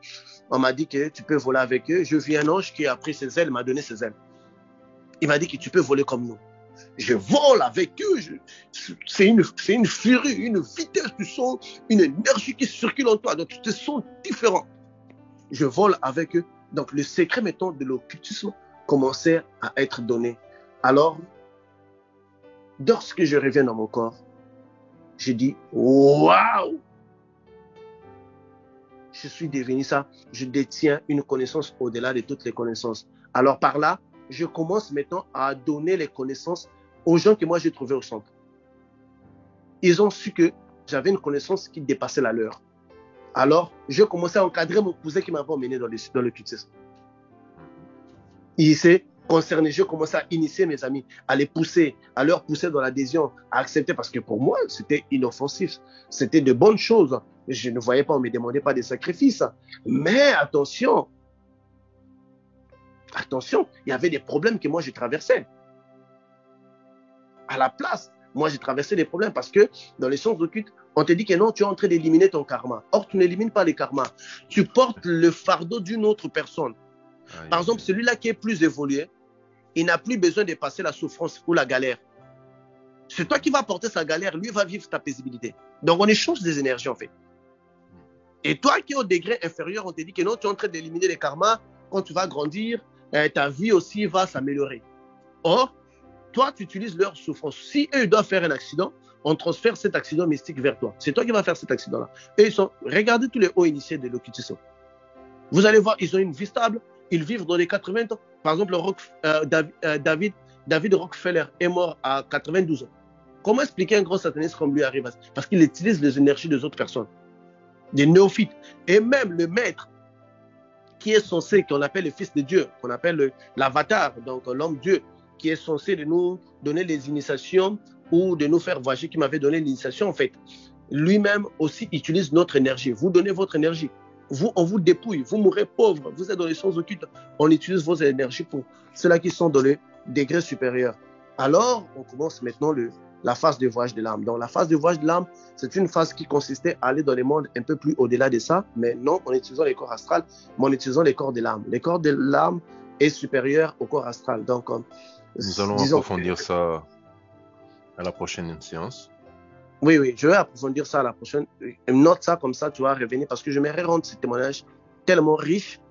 On m'a dit que tu peux voler avec eux. Je vis un ange qui a pris ses ailes, m'a donné ses ailes. Il m'a dit que tu peux voler comme nous. Je vole avec eux. C'est une furie, une vitesse, tu sens une énergie qui circule en toi. Donc tu te sens différent. Je vole avec eux. Donc, le secret, mettons, de l'occultisme commençait à être donné. Alors, lorsque je reviens dans mon corps, je dis, waouh! Je suis devenu ça. Je détiens une connaissance au-delà de toutes les connaissances. Alors, par là, je commence maintenant à donner les connaissances aux gens que moi j'ai trouvés au centre. Ils ont su que j'avais une connaissance qui dépassait la leur. Alors, je commençais à encadrer mon cousin qui m'avait emmené dans l'occultisme. Il s'est concerné. Je commençais à initier mes amis, à les pousser, à leur pousser dans l'adhésion, à accepter, parce que pour moi, c'était inoffensif. C'était de bonnes choses. Je ne voyais pas, on ne me demandait pas des sacrifices. Mais attention, il y avait des problèmes que moi je traversais. À la place, moi j'ai traversé des problèmes parce que dans les sciences occultes, on te dit que non, tu es en train d'éliminer ton karma. Or, tu n'élimines pas les karmas. Tu portes le fardeau d'une autre personne. Par exemple, celui-là qui est plus évolué, il n'a plus besoin de passer la souffrance ou la galère. C'est toi qui vas porter sa galère, lui va vivre ta paisibilité. Donc, on échange des énergies en fait. Et toi qui es au degré inférieur, on te dit que non, tu es en train d'éliminer les karmas. Quand tu vas grandir, ta vie aussi va s'améliorer. Or, toi, tu utilises leur souffrance. Si eux doivent faire un accident, on transfère cet accident mystique vers toi. C'est toi qui vas faire cet accident-là. Et regardez tous les hauts initiés de l'occultisme. Vous allez voir, ils ont une vie stable. Ils vivent dans les 80 ans. Par exemple, David Rockefeller est mort à 92 ans. Comment expliquer un grand sataniste comme lui arrive à ça? Parce qu'il utilise les énergies des autres personnes, des néophytes. Et même le maître, qui est censé, qu'on appelle le fils de Dieu, qu'on appelle l'avatar, donc l'homme Dieu, qui est censé de nous donner les initiations ou de nous faire voyager, qui m'avait donné l'initiation en fait. Lui-même aussi utilise notre énergie. Vous donnez votre énergie. Vous, on vous dépouille. Vous mourrez pauvre. Vous êtes dans les sciences occultes. On utilise vos énergies pour ceux-là qui sont dans le degré supérieur. Alors, on commence maintenant la phase de voyage de l'âme. Donc, la phase de voyage de l'âme, c'est une phase qui consistait à aller dans les mondes un peu plus au-delà de ça, mais non en utilisant les corps astrales, mais en utilisant les corps de l'âme. Les corps de l'âme est supérieur au corps astral. Donc, nous allons approfondir ça à la prochaine séance. Oui, je vais approfondir ça à la prochaine. Note ça comme ça, tu vas revenir, parce que je m'aimerais rendre ce témoignage tellement riche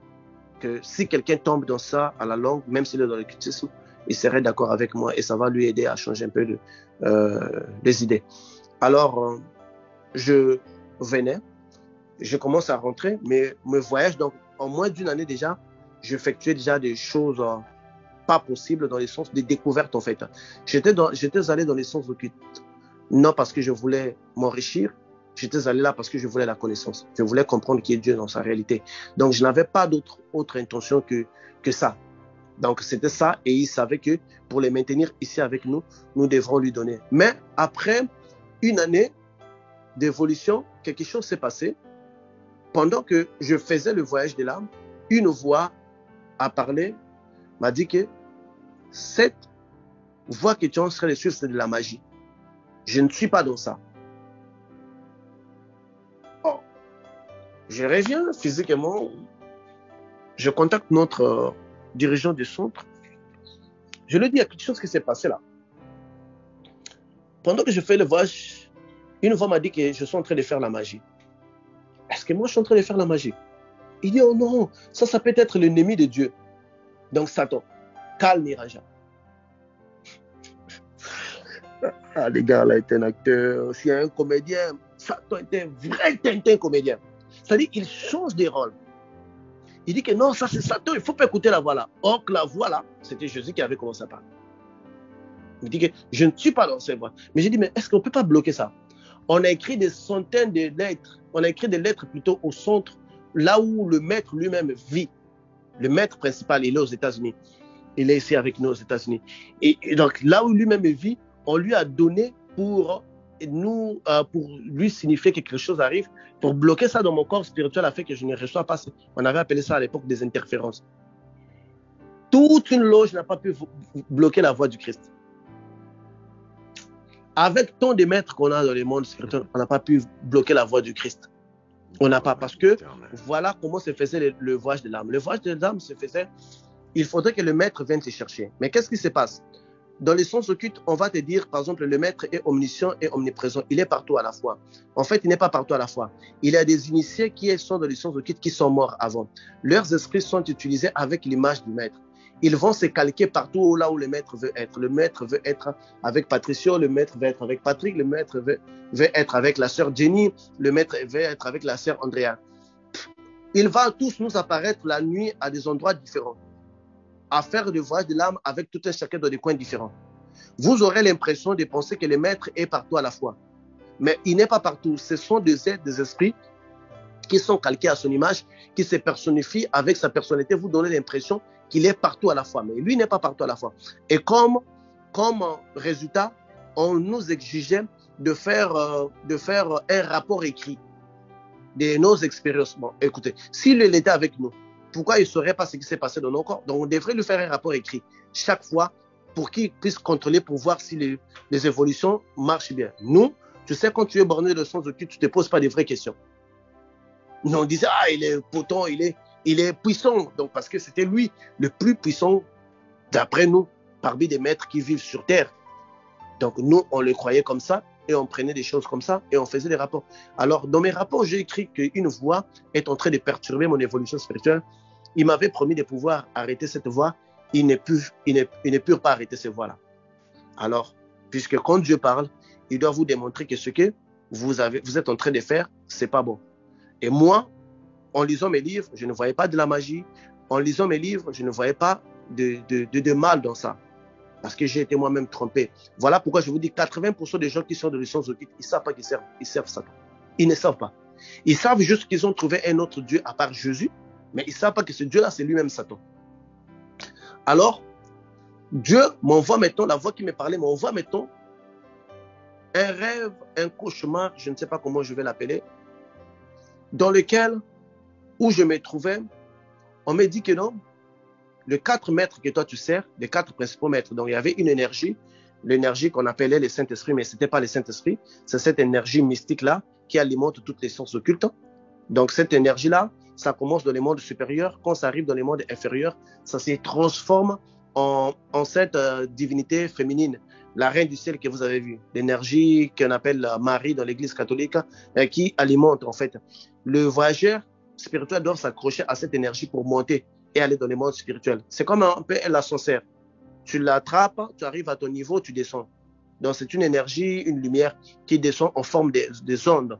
que si quelqu'un tombe dans ça à la longue, même s'il est dans l'occultisme, il serait d'accord avec moi et ça va lui aider à changer un peu des idées. Alors, je venais, je commence à rentrer, mais mes voyages, donc en moins d'une année déjà, j'effectuais déjà des choses pas possibles dans les sens des découvertes en fait. J'étais allé dans les sens occultes, non parce que je voulais m'enrichir, j'étais allé là parce que je voulais la connaissance. Je voulais comprendre qui est Dieu dans sa réalité. Donc je n'avais pas autre intention que ça. Donc c'était ça et il savait que pour les maintenir ici avec nous, nous devrons lui donner. Mais après une année d'évolution, quelque chose s'est passé. Pendant que je faisais le voyage de l'âme, une voix a parlé, m'a dit que cette voie que tu es en train de suivre, c'est de la magie. Je ne suis pas dans ça. Oh, je reviens physiquement, je contacte notre dirigeant du centre. Je lui dis, il y a quelque chose qui s'est passé là. Pendant que je fais le voyage, une voix m'a dit que je suis en train de faire la magie. Est-ce que moi je suis en train de faire la magie? Il dit, oh non, ça peut être l'ennemi de Dieu. Donc Satan, calme Niraja. Ah, les gars, là, est un acteur. S'il y a un comédien, Satan est un vrai Tintin comédien. C'est-à-dire qu'il change des rôles. Il dit que non, ça c'est Satan, il ne faut pas écouter la voix là. Or que la voix là, c'était Jésus qui avait commencé à parler. Il dit que je ne suis pas dans cette voix. Mais j'ai dit, mais est-ce qu'on ne peut pas bloquer ça? On a écrit des centaines de lettres. On a écrit des lettres plutôt au centre, là où le maître lui-même vit. Le maître principal, il est aux États-Unis. Il est ici avec nous aux États-Unis. Et donc, là où lui-même vit, on lui a donné pour lui signifier que quelque chose arrive, pour bloquer ça dans mon corps spirituel afin que je ne reçois pas. On avait appelé ça à l'époque des interférences. Toute une loge n'a pas pu bloquer la voix du Christ. Avec tant de maîtres qu'on a dans le monde spirituel, on n'a pas pu bloquer la voix du Christ. On n'a pas, parce que voilà comment se faisait le voyage de l'âme. Le voyage de l'âme se faisait, il faudrait que le maître vienne te chercher. Mais qu'est-ce qui se passe? Dans les sens occultes, on va te dire, par exemple, le maître est omniscient et omniprésent. Il est partout à la fois. En fait, il n'est pas partout à la fois. Il y a des initiés qui sont dans les sens occultes qui sont morts avant. Leurs esprits sont utilisés avec l'image du maître. Ils vont se calquer partout là où le maître veut être. Le maître veut être avec Patricio, le maître veut être avec Patrick, le maître veut être avec la sœur Jenny, le maître veut être avec la sœur Andrea. Ils vont tous nous apparaître la nuit à des endroits différents, à faire le voyage de l'âme avec tout un chacun dans des coins différents. Vous aurez l'impression de penser que le maître est partout à la fois. Mais il n'est pas partout. Ce sont des êtres, des esprits qui sont calqués à son image, qui se personnifient avec sa personnalité. Vous donnez l'impression qu'il est partout à la fois. Mais lui n'est pas partout à la fois. Et comme résultat, on nous exigeait de faire un rapport écrit de nos expériences. Bon, écoutez, s'il était avec nous, pourquoi il ne saurait pas ce qui s'est passé dans nos corps? Donc, on devrait lui faire un rapport écrit chaque fois pour qu'il puisse contrôler, pour voir si les évolutions marchent bien. Nous, tu sais, quand tu es borné de sens occulte, tu ne te poses pas de vraies questions. Nous, on disait, ah, il est potent, il est puissant. Donc, parce que c'était lui le plus puissant, d'après nous, parmi des maîtres qui vivent sur Terre. Donc, nous, on le croyait comme ça, et on prenait des choses comme ça, et on faisait des rapports. Alors, dans mes rapports, j'ai écrit qu'une voix est en train de perturber mon évolution spirituelle. Il m'avait promis de pouvoir arrêter cette voix. Il ne peut pas arrêter cette voix-là. Alors, puisque quand Dieu parle, il doit vous démontrer que ce que vous êtes en train de faire, ce n'est pas bon. Et moi, en lisant mes livres, je ne voyais pas de la magie. En lisant mes livres, je ne voyais pas de mal dans ça. Parce que j'ai été moi-même trompé. Voilà pourquoi je vous dis 80% des gens qui sont dans les sens occultes, ils ne savent pas qu'ils servent Satan. Ils ne savent pas. Ils savent juste qu'ils ont trouvé un autre Dieu à part Jésus, mais ils ne savent pas que ce Dieu-là, c'est lui-même Satan. Alors, Dieu m'envoie maintenant, la voix qui me parlait m'envoie maintenant un rêve, un cauchemar, je ne sais pas comment je vais l'appeler, dans lequel, où je me trouvais, on me dit que non, les 4 maîtres que toi tu sers, les 4 principaux maîtres, donc il y avait une énergie, l'énergie qu'on appelait le Saint-Esprit, mais ce n'était pas le Saint-Esprit, c'est cette énergie mystique-là qui alimente toutes les sciences occultes. Donc cette énergie-là, ça commence dans les mondes supérieurs, quand ça arrive dans les mondes inférieurs, ça se transforme en cette divinité féminine, la reine du ciel que vous avez vue, l'énergie qu'on appelle Marie dans l'église catholique, qui alimente en fait. Le voyageur spirituel doit s'accrocher à cette énergie pour monter et aller dans les mondes spirituels. C'est comme un peu l'ascenseur. Tu l'attrapes, tu arrives à ton niveau, tu descends. Donc c'est une énergie, une lumière qui descend en forme des ondes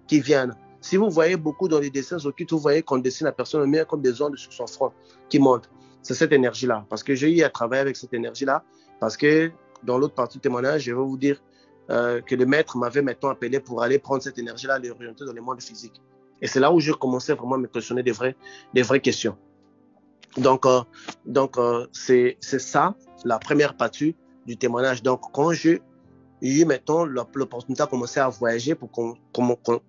qui viennent. Si vous voyez beaucoup dans les dessins occultes, vous voyez qu'on dessine la personne mais comme des ondes sur son front qui montent. C'est cette énergie-là. Parce que j'ai eu à travailler avec cette énergie-là. Parce que dans l'autre partie du témoignage, je vais vous dire que le maître m'avait maintenant appelé pour aller prendre cette énergie-là et l'orienter dans le monde physique. Et c'est là où je commençais vraiment à me questionner des vraies questions. Donc, c'est ça, la première partie du témoignage. Donc, quand j'ai eu maintenant l'opportunité de commencer à voyager pour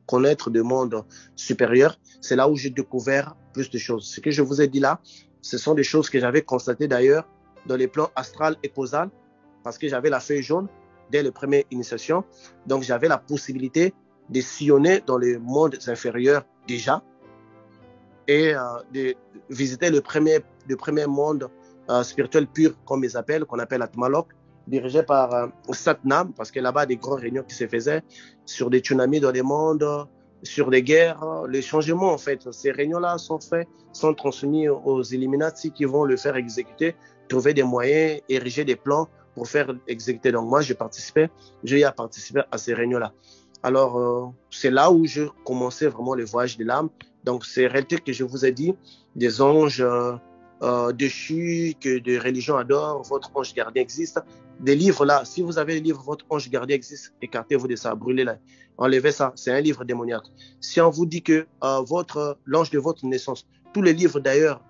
connaître des mondes supérieurs, c'est là où j'ai découvert plus de choses. Ce que je vous ai dit là, ce sont des choses que j'avais constatées d'ailleurs dans les plans astral et causal, parce que j'avais la feuille jaune dès la première initiation. Donc, j'avais la possibilité de sillonner dans les mondes inférieurs déjà et de visiter le premier monde spirituel pur, comme ils appellent, qu'on appelle Atmalok, dirigé par Satnam, parce que là-bas, des grandes réunions qui se faisaient sur des tsunamis dans les mondes, sur des guerres, les changements, en fait. Ces réunions-là sont transmis aux Illuminati qui vont le faire exécuter, trouver des moyens, ériger des plans pour faire exécuter. Donc, moi, j'ai eu à participer à ces réunions-là. Alors, c'est là où je commençais vraiment le voyage de l'âme. Donc, ces réalités que je vous ai dit, des anges déchus que des religions adorent, votre ange gardien existe. Des livres là, si vous avez le livre, votre ange gardien existe, écartez-vous de ça, brûlez-le, enlevez ça, c'est un livre démoniaque. Si on vous dit que l'ange de votre naissance, tous les livres d'ailleurs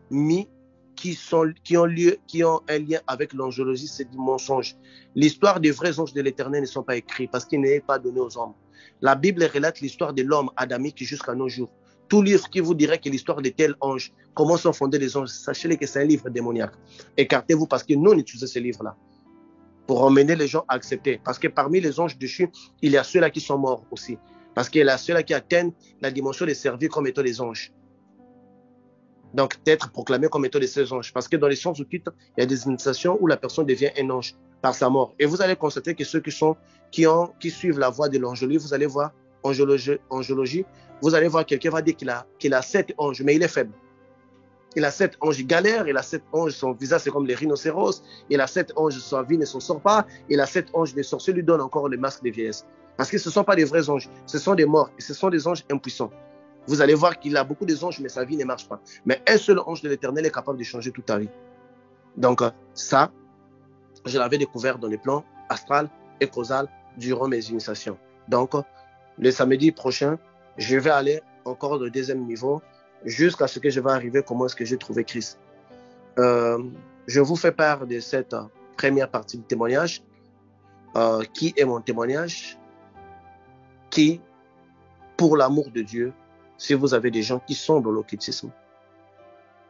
mis qui ont un lien avec l'angiologie, c'est du mensonge. L'histoire des vrais anges de l'Éternel ne sont pas écrits parce qu'ils n'est pas donné aux hommes. La Bible relate l'histoire de l'homme adamique jusqu'à nos jours. Tout livre qui vous dirait que l'histoire de tel ange, comment sont fondés les anges, sachez que c'est un livre démoniaque. Écartez-vous parce que nous, on utilise ce livre-là pour emmener les gens à accepter. Parce que parmi les anges déchus, il y a ceux-là qui sont morts aussi. Parce qu'il y a ceux-là qui atteignent la dimension de servir comme étant des anges. Donc, d'être proclamé comme étant des anges. Parce que dans les sciences occultes, il y a des initiations où la personne devient un ange par sa mort. Et vous allez constater que ceux qui suivent la voie de l'angelogie, vous allez voir, angeologie, vous allez voir quelqu'un va dire qu'il a 7 anges, mais il est faible. Il a 7 anges, il galère, il a 7 anges, son visage c'est comme les rhinocéros, il a 7 anges, sa vie ne s'en sort pas, il a 7 anges, les sorciers lui donnent encore le masque de vieillesse. Parce que ce ne sont pas des vrais anges, ce sont des morts, et ce sont des anges impuissants. Vous allez voir qu'il a beaucoup d'anges, mais sa vie ne marche pas. Mais un seul ange de l'Éternel est capable de changer toute ta vie. Donc ça, je l'avais découvert dans les plans astral et causal durant mes initiations. Donc, le samedi prochain, je vais aller encore au deuxième niveau jusqu'à ce que je vais arriver comment est-ce que j'ai trouvé Christ. Je vous fais part de cette première partie du témoignage, qui est mon témoignage, qui, pour l'amour de Dieu, si vous avez des gens qui sont dans l'occultisme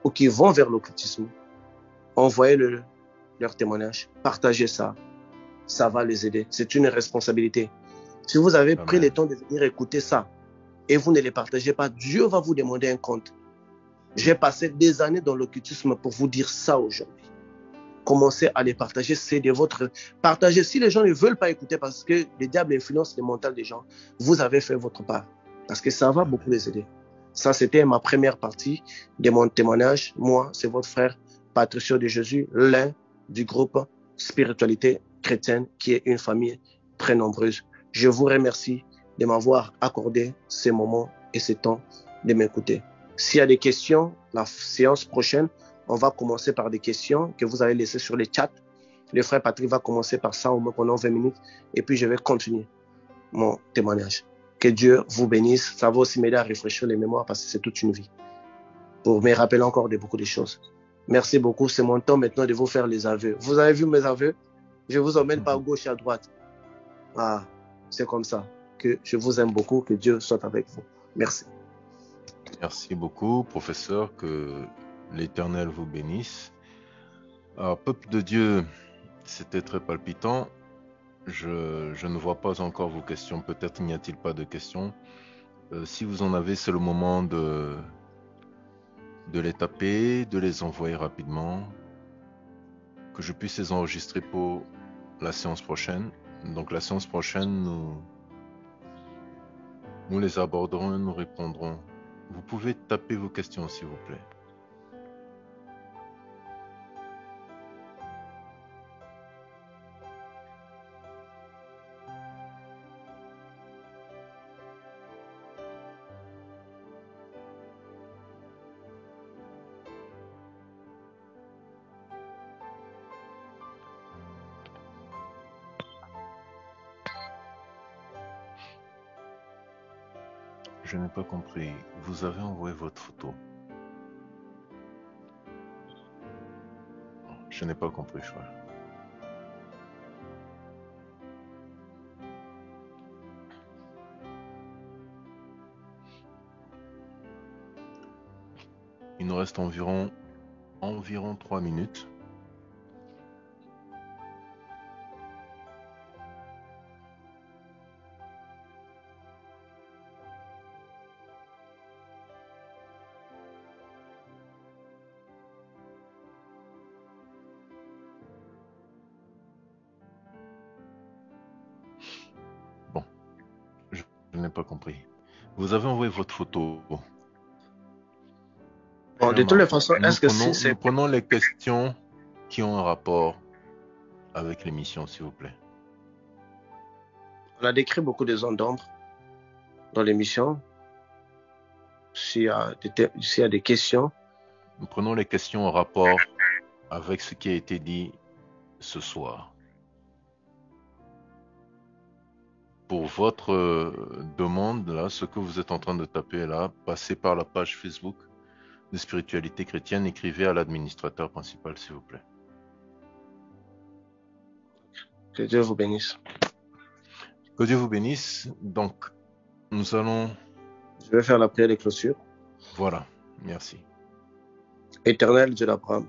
ou qui vont vers l'occultisme, envoyez leur témoignage, partagez ça, ça va les aider. C'est une responsabilité. Si vous avez pris le temps de venir écouter ça et vous ne les partagez pas, Dieu va vous demander un compte. J'ai passé des années dans l'occultisme pour vous dire ça aujourd'hui. Commencez à les partager, c'est de votre... Partagez. Si les gens ne veulent pas écouter parce que le diable influence le mental des gens, vous avez fait votre part. Parce que ça va beaucoup les aider. Ça, c'était ma première partie de mon témoignage. Moi, c'est votre frère Patricio de Jésus, l'un du groupe Spiritualité Chrétienne, qui est une famille très nombreuse. Je vous remercie de m'avoir accordé ces moments et ce temps de m'écouter. S'il y a des questions, la séance prochaine, on va commencer par des questions que vous allez laisser sur les chats. Le frère Patrick va commencer par ça au moins pendant 20 minutes et puis je vais continuer mon témoignage. Que Dieu vous bénisse. Ça va aussi m'aider à réfléchir les mémoires parce que c'est toute une vie. Pour me rappeler encore de beaucoup de choses. Merci beaucoup. C'est mon temps maintenant de vous faire les aveux. Vous avez vu mes aveux? Je vous emmène par gauche et à droite. Ah, c'est comme ça. Que je vous aime beaucoup. Que Dieu soit avec vous. Merci. Merci beaucoup, professeur. Que l'Éternel vous bénisse. Alors, peuple de Dieu, c'était très palpitant. Je ne vois pas encore vos questions. Peut-être n'y a-t-il pas de questions. Si vous en avez, c'est le moment de les taper, de les envoyer rapidement, que je puisse les enregistrer pour la séance prochaine. Donc la séance prochaine, nous les aborderons et nous répondrons. Vous pouvez taper vos questions, s'il vous plaît. Je n'ai pas compris. Vous avez envoyé votre photo. Je n'ai pas compris, frère. Il nous reste environ 3 minutes. Bon, je n'ai pas compris. Vous avez envoyé votre photo. Bon, de toutes les façons, est-ce que si Nous c'est... prenons les questions qui ont un rapport avec l'émission, s'il vous plaît. On a décrit beaucoup de zones d'ombre dans l'émission. S'il y a des questions, Nous prenons les questions en rapport avec ce qui a été dit ce soir. Pour votre demande, là, ce que vous êtes en train de taper là, passez par la page Facebook de Spiritualité Chrétienne, écrivez à l'administrateur principal, s'il vous plaît. que Dieu vous bénisse. Que Dieu vous bénisse. Donc, nous allons... Je vais faire la prière de clôture. Voilà, merci. Éternel Dieu d'Abraham,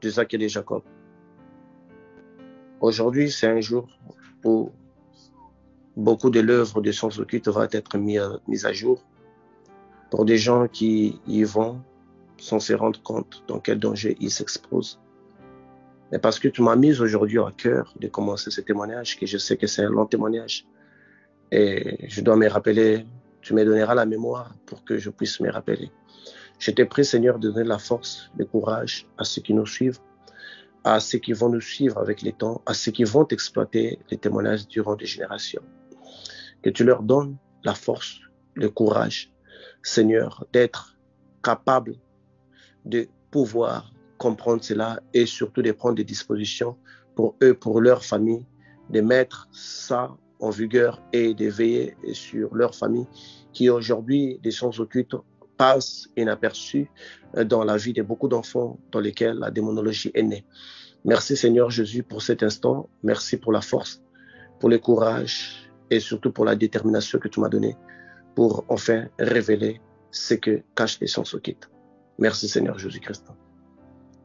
d'Isaac et de Jacob. Aujourd'hui, c'est un jour où beaucoup de l'œuvre de Sens Occulte va être mise à jour pour des gens qui y vont sans se rendre compte dans quel danger ils s'exposent. Mais parce que tu m'as mis aujourd'hui à cœur de commencer ce témoignage, que je sais que c'est un long témoignage, et je dois me rappeler, tu me donneras la mémoire pour que je puisse me rappeler. Je te prie, Seigneur, de donner la force, le courage à ceux qui nous suivent, à ceux qui vont nous suivre avec le temps, à ceux qui vont exploiter les témoignages durant des générations. Que tu leur donnes la force, le courage, Seigneur, d'être capable de pouvoir comprendre cela et surtout de prendre des dispositions pour eux, pour leur famille, de mettre ça en vigueur et de veiller sur leur famille qui aujourd'hui, des Sens Occultes, passent inaperçus dans la vie de beaucoup d'enfants dans lesquels la démonologie est née. Merci Seigneur Jésus pour cet instant. Merci pour la force, pour le courage et surtout pour la détermination que tu m'as donnée pour enfin révéler ce que cachent les Sens Occultes. Merci Seigneur Jésus-Christ.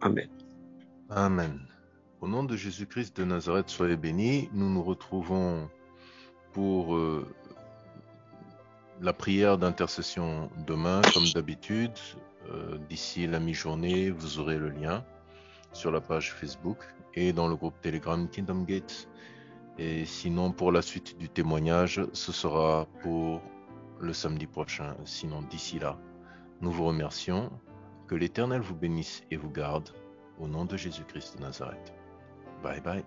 Amen. Amen. Au nom de Jésus-Christ de Nazareth, soyez bénis. Nous nous retrouvons pour la prière d'intercession demain, comme d'habitude. D'ici la mi-journée, vous aurez le lien sur la page Facebook et dans le groupe Telegram Kingdom Gate. Et sinon, pour la suite du témoignage, ce sera pour le samedi prochain. Sinon, d'ici là, nous vous remercions. Que l'Éternel vous bénisse et vous garde. Au nom de Jésus-Christ de Nazareth. Bye bye.